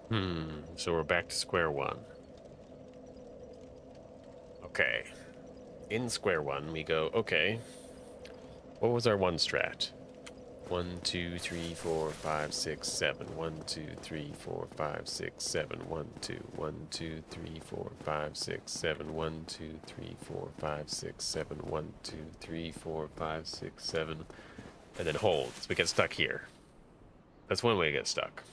So we're back to square one. Okay. In square one, we go, okay. What was our one strat? 1, 2, 3, 4, 5, 6, 7. 1, 2, 3, 4, 5, 6, 7. 1, 2, 1, 2, 3, 4, 5, 6, 7. 1, 2, 3, 4, 5, 6, 7. 1, 2, 3, 4, 5, 6, 7. And then hold. So we get stuck here. That's one way to get stuck.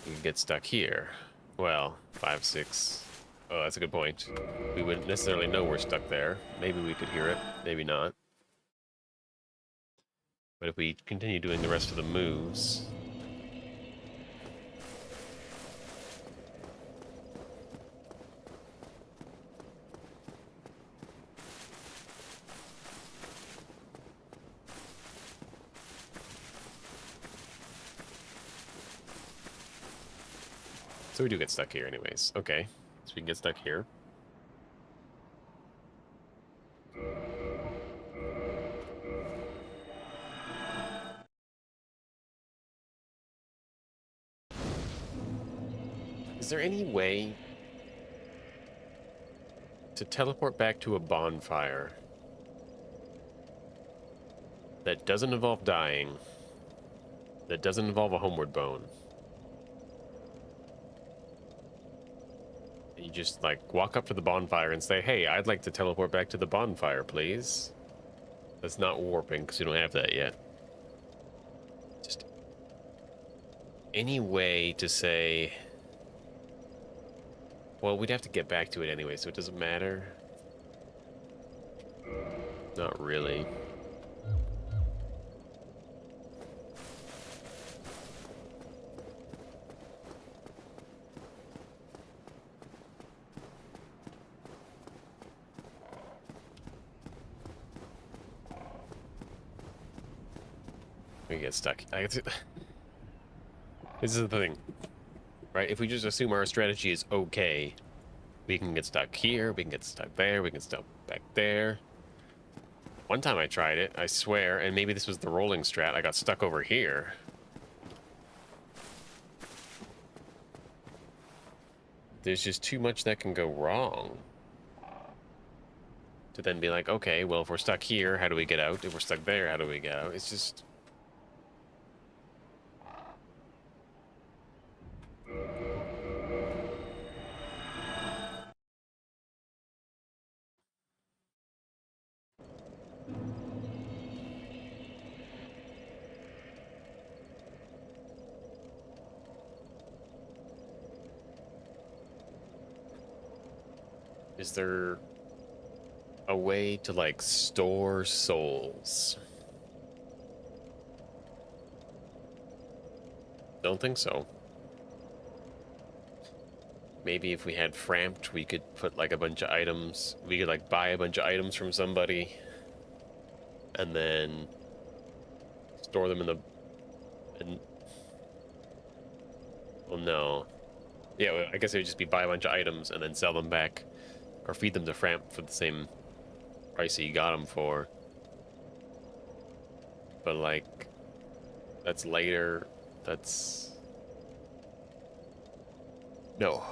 We can get stuck here. Well, 5, 6. Oh, that's a good point. We wouldn't necessarily know we're stuck there. Maybe we could hear it, maybe not. But if we continue doing the rest of the moves... So we do get stuck here anyways. Okay, so we can get stuck here. Is there any way to teleport back to a bonfire that doesn't involve dying, that doesn't involve a homeward bone? You just, like, walk up to the bonfire and say, hey, I'd like to teleport back to the bonfire, please. That's not warping, because you don't have that yet. Just any way to say... Well, we'd have to get back to it anyway, so it doesn't matter. Not really. We get stuck. This is the thing, right? If we just assume our strategy is okay, we can get stuck here, we can get stuck there, we can stuck back there. One time I tried it, I swear, and maybe this was the rolling strat, I got stuck over here. There's just too much that can go wrong. To then be like, okay, well, if we're stuck here, how do we get out? If we're stuck there, how do we get out? It's just... Is there a way to, like, store souls? Don't think so. Maybe if we had Framped, we could put, like, a bunch of items. We could, like, buy a bunch of items from somebody. And then store them in the... Well, no. Yeah, well, I guess it would just be buy a bunch of items and then sell them back. Or feed them to Framp for the same price that you got them for. But, like, that's later. That's... No.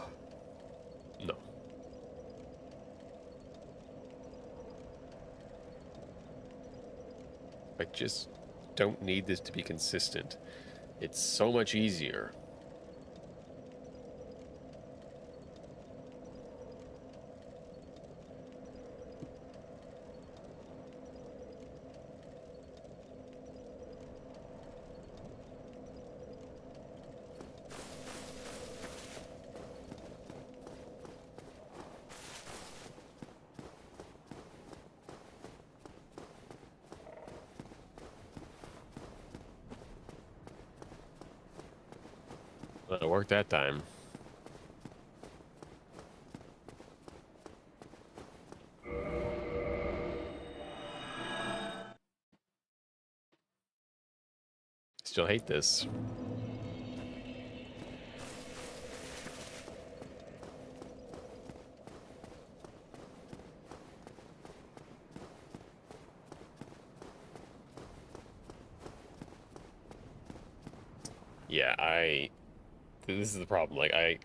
No. I just don't need this to be consistent. It's so much easier. Well, it worked that time. still hate this. Yeah, this is the problem. Like I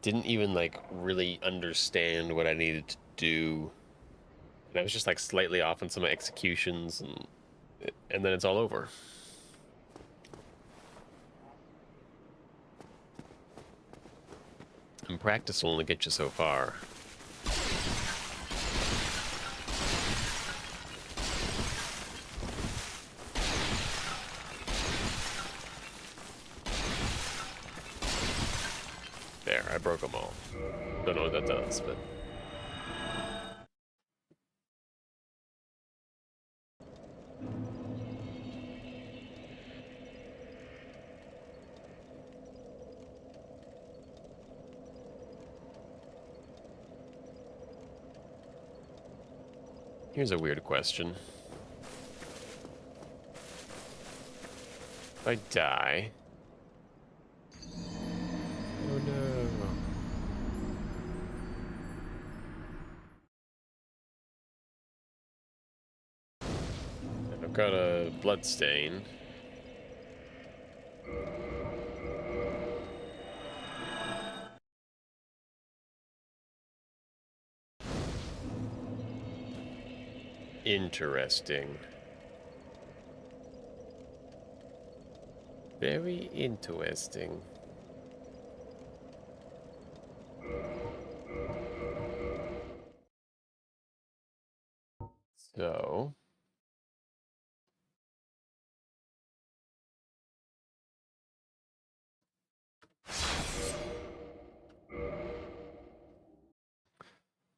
didn't even like really understand what I needed to do. And I was just like slightly off on some executions and then it's all over. And practice will only get you so far. There, I broke them all. Don't know what that does, but... Here's a weird question. If I die... Oh no. I've got a blood stain. Interesting. Very interesting. So...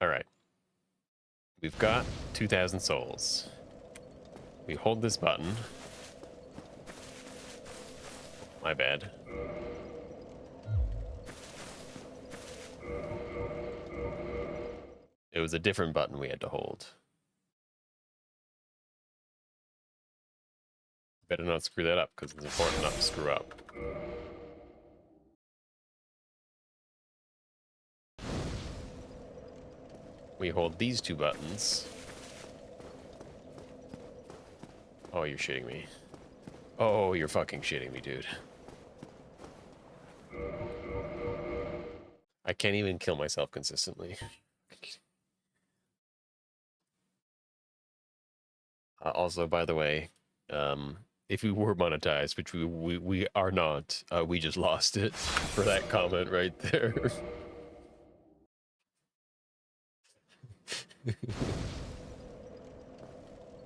Alright. We've got 2,000 souls. We hold this button. My bad. It was a different button we had to hold. Better not screw that up, because it's important not to screw up. We hold these two buttons. Oh, you're shitting me. Oh, you're fucking shitting me, dude. I can't even kill myself consistently. Also, by the way, if we were monetized, which we are not, we just lost it for that comment right there.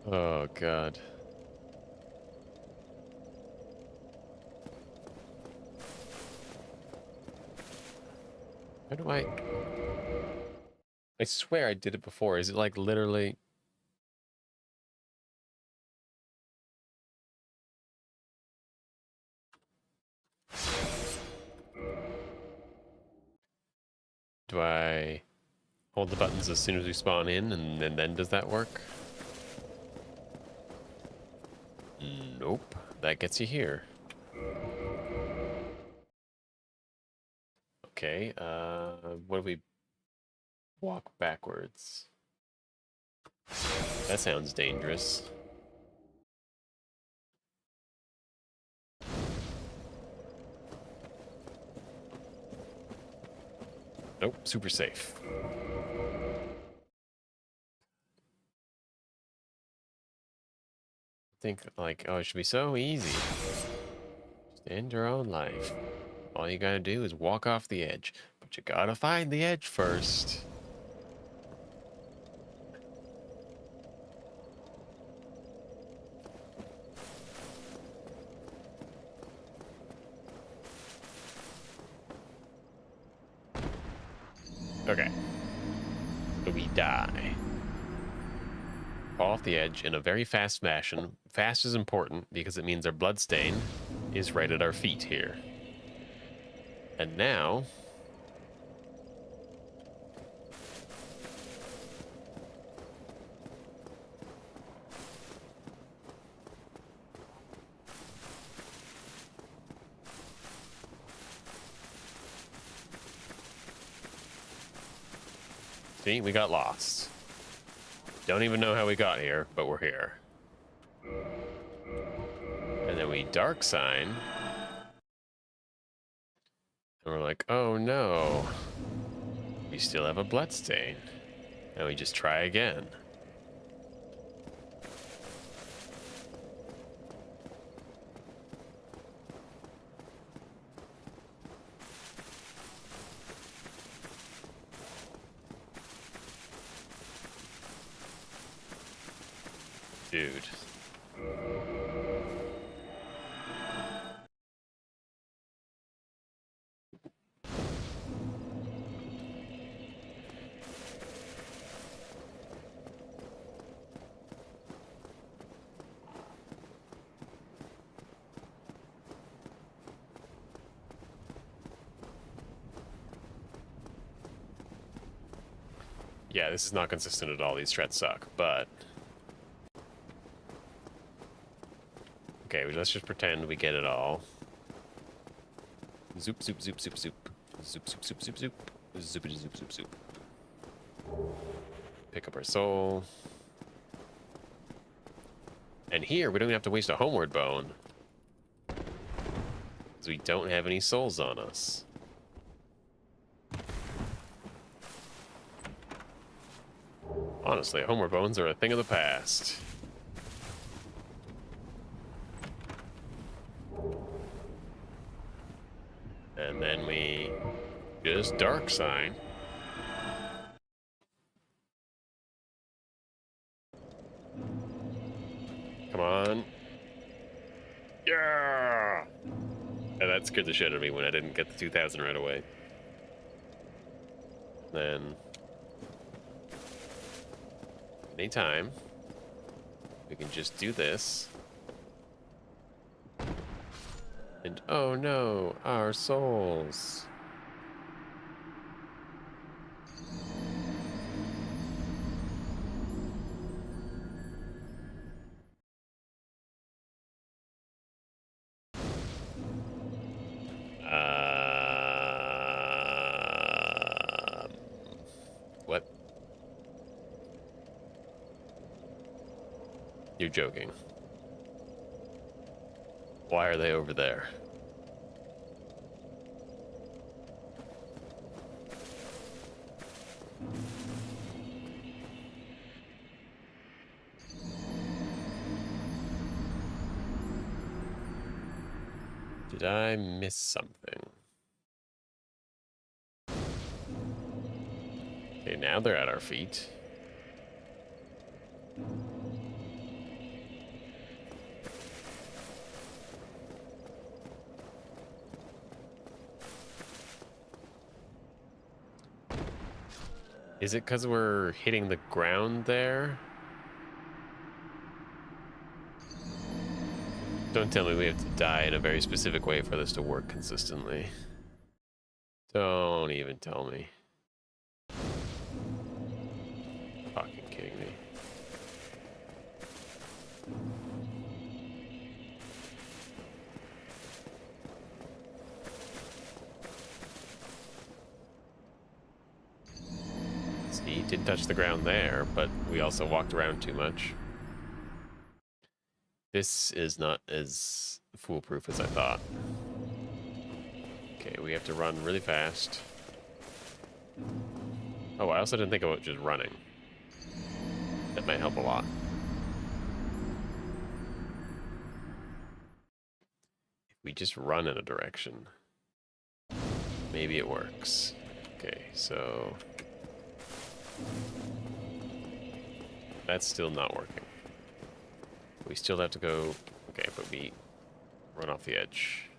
Oh, God. How do I swear I did it before. Is it like literally... Do I hold the buttons as soon as we spawn in, and then does that work? Nope. That gets you here. Okay, what do we... Walk backwards. That sounds dangerous. Nope, super safe. Think like, oh, it should be so easy. Just end your own life. All you gotta do is walk off the edge, but you gotta find the edge first. Okay. So we die. Fall off the edge in a very fast fashion. Fast is important because it means our blood stain is right at our feet here. And now... See, we got lost. Don't even know how we got here, but we're here. And then we dark sign. And we're like, oh no. We still have a bloodstain. And we just try again. Dude. Yeah, this is not consistent at all. These threats suck, but... Okay, let's just pretend we get it all. Zoop, zoop, zoop, zoop, zoop. Zoop, zoop, zoop, zoop, zoop. Zoopity, zoop, zoop, zoop. Pick up our soul. And here, we don't even have to waste a homeward bone. Because we don't have any souls on us. Honestly, homeward bones are a thing of the past. And then we just dark sign. Come on. Yeah! And that scared the shit out of me when I didn't get the 2000 right away. Then... anytime, we can just do this. And oh no, our souls. What? You're joking. Why are they over there? Did I miss something? Okay, now they're at our feet. Is it because we're hitting the ground there? Don't tell me we have to die in a very specific way for this to work consistently. Don't even tell me. Fucking kidding me. See, didn't touch the ground there, but we also walked around too much. This is not as foolproof as I thought. Okay, we have to run really fast. Oh, I also didn't think about just running. That might help a lot. If we just run in a direction, maybe it works. Okay, so... that's still not working. We still have to go... okay, but we run off the edge.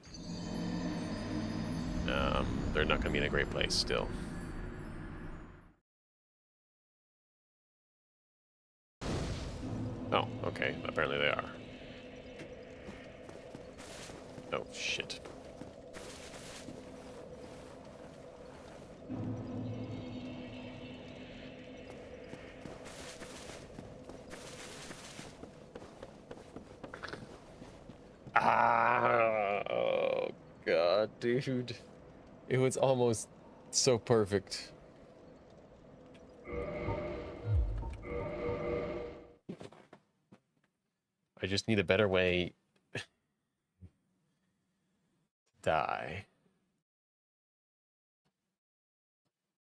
They're not going to be in a great place still. Oh, okay. Apparently they are. Oh, shit. Ah, oh god, dude. It was almost so perfect. just need a better way to die.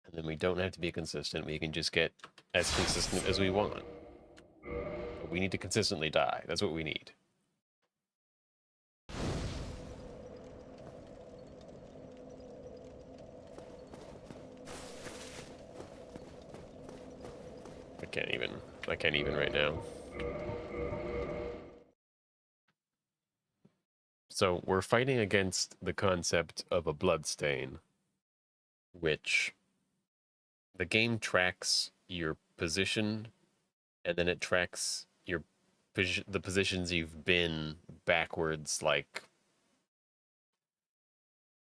And then we don't have to be consistent. We can just get as consistent as we want. But we need to consistently die. That's what we need. I can't even right now. So we're fighting against the concept of a bloodstain, which the game tracks your position, and then it tracks the positions you've been backwards, like,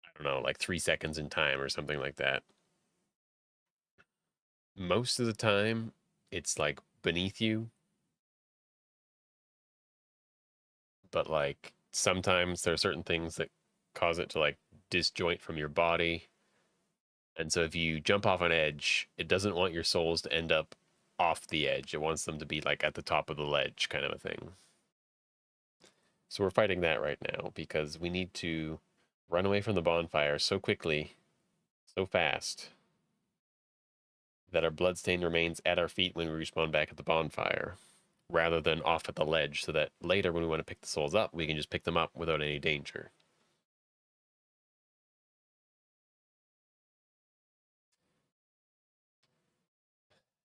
I don't know, like 3 seconds in time or something like that. Most of the time, it's like beneath you, but like sometimes there are certain things that cause it to like disjoint from your body. And so if you jump off an edge, it doesn't want your souls to end up off the edge. It wants them to be like at the top of the ledge, kind of a thing. So we're fighting that right now because we need to run away from the bonfire so quickly, so fast, that our bloodstain remains at our feet when we respawn back at the bonfire, rather than off at the ledge, so that later when we want to pick the souls up, we can just pick them up without any danger.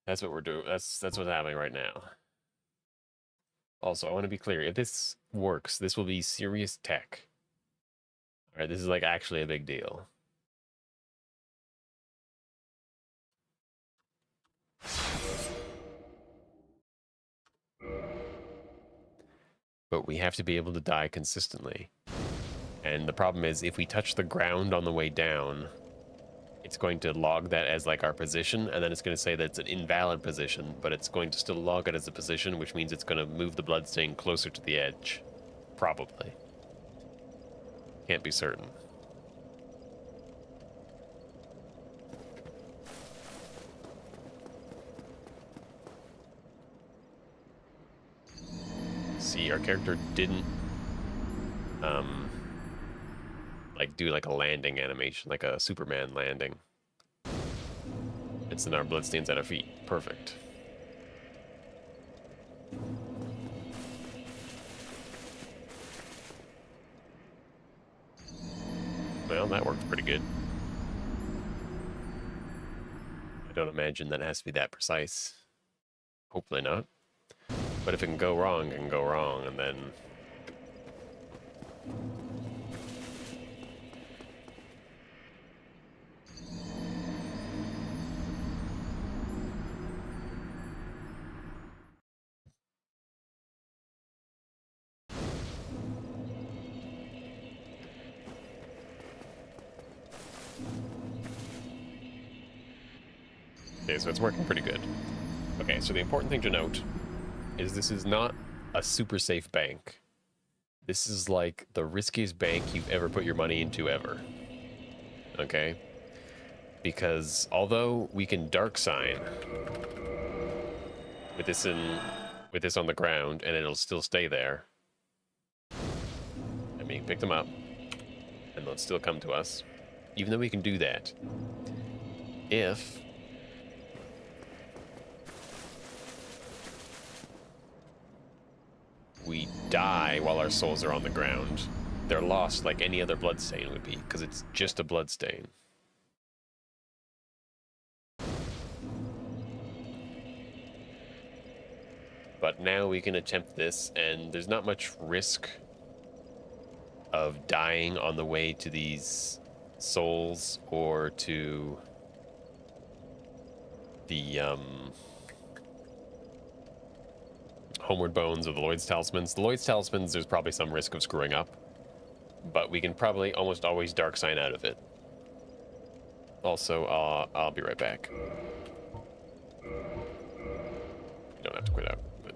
That's what we're doing. That's what's happening right now. Also, I want to be clear. If this works, this will be serious tech. All right, this is like actually a big deal. But we have to be able to die consistently. And the problem is, if we touch the ground on the way down, it's going to log that as like our position, and then it's going to say that it's an invalid position, but it's going to still log it as a position, which means it's going to move the bloodstain closer to the edge. Probably. Can't be certain. See, our character didn't like do like a landing animation, like a Superman landing. It's in our bloodstains at our feet. Perfect. Well, that worked pretty good. I don't imagine that it has to be that precise. Hopefully not. But if it can go wrong, it can go wrong, and then... Okay, so it's working pretty good. Okay, so the important thing to note is this is not a super safe bank. This is like the riskiest bank you've ever put your money into ever. Okay? Because although we can dark sign with this on the ground and it'll still stay there. I mean, pick them up and they'll still come to us. Even though we can do that, if we die while our souls are on the ground, they're lost like any other bloodstain would be, because it's just a bloodstain. But now we can attempt this, and there's not much risk of dying on the way to these souls or to the Homeward Bones or the Lloyd's Talismans. The Lloyd's Talismans, there's probably some risk of screwing up, but we can probably almost always dark sign out of it. Also, I'll be right back. You don't have to quit out. But...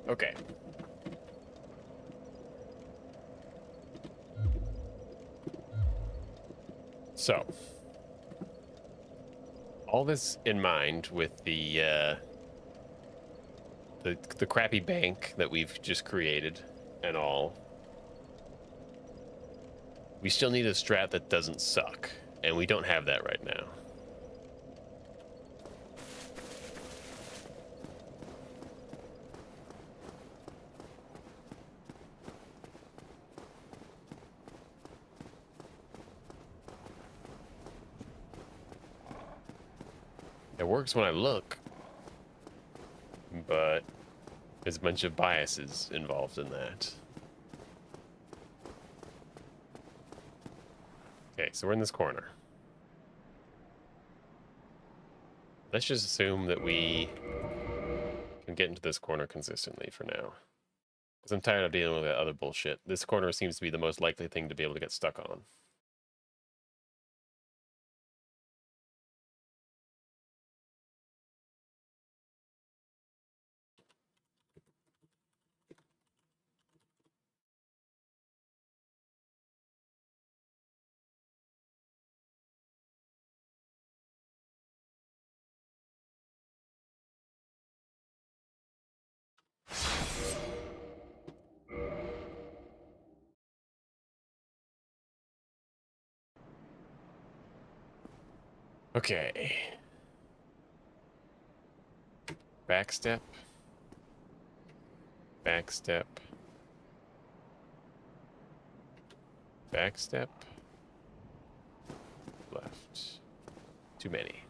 Okay. So, all this in mind with the crappy bank that we've just created and all, we still need a strat that doesn't suck, and we don't have that right now. It works when I look, but there's a bunch of biases involved in that. Okay, so we're in this corner. Let's just assume that we can get into this corner consistently for now. Because I'm tired of dealing with that other bullshit. This corner seems to be the most likely thing to be able to get stuck on. Okay. Backstep. Backstep. Backstep. Left. Too many.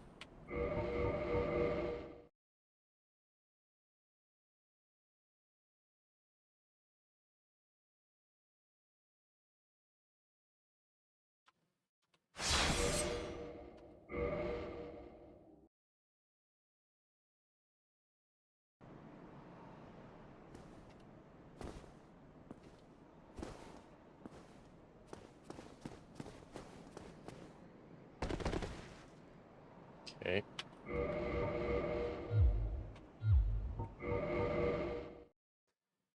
Okay.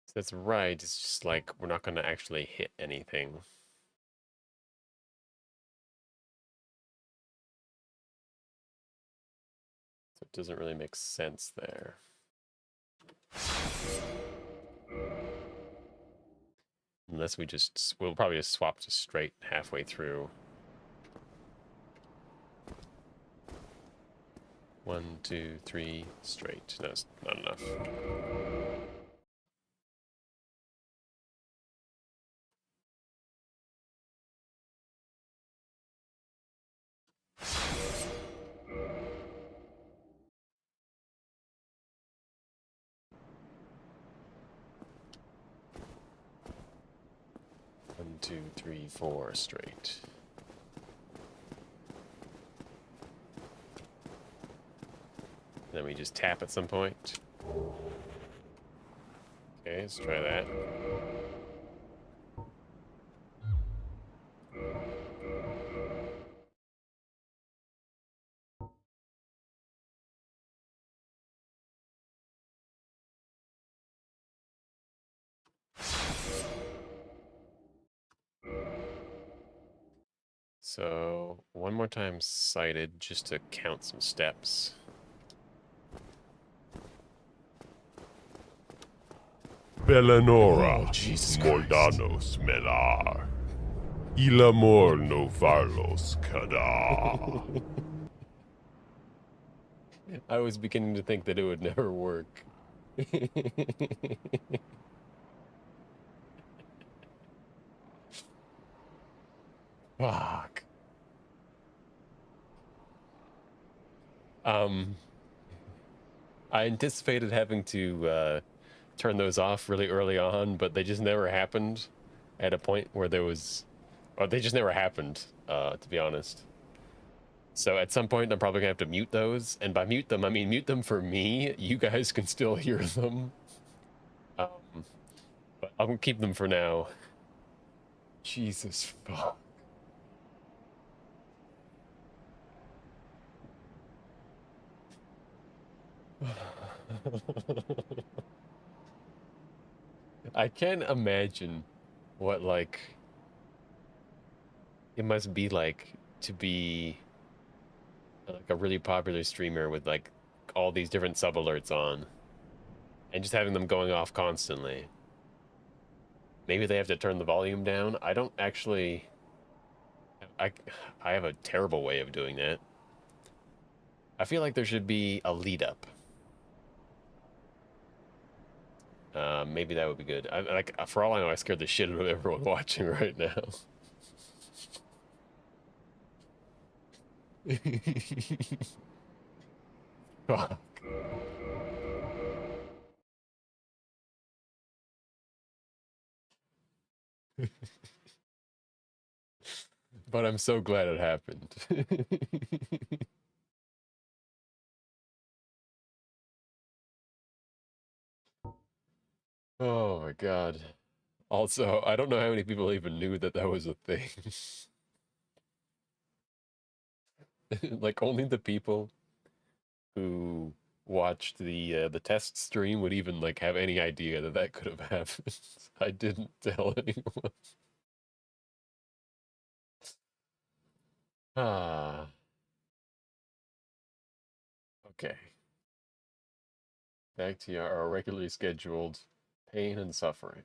So that's right. It's just like we're not going to actually hit anything. So it doesn't really make sense there. Unless we just, we'll probably just swap to straight halfway through. 1, 2, 3, straight. No, it's not enough. One, 2, 3, 4, straight. Then we just tap at some point. Okay, let's try that. So, one more time sighted just to count some steps. Belenora, Moldanos Melar. Ilamor no Varlos Kada. I was beginning to think that it would never work. Fuck. I anticipated having to turn those off really early on, but they just never happened at a point where there was, or they just never happened, to be honest. So at some point, I'm probably gonna have to mute those, and by mute them, I mean mute them for me. You guys can still hear them, but I'm gonna keep them for now. Jesus fuck. I can't imagine what, like, it must be like to be like a really popular streamer with like all these different sub alerts on and just having them going off constantly. Maybe they have to turn the volume down. I don't actually I I have a terrible way of doing that. I feel like there should be a lead up. Maybe that would be good. Like, for all I know, I scared the shit out of everyone watching right now. Fuck. But I'm so glad it happened. Oh my god. Also, I don't know how many people even knew that that was a thing. Like, only the people who watched the test stream would even like have any idea that that could have happened. I didn't tell anyone. Ah, okay. Back to our regularly scheduled pain and suffering.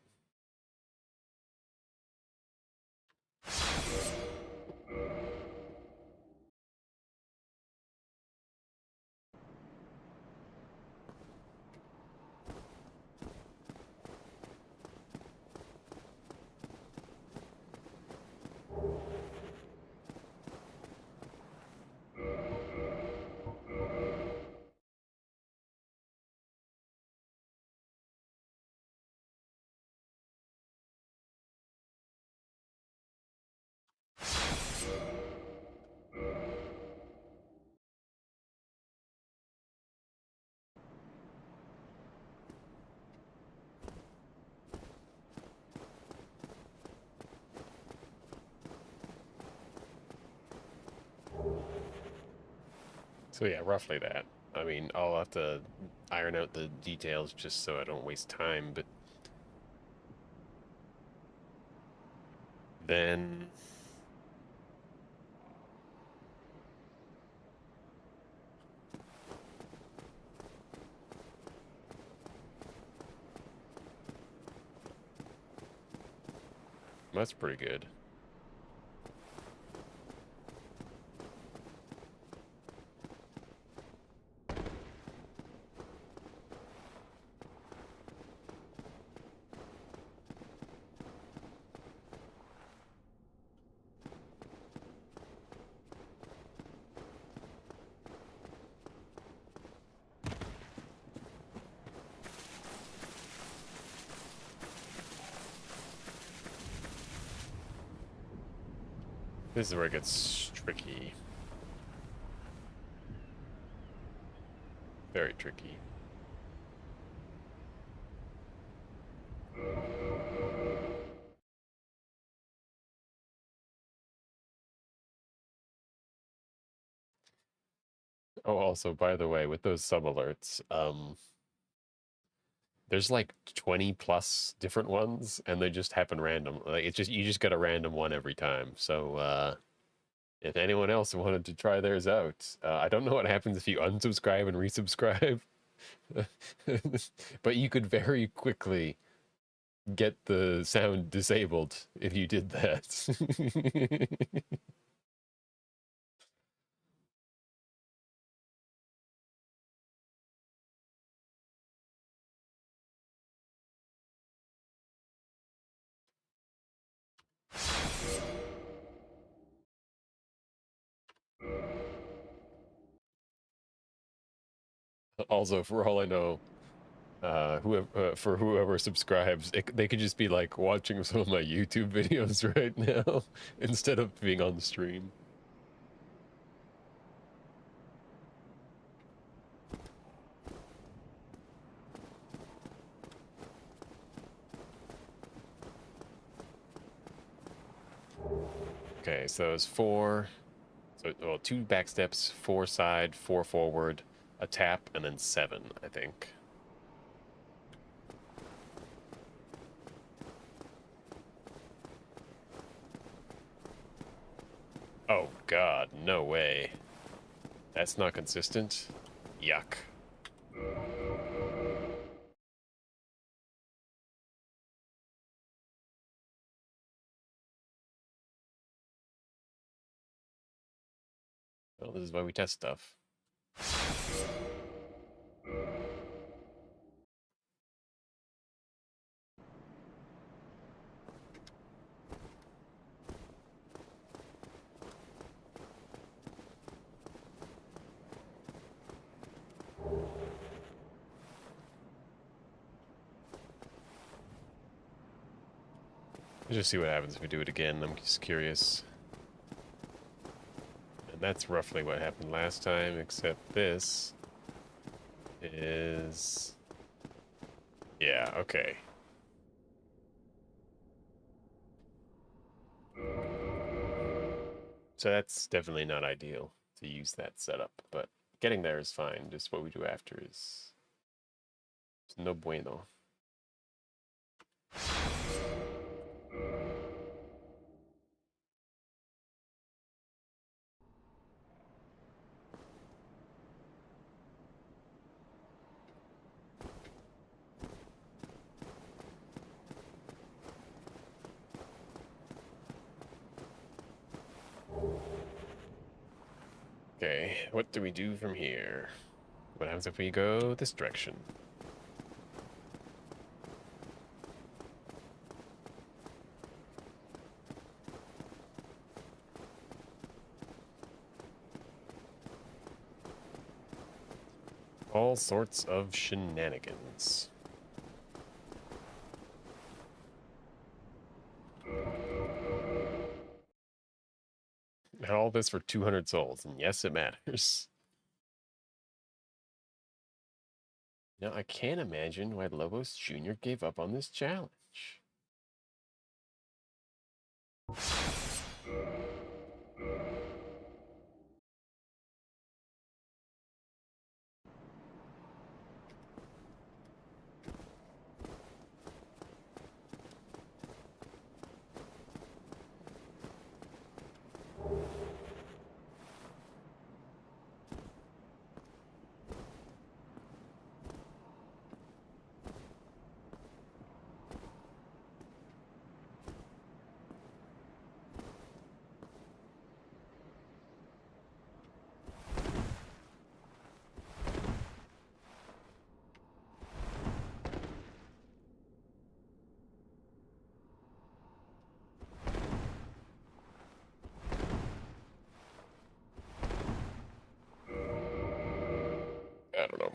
So yeah, roughly that. I mean, I'll have to iron out the details just so I don't waste time, but then that's pretty good. This is where it gets tricky. Very tricky. Oh, also, by the way, with those sub alerts, there's like 20 plus different ones, and they just happen random. Like, it's just you just get a random one every time. So if anyone else wanted to try theirs out, I don't know what happens if you unsubscribe and resubscribe, but you could very quickly get the sound disabled if you did that. Also, for all I know, whoever subscribes, they could just be like watching some of my YouTube videos right now instead of being on the stream. Okay, so it's four. So, well, two back steps, four side, four forward, a tap, and then seven, I think. God, no way. That's not consistent. Yuck. Well, this is why we test stuff. Let's just see what happens if we do it again. I'm just curious. And that's roughly what happened last time, except this is... Yeah, okay. So that's definitely not ideal to use that setup, but getting there is fine. Just what we do after is no bueno. Okay, what do we do from here? What happens if we go this direction? All sorts of shenanigans. And all this for 200 souls, and yes, it matters. Now, I can't imagine why Lobos Jr. gave up on this challenge. I don't know.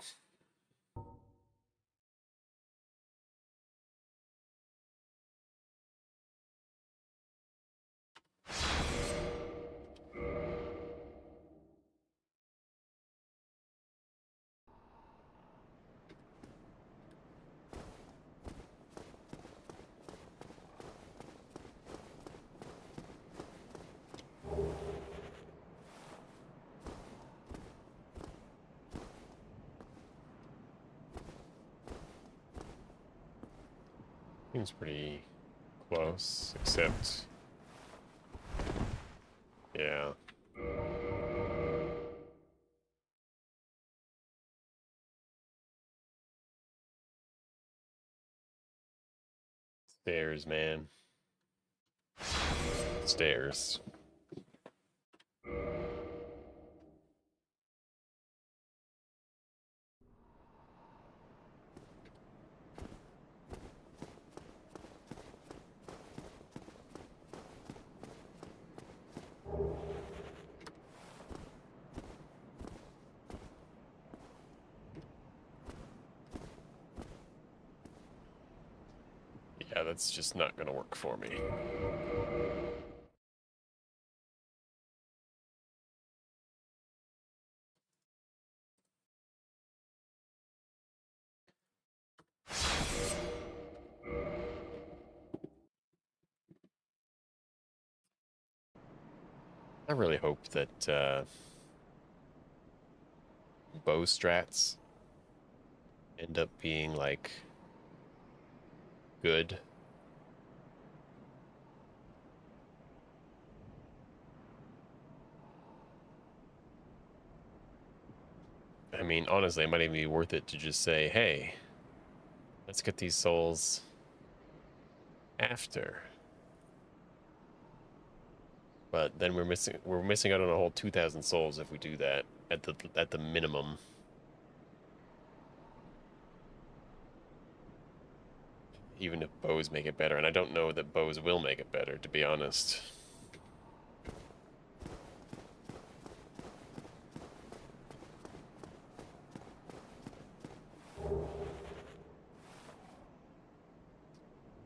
Seems pretty close, except... Yeah. Stairs, man. Stairs. Yeah, that's just not gonna work for me. I really hope that bow strats end up being like good. I mean, honestly, it might even be worth it to just say, hey, let's get these souls after. But then we're missing out on a whole 2,000 souls if we do that at the minimum. Even if bows make it better, and I don't know that bows will make it better, to be honest.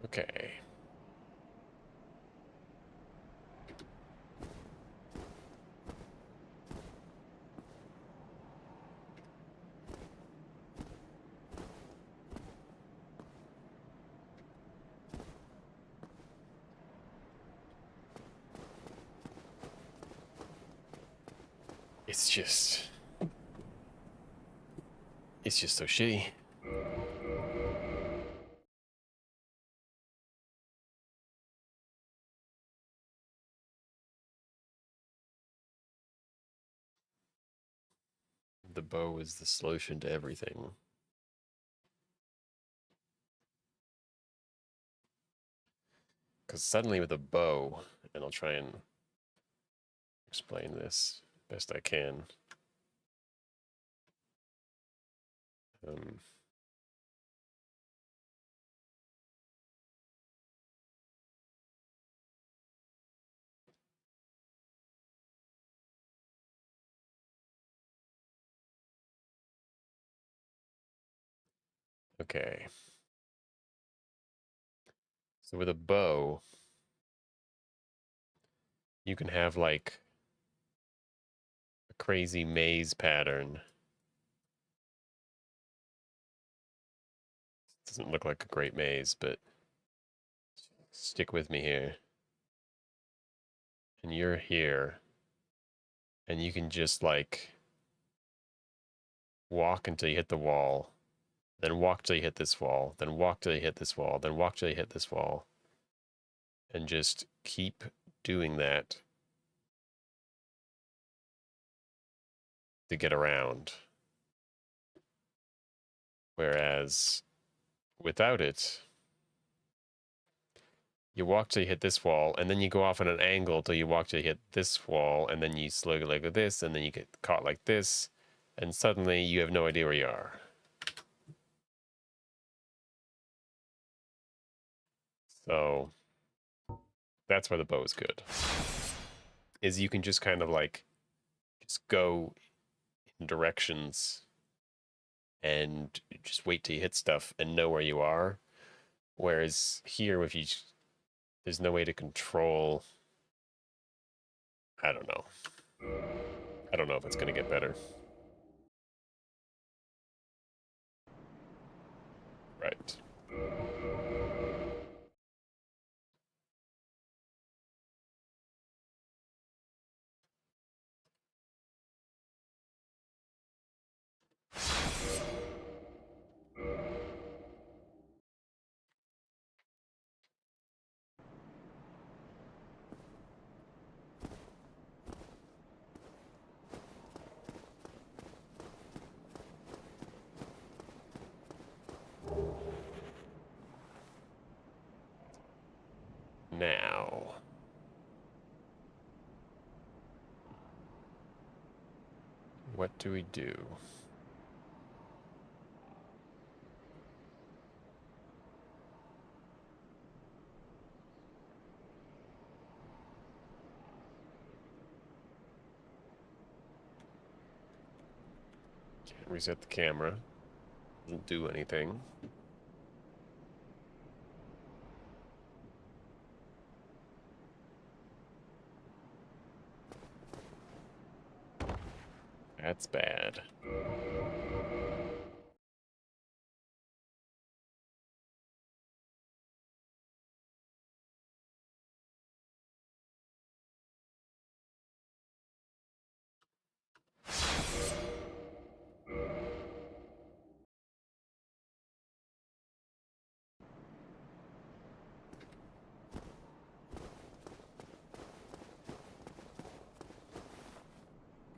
Okay. It's just so shitty. The bow is the solution to everything. Because suddenly with a bow, and I'll try and explain this best I can. Um, okay. So with a bow, you can have like a crazy maze pattern. Doesn't look like a great maze, but stick with me here. And you're here, and you can just like walk until you hit the wall, then walk till you hit this wall, then walk till you hit this wall, then walk till you hit this wall, and just keep doing that to get around. Whereas without it, you walk till you hit this wall, and then you go off on an angle till you walk till you hit this wall, and then you slow like this, and then you get caught like this, and suddenly you have no idea where you are. So that's where the bow is good. Is you can just kind of like just go in directions and just wait till you hit stuff and know where you are. Whereas here, if you there's no way to control. I don't know. I don't know if it's gonna get better. Right. Now, what do we do? Can't reset the camera. Doesn't do anything. That's bad.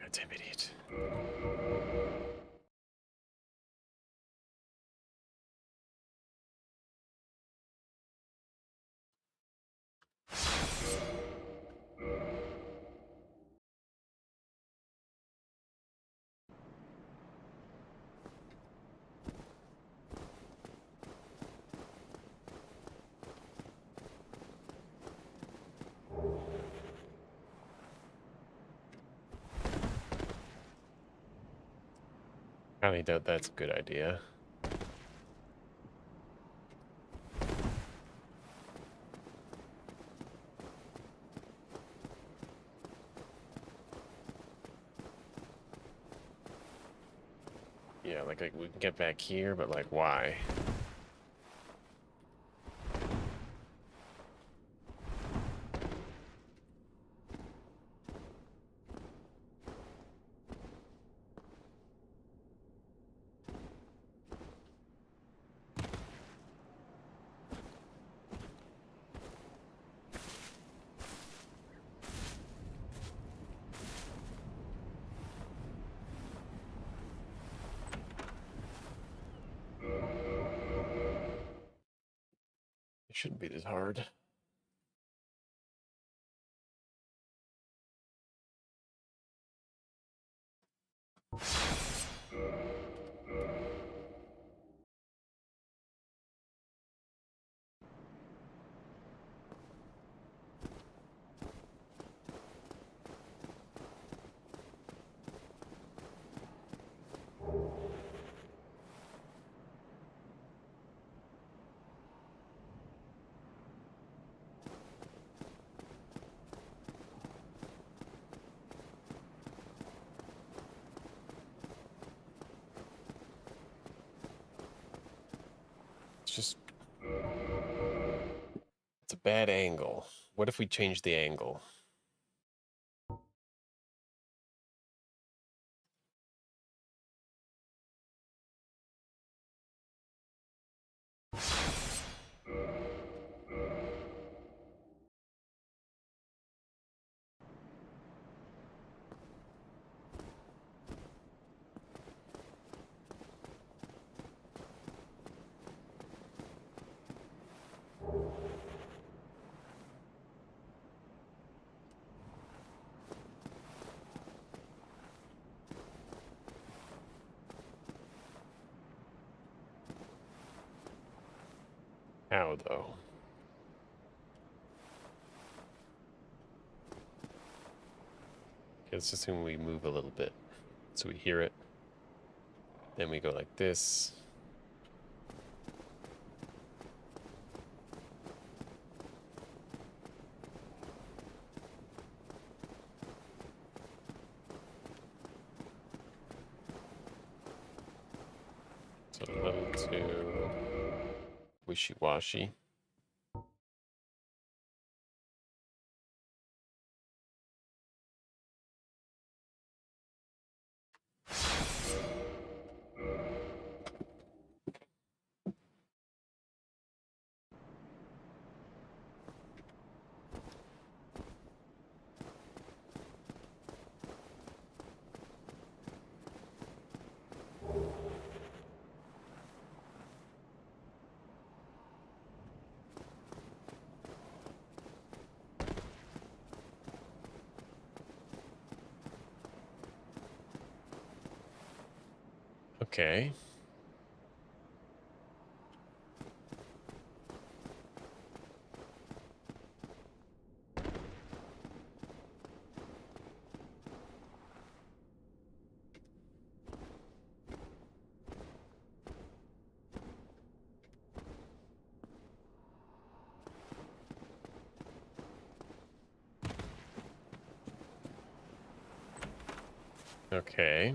Goddamn idiot. Highly doubt that's a good idea. Yeah, like we can get back here, but like why? It shouldn't be this hard. It's just it's a bad angle. What if we change the angle? How though? Okay, let's assume we move a little bit. So we hear it. Then we go like this. So a little too wishy-washy. Okay. Okay.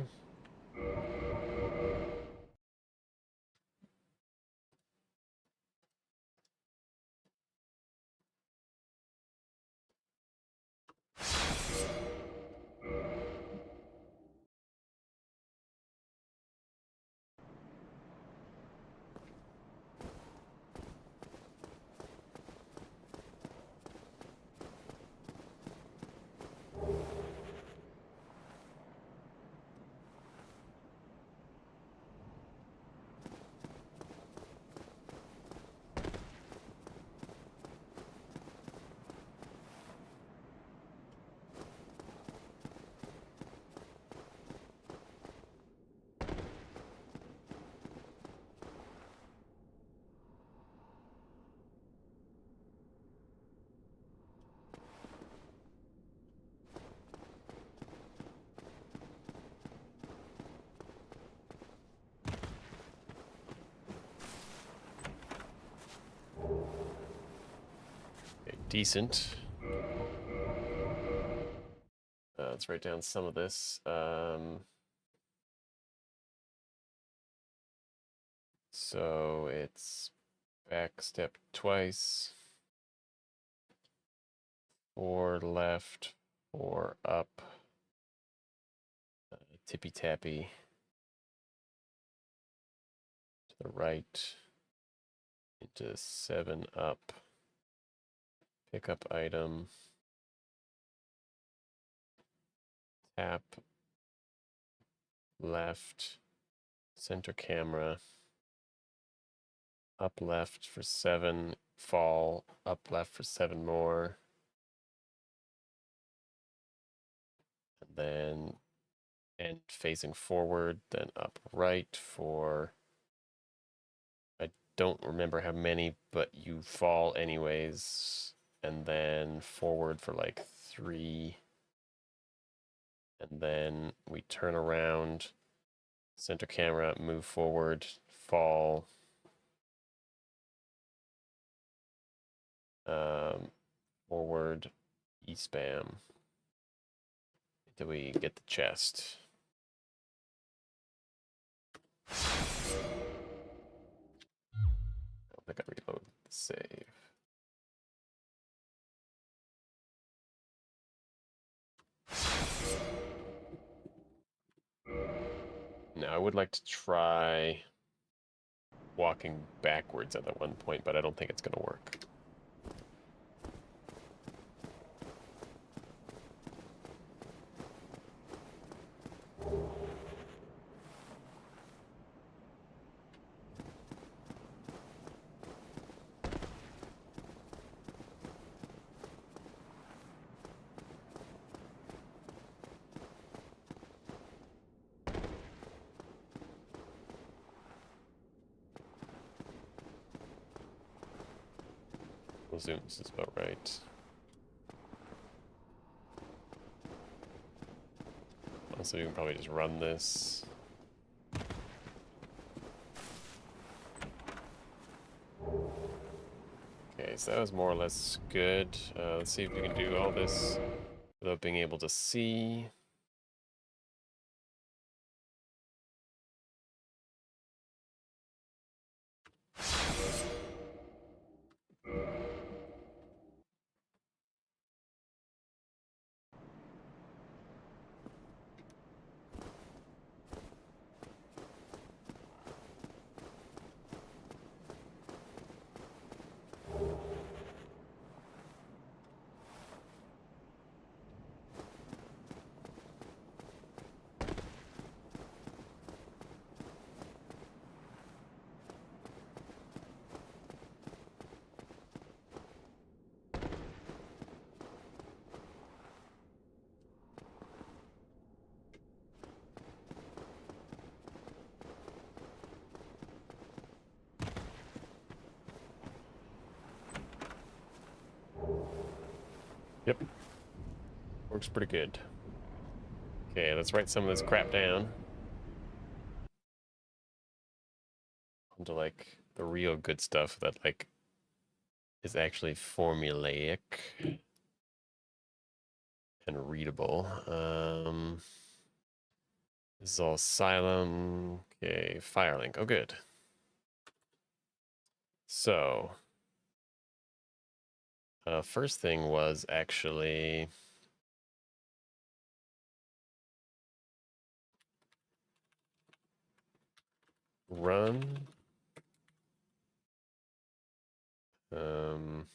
decent. Let's write down some of this. So it's back step twice, 4 left, 4 up, tippy tappy to the right, into 7 up, pick up item, tap, left, center camera, up left for 7, fall, up left for 7 more. And then end facing forward, then up right for, I don't remember how many, but you fall anyways. And then forward for like 3. And then we turn around, center camera, move forward, fall. Forward, E-spam. Until we get the chest. I don't think I reload the save. Now, I would like to try walking backwards at that one point, but I don't think it's going to work. We'll zoom, this is about right. Also, you can probably just run this. Okay, so that was more or less good. Let's see if we can do all this without being able to see. Yep. Works pretty good. Okay, let's write some of this crap down. Onto like the real good stuff that like is actually formulaic and readable. This is all Asylum. Okay, Firelink. Oh, good. So, first thing was actually run. And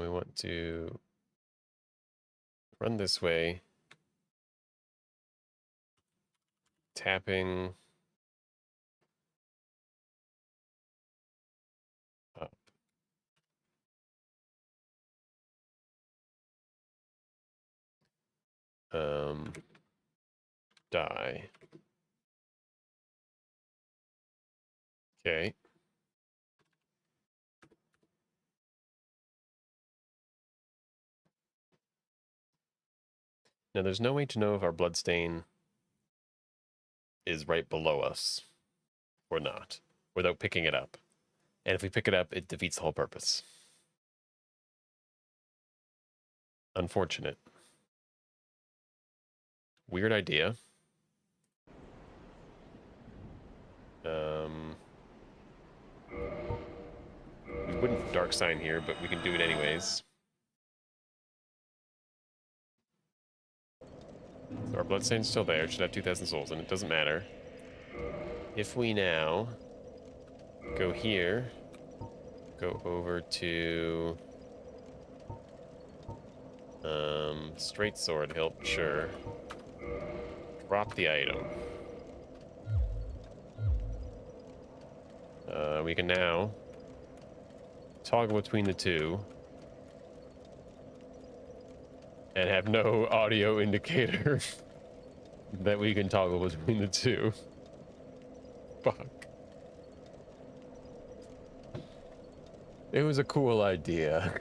we want to run this way, tapping up. Die. Okay. Now there's no way to know if our bloodstain is right below us or not without picking it up. And if we pick it up, it defeats the whole purpose. Unfortunate. Weird idea. We wouldn't dark sign here, but we can do it anyways. So our bloodstain's still there. It should have 2,000 souls, and it doesn't matter. If we now go here, go over to straight sword hilt, sure. Drop the item. We can now toggle between the two and have no audio indicator that we can toggle between the two. Fuck. It was a cool idea.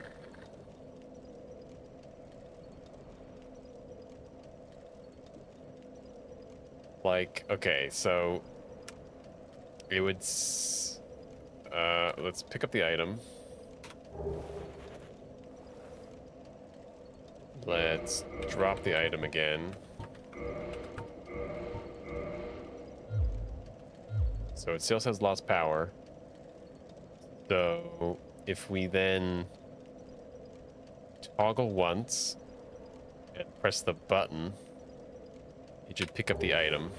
Like, okay, so it would let's pick up the item. Let's drop the item again. So it still says lost power. So if we then toggle once and press the button, it should pick up the item.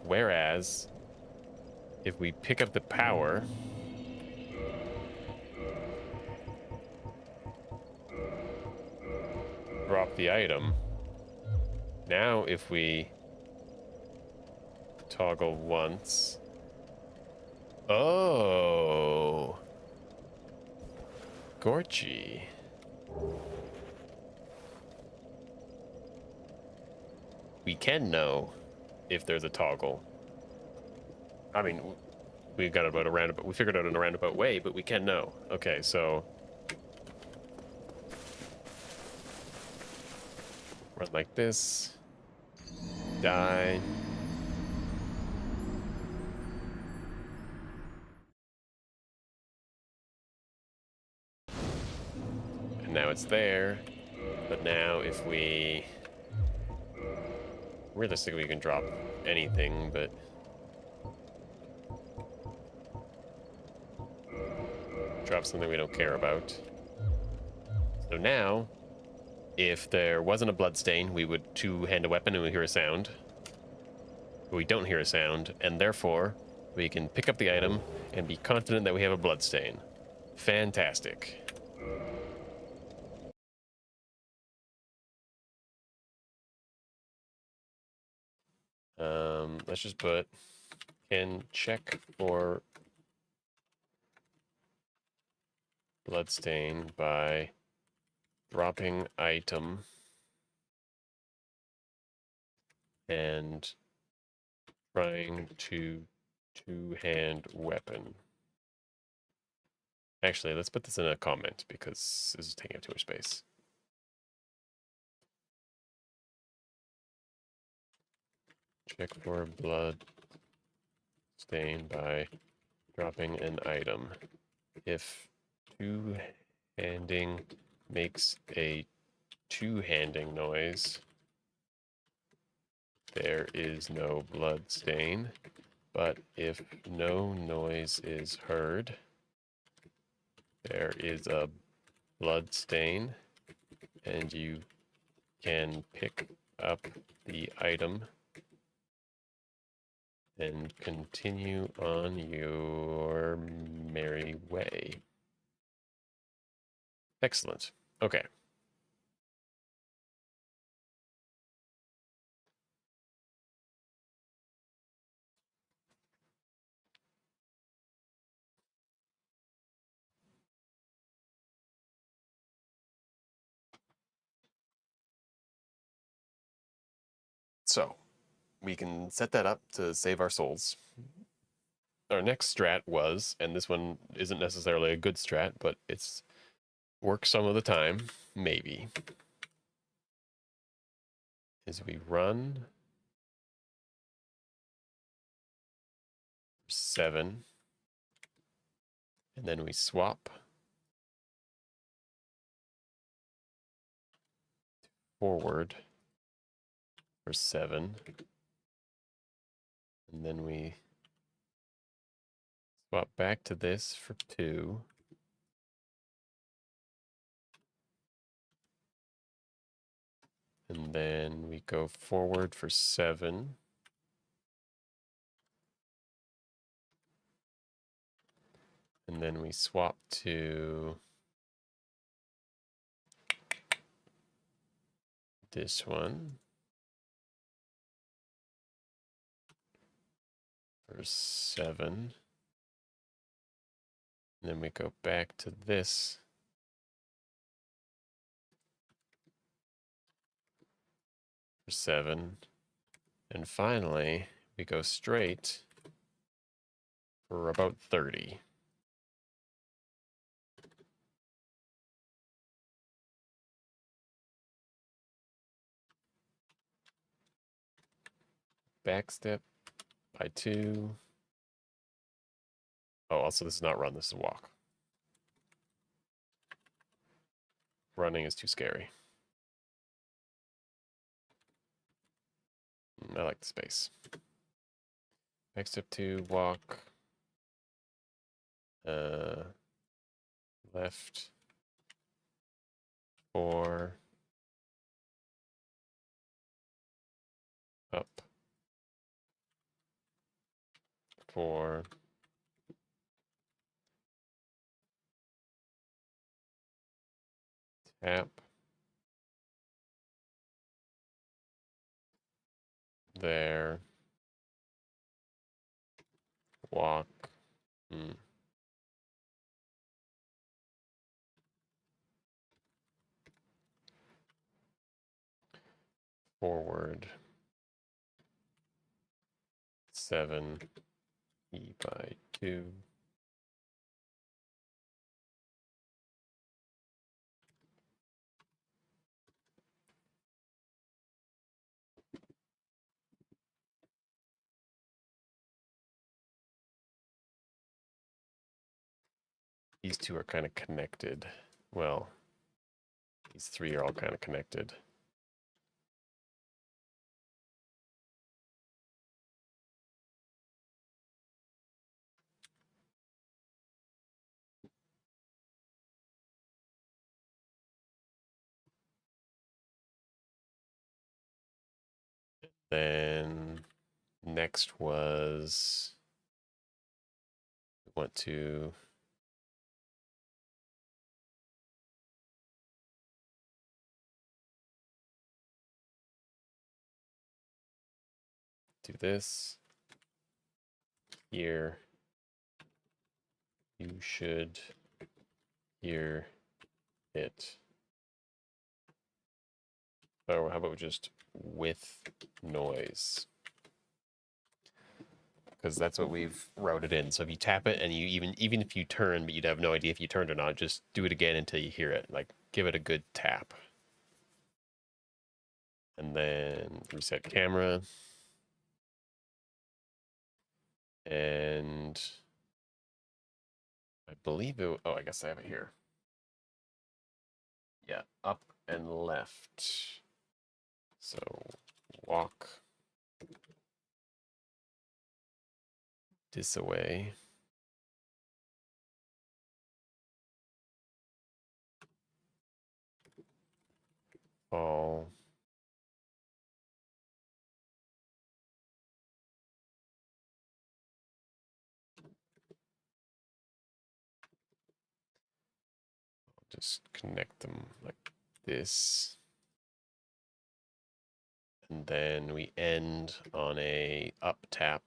Whereas if we pick up the power, drop the item, now if we toggle once, oh, Gorgy. We can know if there's a toggle. I mean, we got about a roundabout. We figured out in a roundabout way, but we can know. Okay, so run like this. Die. And now it's there. But now if we... Realistically, we can drop anything, but... Drop something we don't care about. So now, if there wasn't a bloodstain, we would two-hand a weapon and we hear a sound. But we don't hear a sound, and therefore, we can pick up the item and be confident that we have a bloodstain. Fantastic. Let's just put, can check for bloodstain by dropping item and trying to two-hand weapon. Actually, let's put this in a comment because this is taking up too much space. Check for blood stain by dropping an item. If two-handing makes a two-handing noise, there is no blood stain. But if no noise is heard, there is a blood stain, and you can pick up the item and continue on your merry way. Excellent. Okay. So, we can set that up to save our souls. Our next strat was, and this one isn't necessarily a good strat, but it's works some of the time, maybe, is we run 7, And then we swap forward for 7. And then we swap back to this for 2. And then we go forward for 7. And then we swap to this one for 7. And then we go back to this for 7. And finally, we go straight for about 30. Back step by 2. Oh, also this is not run, this is walk. Running is too scary. I like the space. Back step 2, walk. Left 4. Up 4. Tap. There. Walk. Forward. 7. E by 2. These two are kind of connected. Well, these 3 are all kind of connected. Then next was we want to do this here. You should hear it. Or how about just with noise? Because that's what we've routed in. So if you tap it and you even if you turn, but you'd have no idea if you turned or not, just do it again until you hear it. Like give it a good tap. And then reset camera. And I believe it, oh, I guess I have it here. Yeah, up and left. So walk this away. Fall. Just connect them like this. And then we end on a up tap.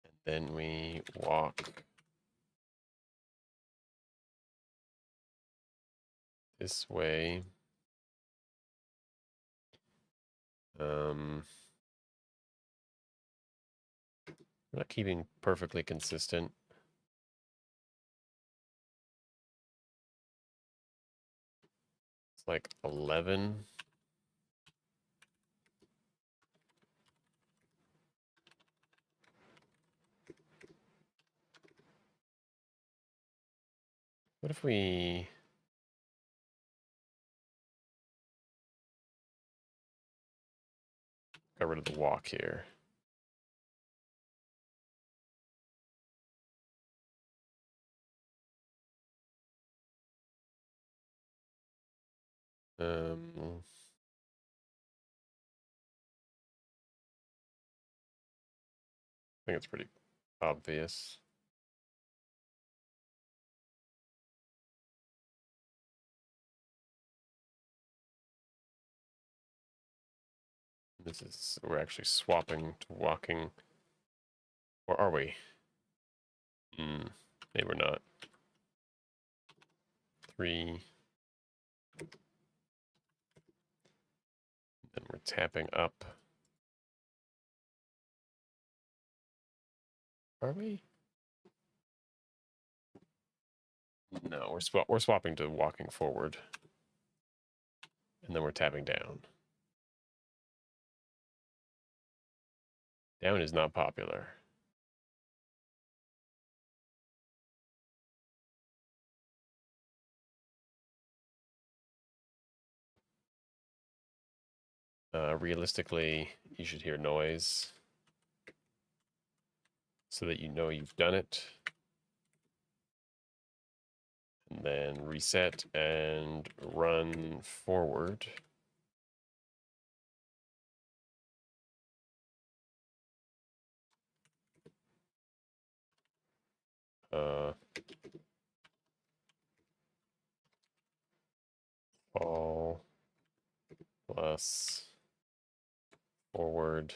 And then we walk this way. I'm not keeping perfectly consistent. It's like 11. What if we... got rid of the walk here? Um, I think it's pretty obvious. We're actually swapping to walking. Or are we? Maybe we're not. 3. Then we're tapping up. Are we? No, we're swapping to walking forward. And then we're tapping down. Down is not popular. Realistically, you should hear noise so that you know you've done it. And then reset and run forward. Fall plus forward,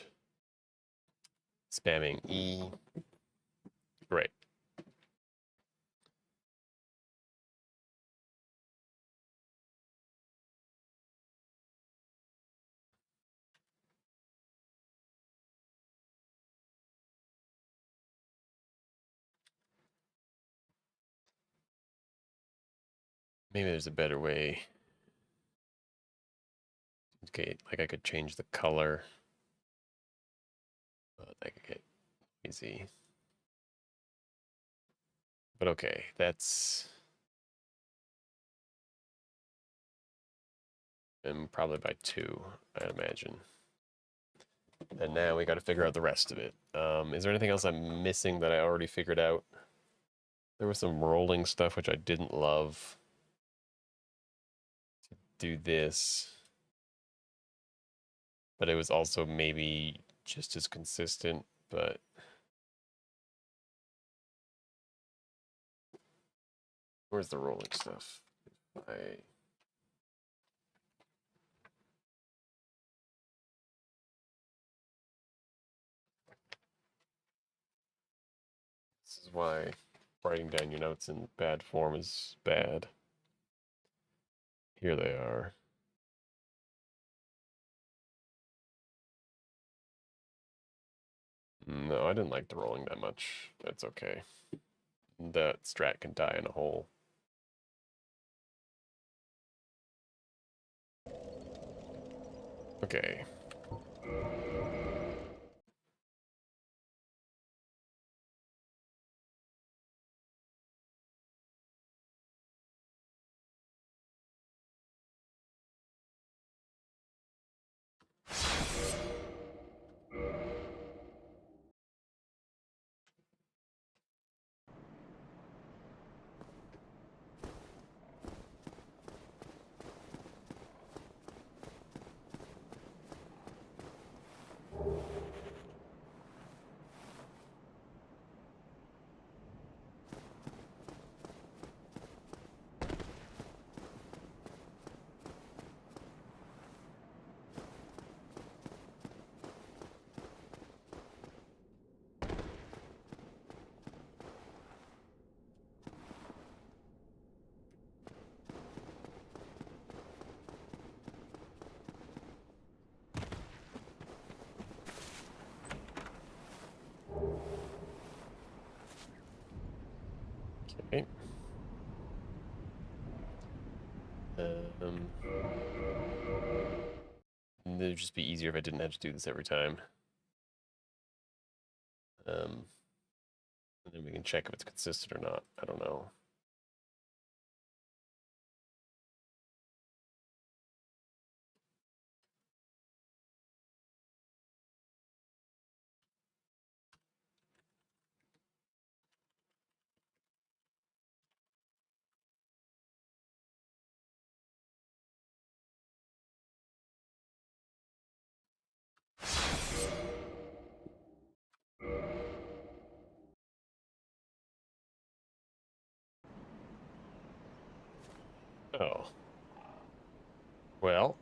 spamming E. Great. Maybe there's a better way. Okay, like I could change the color. That could get easy. But okay, that's... and probably by 2, I imagine. And now we got to figure out the rest of it. Is there anything else I'm missing that I already figured out? There was some rolling stuff which I didn't love. To do this. But it was also maybe just as consistent, but... where's the rolling stuff? This is why writing down your notes in bad form is bad. Here they are. No, I didn't like the rolling that much. That's okay. That strat can die in a hole. Okay. Okay. It would just be easier if I didn't have to do this every time. And then we can check if it's consistent or not. I don't know. Oh. Well.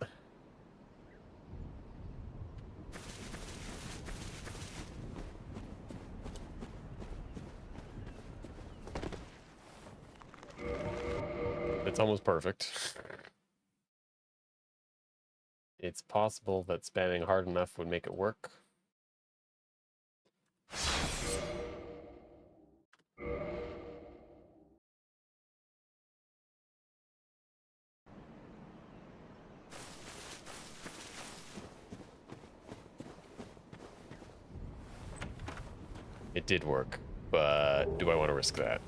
It's almost perfect. It's possible that spamming hard enough would make it work. It did work, but do I want to risk that?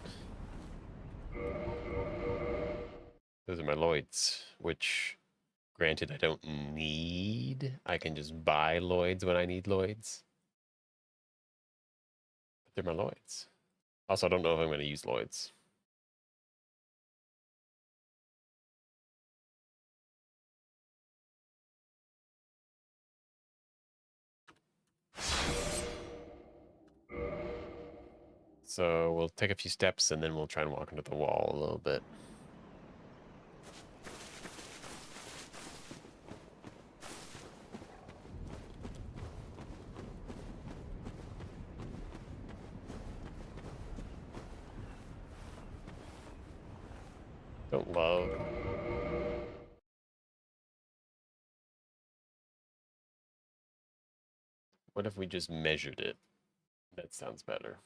Those are my Lloyds, which, granted, I don't need. I can just buy Lloyds when I need Lloyds. But they're my Lloyds. Also, I don't know if I'm going to use Lloyds. So we'll take a few steps and then we'll try and walk into the wall a little bit. Don't love. What if we just measured it? That sounds better.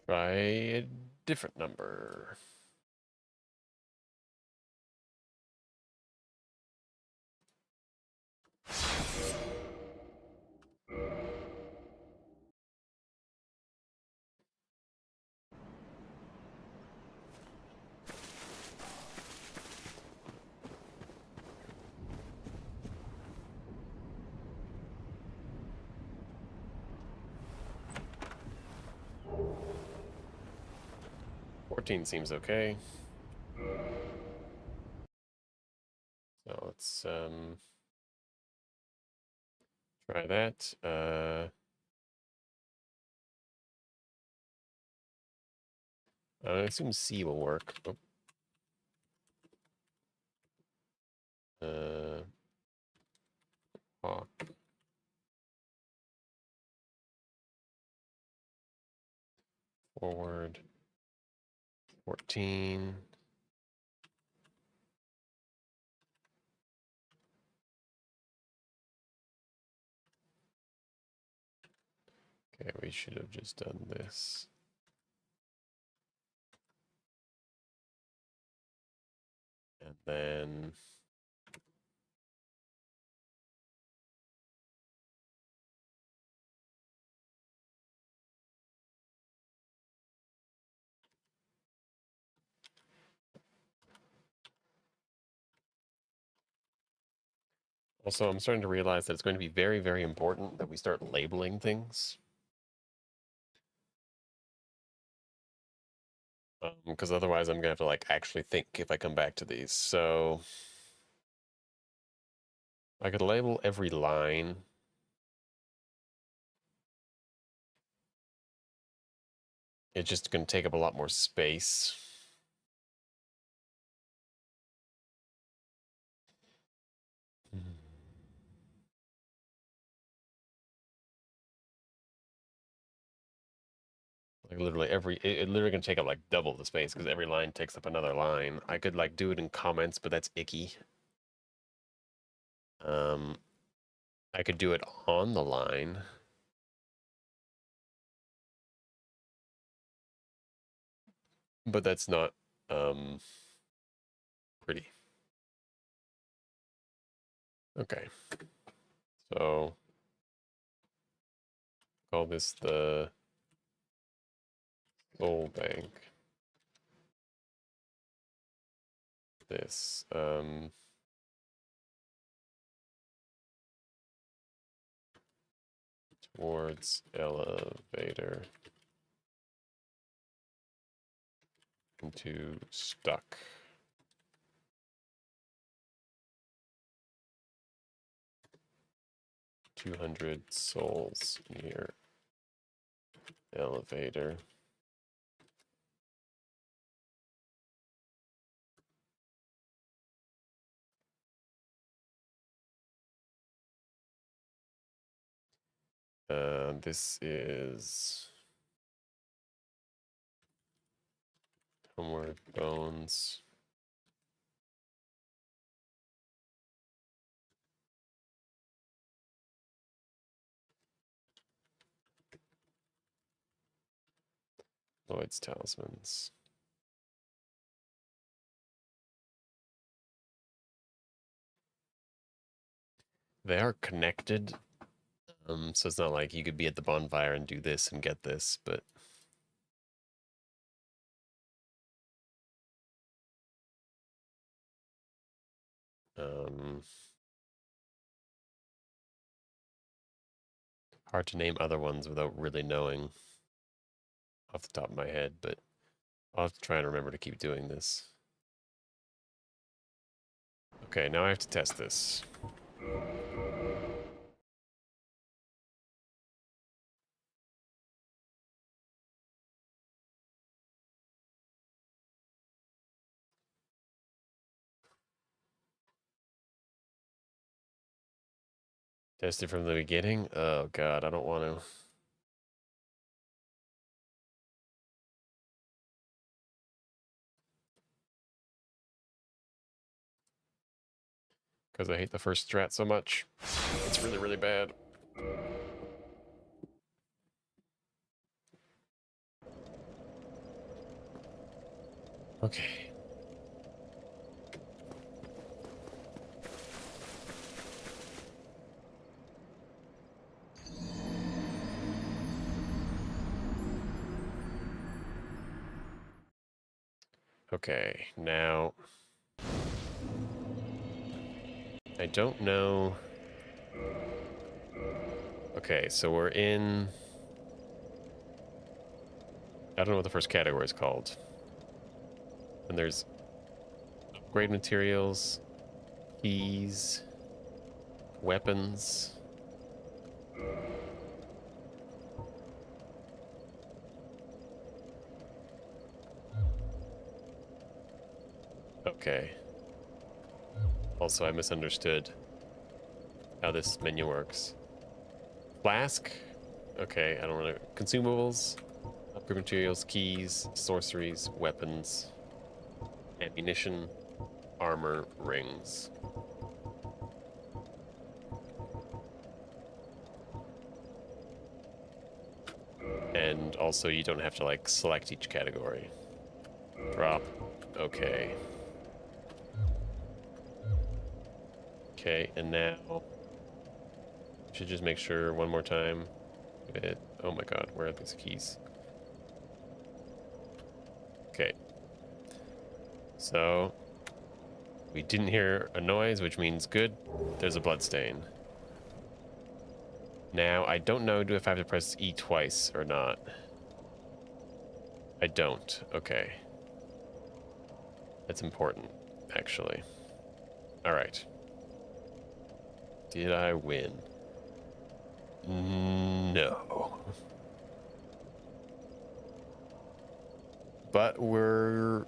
Try a different number. Seems okay. So let's try that. I assume C will work. Oh. Hawk. Forward. 14. Okay, we should have just done this. And then also, I'm starting to realize that it's going to be very, very important that we start labeling things. Because otherwise I'm going to have to like actually think if I come back to these. So I could label every line. It's just going to take up a lot more space. Like literally it literally gonna take up like double the space because every line takes up another line. I could like do it in comments, but that's icky. I could do it on the line. But that's not pretty. Okay. So call this the soul bank. This towards elevator into stuck. $200 souls near elevator. This is Homeward Bones. Lloyd's Talismans. They are connected. So it's not like you could be at the bonfire and do this and get this, but hard to name other ones without really knowing off the top of my head, but I'll have to try and remember to keep doing this. Okay, now I have to test this. Test it from the beginning? Oh god, I don't want to. Because I hate the first strat so much. It's really, really bad. Okay. Okay, now I don't know. Okay, so we're in. I don't know what the first category is called. And there's upgrade materials, keys, weapons. Okay. Also, I misunderstood how this menu works. Flask? Okay, I don't know. Consumables, upgrade materials, keys, sorceries, weapons, ammunition, armor, rings. And also, you don't have to, like, select each category. Drop. Okay. Okay, and now should just make sure one more time. Oh my god, where are these keys? Okay. So we didn't hear a noise, which means good. There's a blood stain. Now, I don't know if I have to press E twice or not. I don't. Okay. That's important, actually. All right. Did I win? No. But we're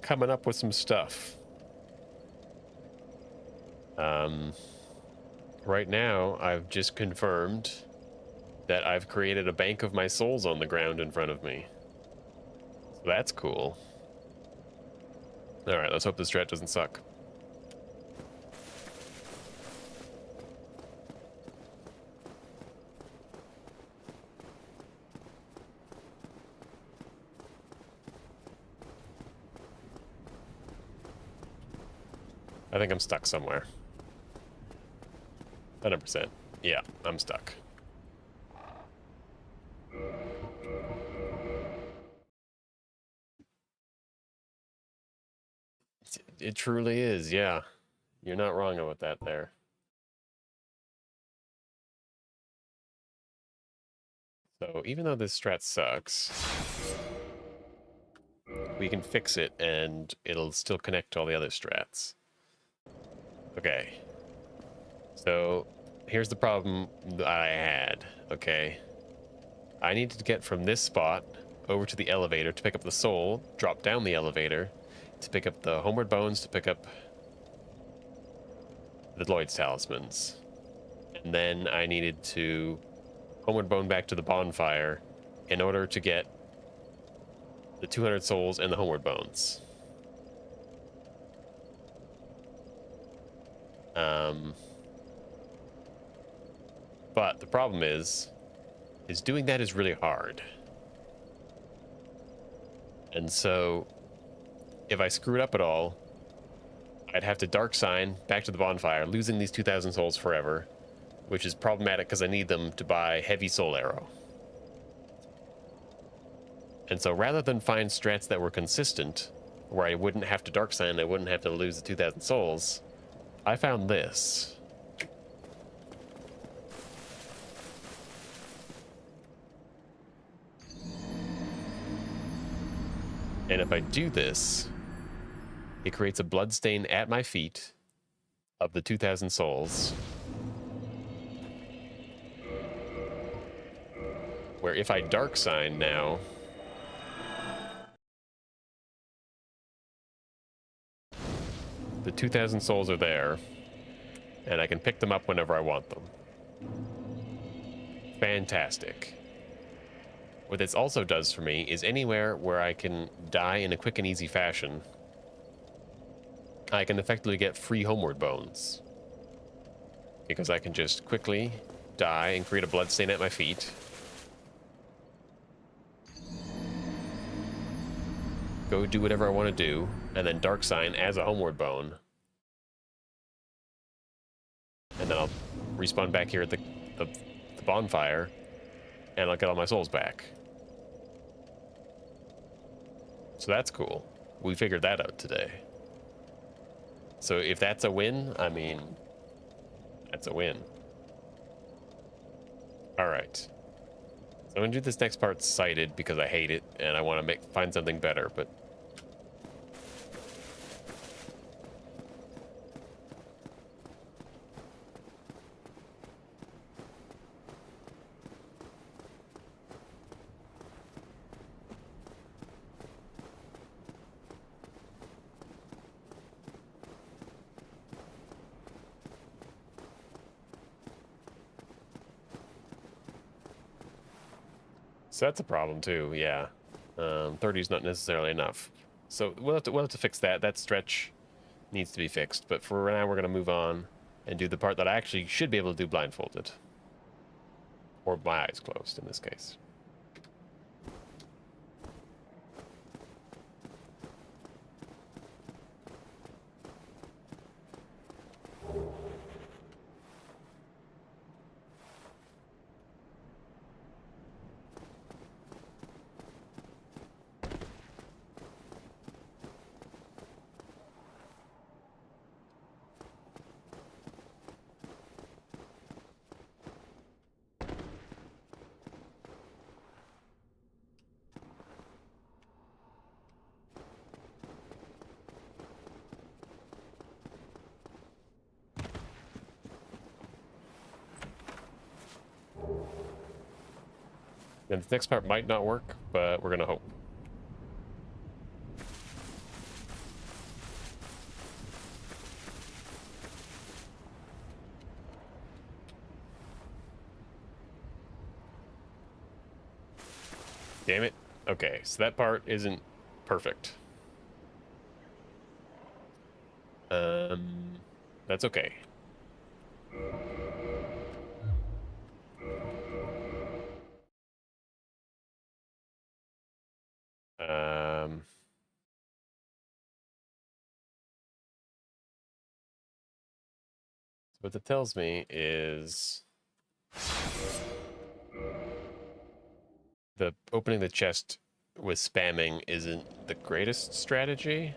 coming up with some stuff. Right now, I've just confirmed that I've created a bank of my souls on the ground in front of me. So that's cool. All right, let's hope this strat doesn't suck. I think I'm stuck somewhere. 100%. Yeah, I'm stuck. It truly is, yeah. You're not wrong about that there. So even though this strat sucks, we can fix it and it'll still connect to all the other strats. Okay. So here's the problem that I had, okay? I needed to get from this spot over to the elevator to pick up the soul, drop down the elevator, to pick up the homeward bones, to pick up the Lloyd's talismans. And then I needed to homeward bone back to the bonfire in order to get the 200 souls and the homeward bones. But the problem is doing that is really hard. And so if I screw it up at all, I'd have to dark sign back to the bonfire, losing these 2,000 souls forever, which is problematic because I need them to buy heavy soul arrow. And so rather than find strats that were consistent, where I wouldn't have to dark sign, I wouldn't have to lose the 2,000 souls, I found this. And if I do this, it creates a bloodstain at my feet of the 2,000 souls. Where if I dark sign now, the 2,000 souls are there, and I can pick them up whenever I want them. Fantastic. What this also does for me is anywhere where I can die in a quick and easy fashion, I can effectively get free homeward bones. Because I can just quickly die and create a bloodstain at my feet. Go do whatever I want to do, and then dark sign as a homeward bone. And then I'll respawn back here at the bonfire, and I'll get all my souls back. So that's cool. We figured that out today. So if that's a win, I mean, that's a win. All right. So I'm gonna do this next part sighted because I hate it and I want to find something better, but so that's a problem too, yeah. 30 is not necessarily enough. So we'll have to fix that. That stretch needs to be fixed. But for now, we're going to move on and do the part that I actually should be able to do blindfolded. Or my eyes closed in this case. And the next part might not work, but we're going to hope. Damn it. Okay, so that part isn't perfect. That's okay. What that tells me is the opening the chest with spamming isn't the greatest strategy.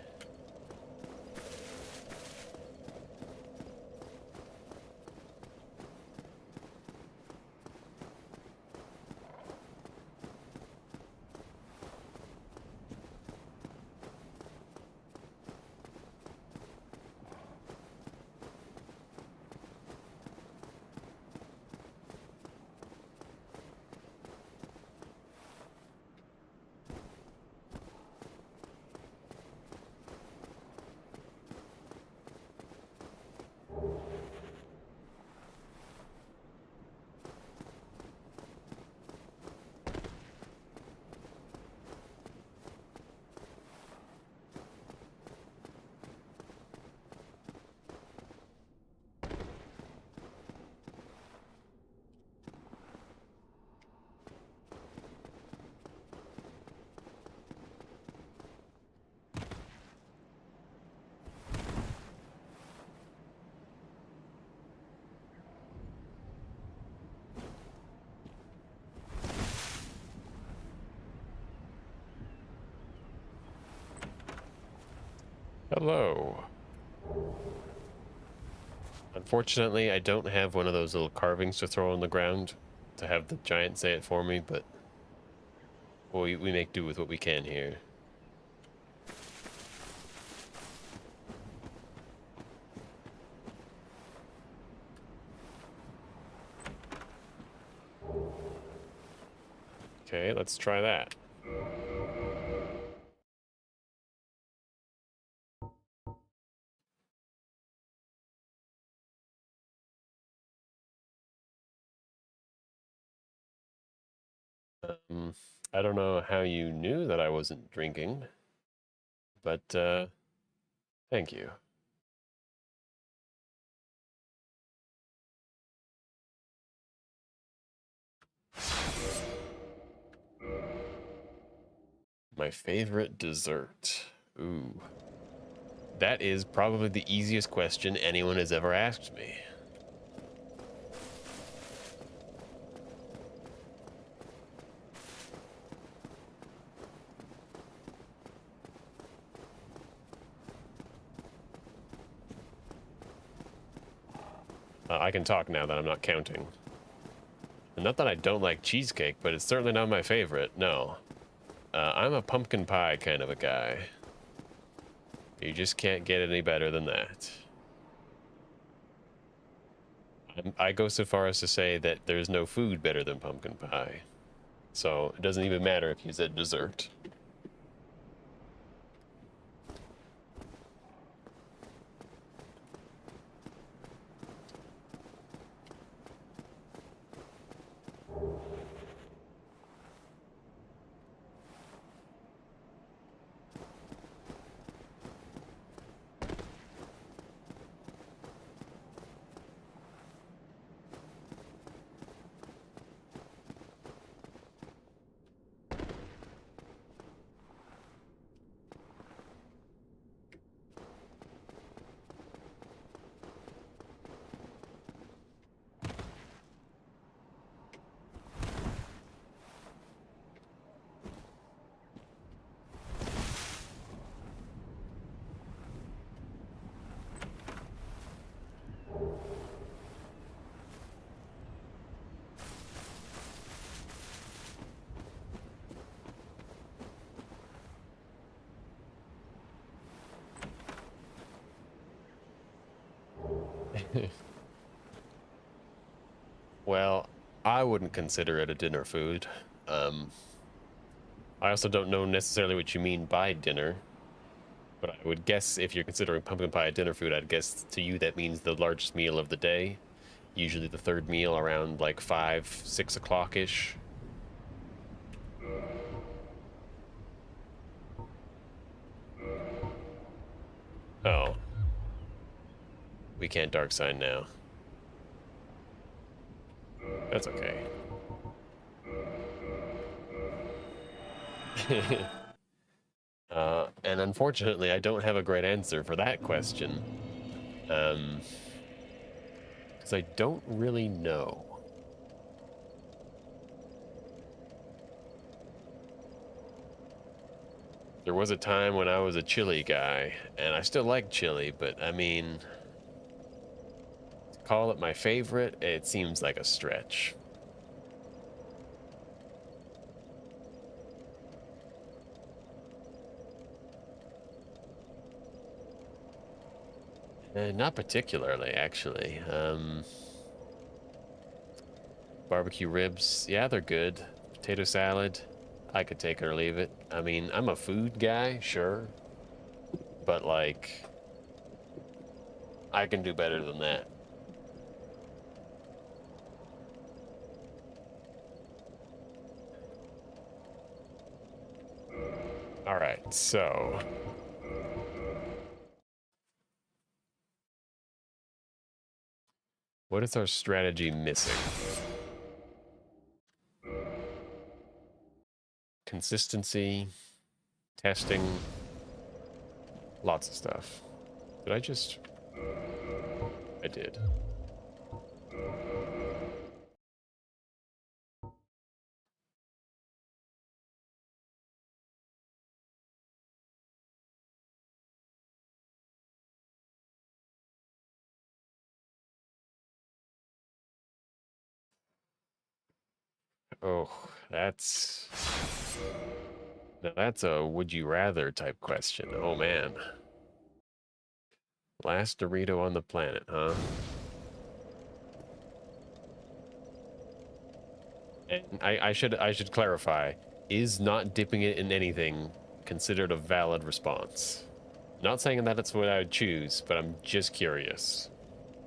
Hello. Unfortunately, I don't have one of those little carvings to throw on the ground to have the giant say it for me, but we make do with what we can here. Okay, let's try that. I don't know how you knew that I wasn't drinking, but thank you. My favorite dessert. Ooh. That is probably the easiest question anyone has ever asked me. I can talk now that I'm not counting. And not that I don't like cheesecake, but it's certainly not my favorite, no. I'm a pumpkin pie kind of a guy. You just can't get any better than that. I go so far as to say that there's no food better than pumpkin pie. So it doesn't even matter if you said dessert. Well, I wouldn't consider it a dinner food. I also don't know necessarily what you mean by dinner, but I would guess if you're considering pumpkin pie a dinner food, I'd guess to you that means the largest meal of the day. Usually the third meal around like 5, 6 o'clock-ish. Oh. We can't dark sign now. That's okay. And unfortunately, I don't have a great answer for that question. Because I don't really know. There was a time when I was a chili guy, and I still like chili, but I mean, to call it my favorite, it seems like a stretch. Not particularly, actually. Barbecue ribs, yeah, they're good. Potato salad, I could take it or leave it. I mean, I'm a food guy, sure, but like, I can do better than that. All right, so what is our strategy missing? Consistency, testing, lots of stuff. Did I just... I did. Oh, that's now that's a would you rather type question. Oh man. Last Dorito on the planet, huh? And I should clarify, is not dipping it in anything considered a valid response? Not saying that it's what I would choose, but I'm just curious.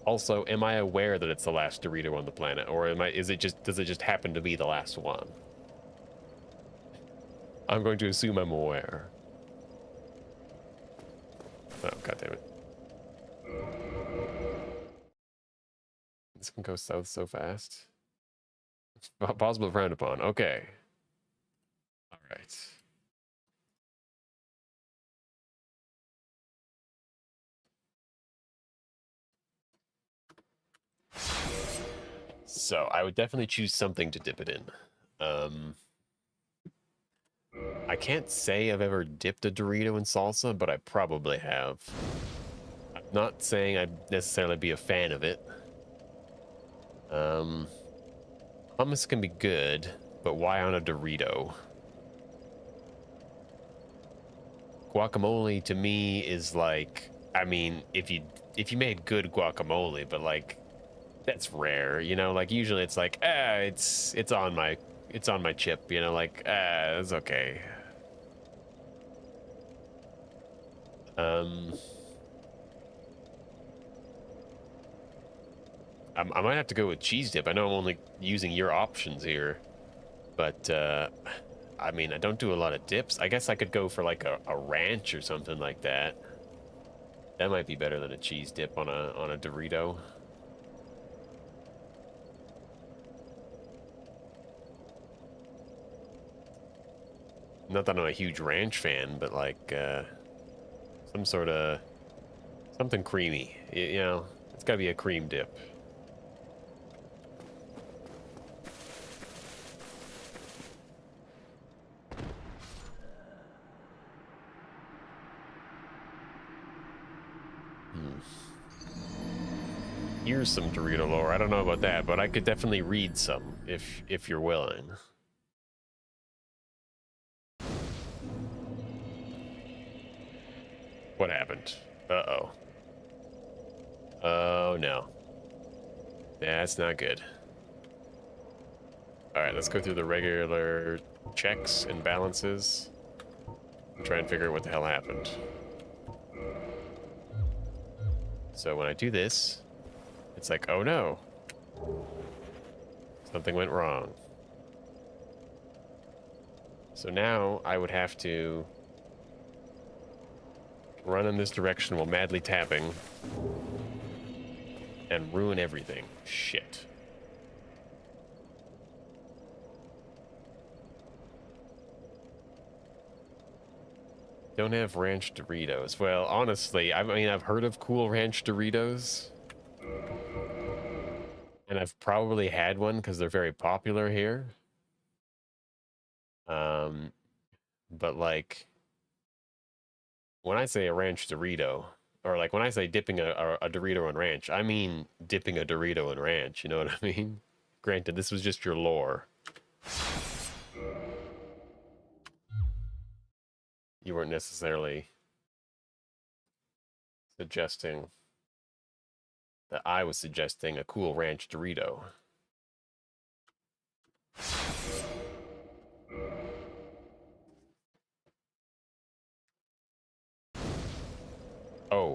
Also, am I aware that it's the last Dorito on the planet, or does it just happen to be the last one? I'm going to assume I'm aware. Oh, god damn it. This can go south so fast. Possible frowned upon. Okay. All right. So I would definitely choose something to dip it in. I can't say I've ever dipped a Dorito in salsa, but I probably have. I'm not saying I'd necessarily be a fan of it. Hummus can be good, but why on a Dorito? Guacamole to me is like, I mean, if you made good guacamole, but like that's rare, you know, like usually it's like, it's on my chip, you know, like it's okay. I might have to go with cheese dip. I know I'm only using your options here, but I mean, I don't do a lot of dips. I guess I could go for like a ranch or something like that. That might be better than a cheese dip on a Dorito. Not that I'm a huge ranch fan, but like some sort of something creamy. You know, it's got to be a cream dip. Here's some Dorito lore. I don't know about that, but I could definitely read some if you're willing. What happened? Uh-oh. Oh, no. That's not good. All right, let's go through the regular checks and balances. And try and figure out what the hell happened. So when I do this, it's like, oh no. Something went wrong. So now I would have to run in this direction while madly tapping and ruin everything. Shit. Don't have ranch Doritos. Well, honestly, I mean, I've heard of Cool Ranch Doritos. And I've probably had one because they're very popular here. But like, when I say a ranch Dorito, or like when I say dipping a Dorito in ranch, I mean dipping a Dorito in ranch. You know what I mean? Granted, this was just your lore. You weren't necessarily suggesting that I was suggesting a Cool Ranch Dorito.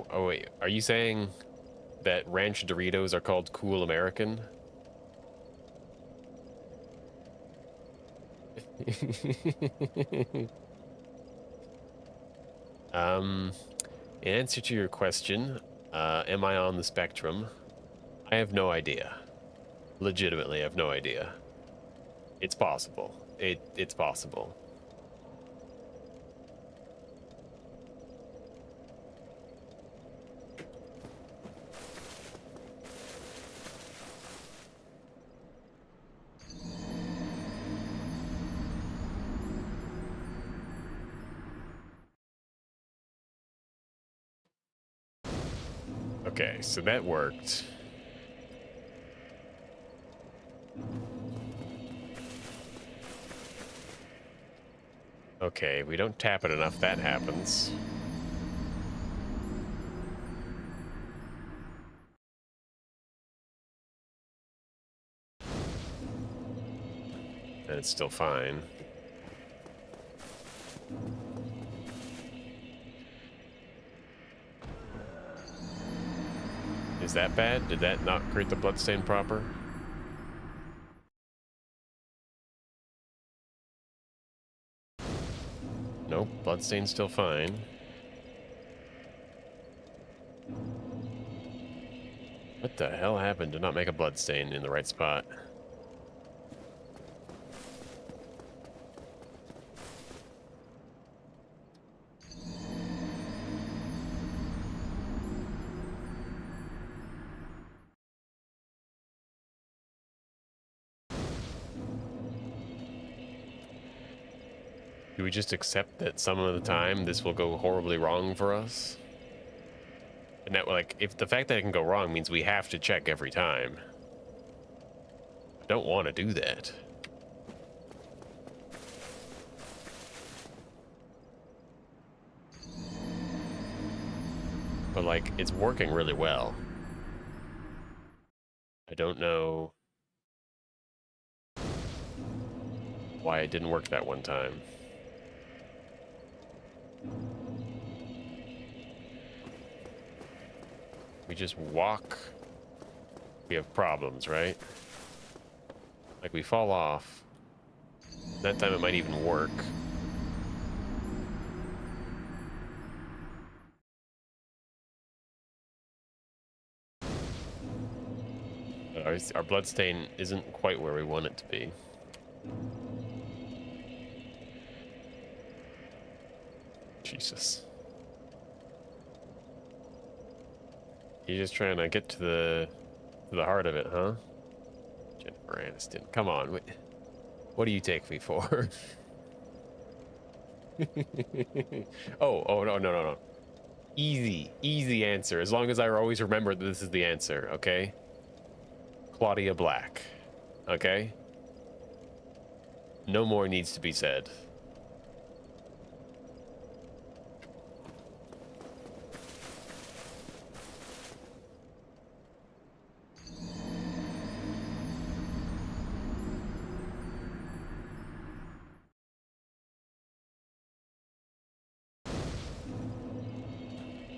Oh wait, are you saying that ranch Doritos are called Cool American? In answer to your question, am I on the spectrum? I have no idea. Legitimately, I have no idea. It's possible. It's possible. Okay, so that worked. Okay, we don't tap it enough, that happens. And it's still fine. Is that bad? Did that not create the bloodstain proper? Nope, bloodstain's still fine. What the hell happened to not make a bloodstain in the right spot? Do we just accept that some of the time this will go horribly wrong for us? And that, like, if the fact that it can go wrong means we have to check every time. I don't want to do that. But, like, it's working really well. I don't know why it didn't work that one time. We just walk. We have problems, right? Like, we fall off. That time it might even work. Our bloodstain isn't quite where we want it to be. Jesus. You're just trying to get to the heart of it, huh? Jennifer Aniston. Come on. What do you take me for? oh, no. Easy answer. As long as I always remember that this is the answer, okay? Claudia Black. Okay? No more needs to be said.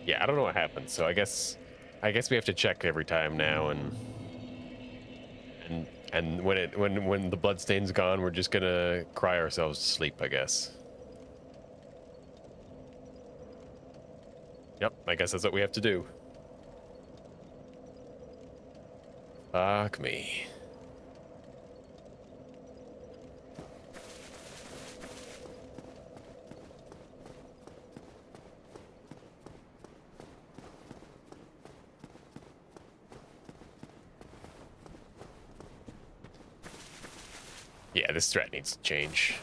Yeah, I don't know what happened, so I guess we have to check every time now, and when the bloodstain's gone, we're just gonna cry ourselves to sleep, I guess. Yep, I guess that's what we have to do. Fuck me. Yeah, this strat needs to change.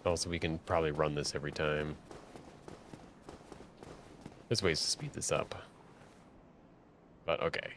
Also, we can probably run this every time. There's ways to speed this up. But okay.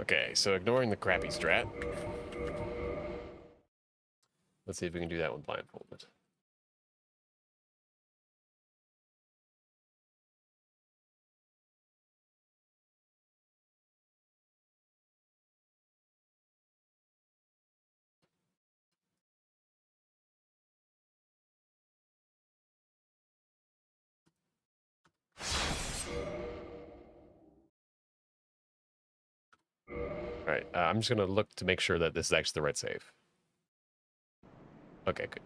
Okay, so ignoring the crappy strat. Let's see if we can do that one blindfolded. All right, I'm just gonna look to make sure that this is actually the right save. Okay, good.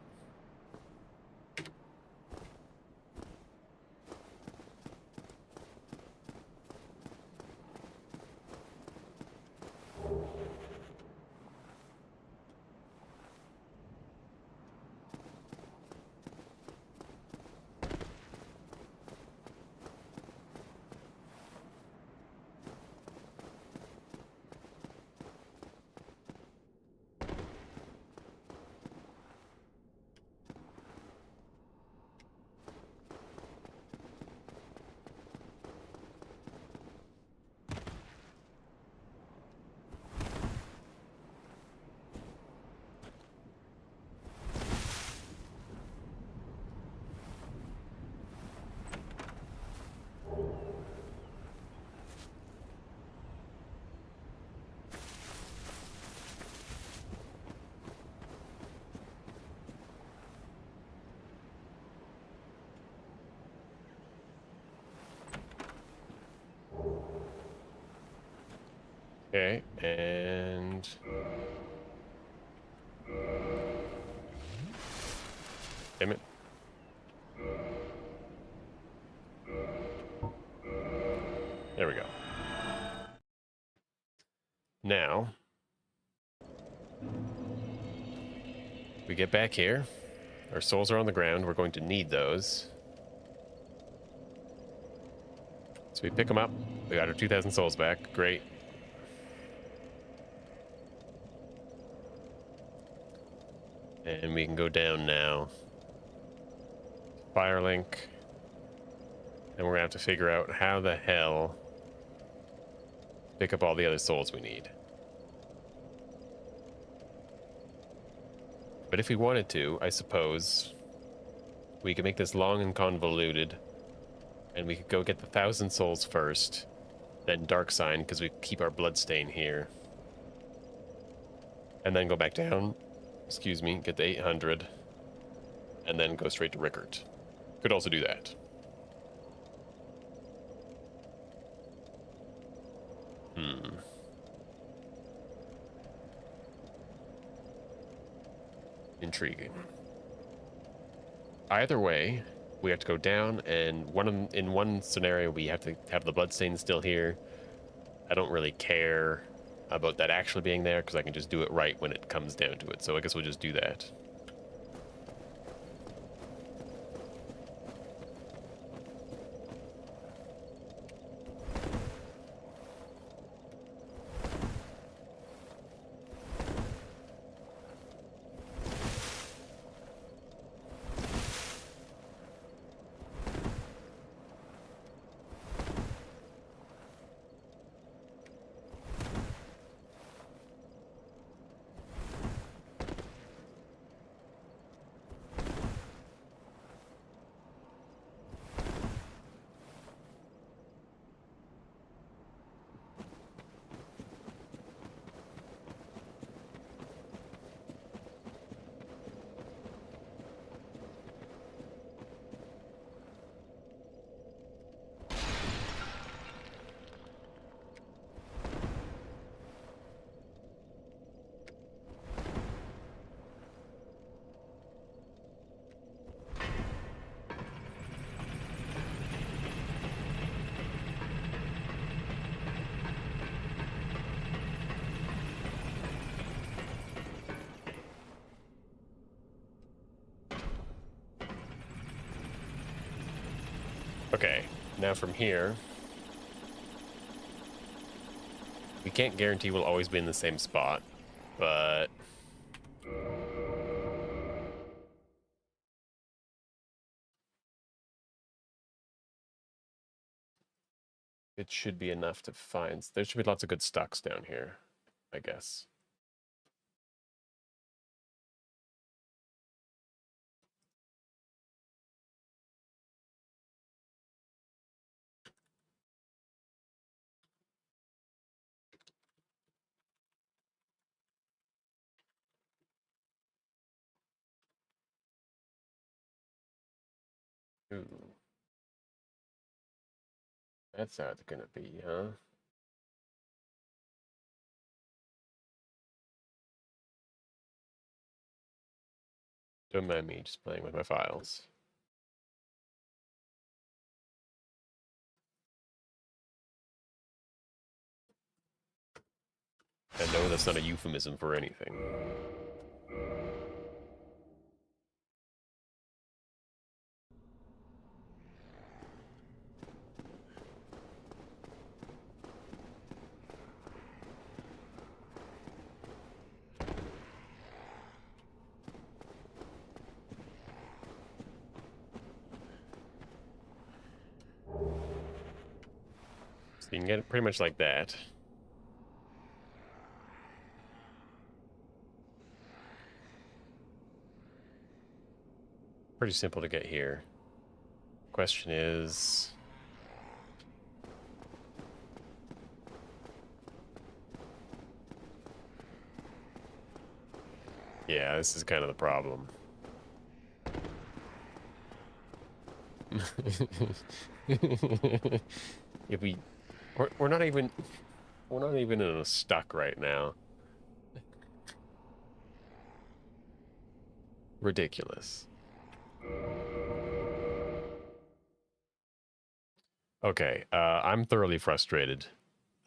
Okay, and damn it. There we go. Now we get back here. Our souls are on the ground. We're going to need those. So we pick them up. We got our 2,000 souls back. Great. And we can go down now. Firelink. And we're going to have to figure out how the hell to pick up all the other souls we need. But if we wanted to, I suppose we could make this long and convoluted, and we could go get the 1,000 souls first, then Dark Sign, because we keep our bloodstain here. And then go back down, excuse me, get the 800, and then go straight to Rickert. Could also do that. Intriguing. Either way, we have to go down, and in one scenario we have to have the bloodstain still here. I don't really care about that actually being there because I can just do it right when it comes down to it. So I guess we'll just do that. Okay, now from here, we can't guarantee we'll always be in the same spot, but it should be enough to find. There should be lots of good stocks down here, I guess. Ooh. That's how it's gonna be, huh? Don't mind me just playing with my files. And no, that's not a euphemism for anything. So you can get it pretty much like that. Pretty simple to get here. Question is... Yeah, this is kind of the problem. If we're not even in a stuck right now. Ridiculous. Okay, I'm thoroughly frustrated.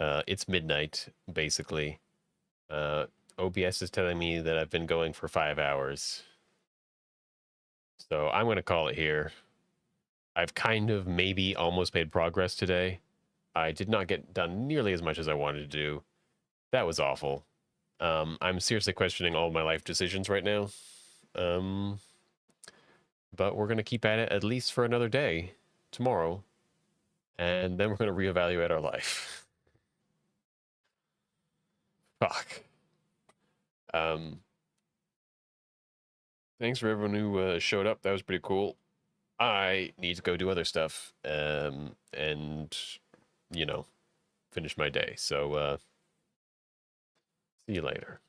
It's midnight, basically. OBS is telling me that I've been going for 5 hours. So I'm going to call it here. I've kind of maybe almost made progress today. I did not get done nearly as much as I wanted to do. That was awful. I'm seriously questioning all my life decisions right now. But we're going to keep at it at least for another day tomorrow. And then we're going to reevaluate our life. Fuck. Thanks for everyone who showed up. That was pretty cool. I need to go do other stuff. And, you know, finish my day. So, see you later.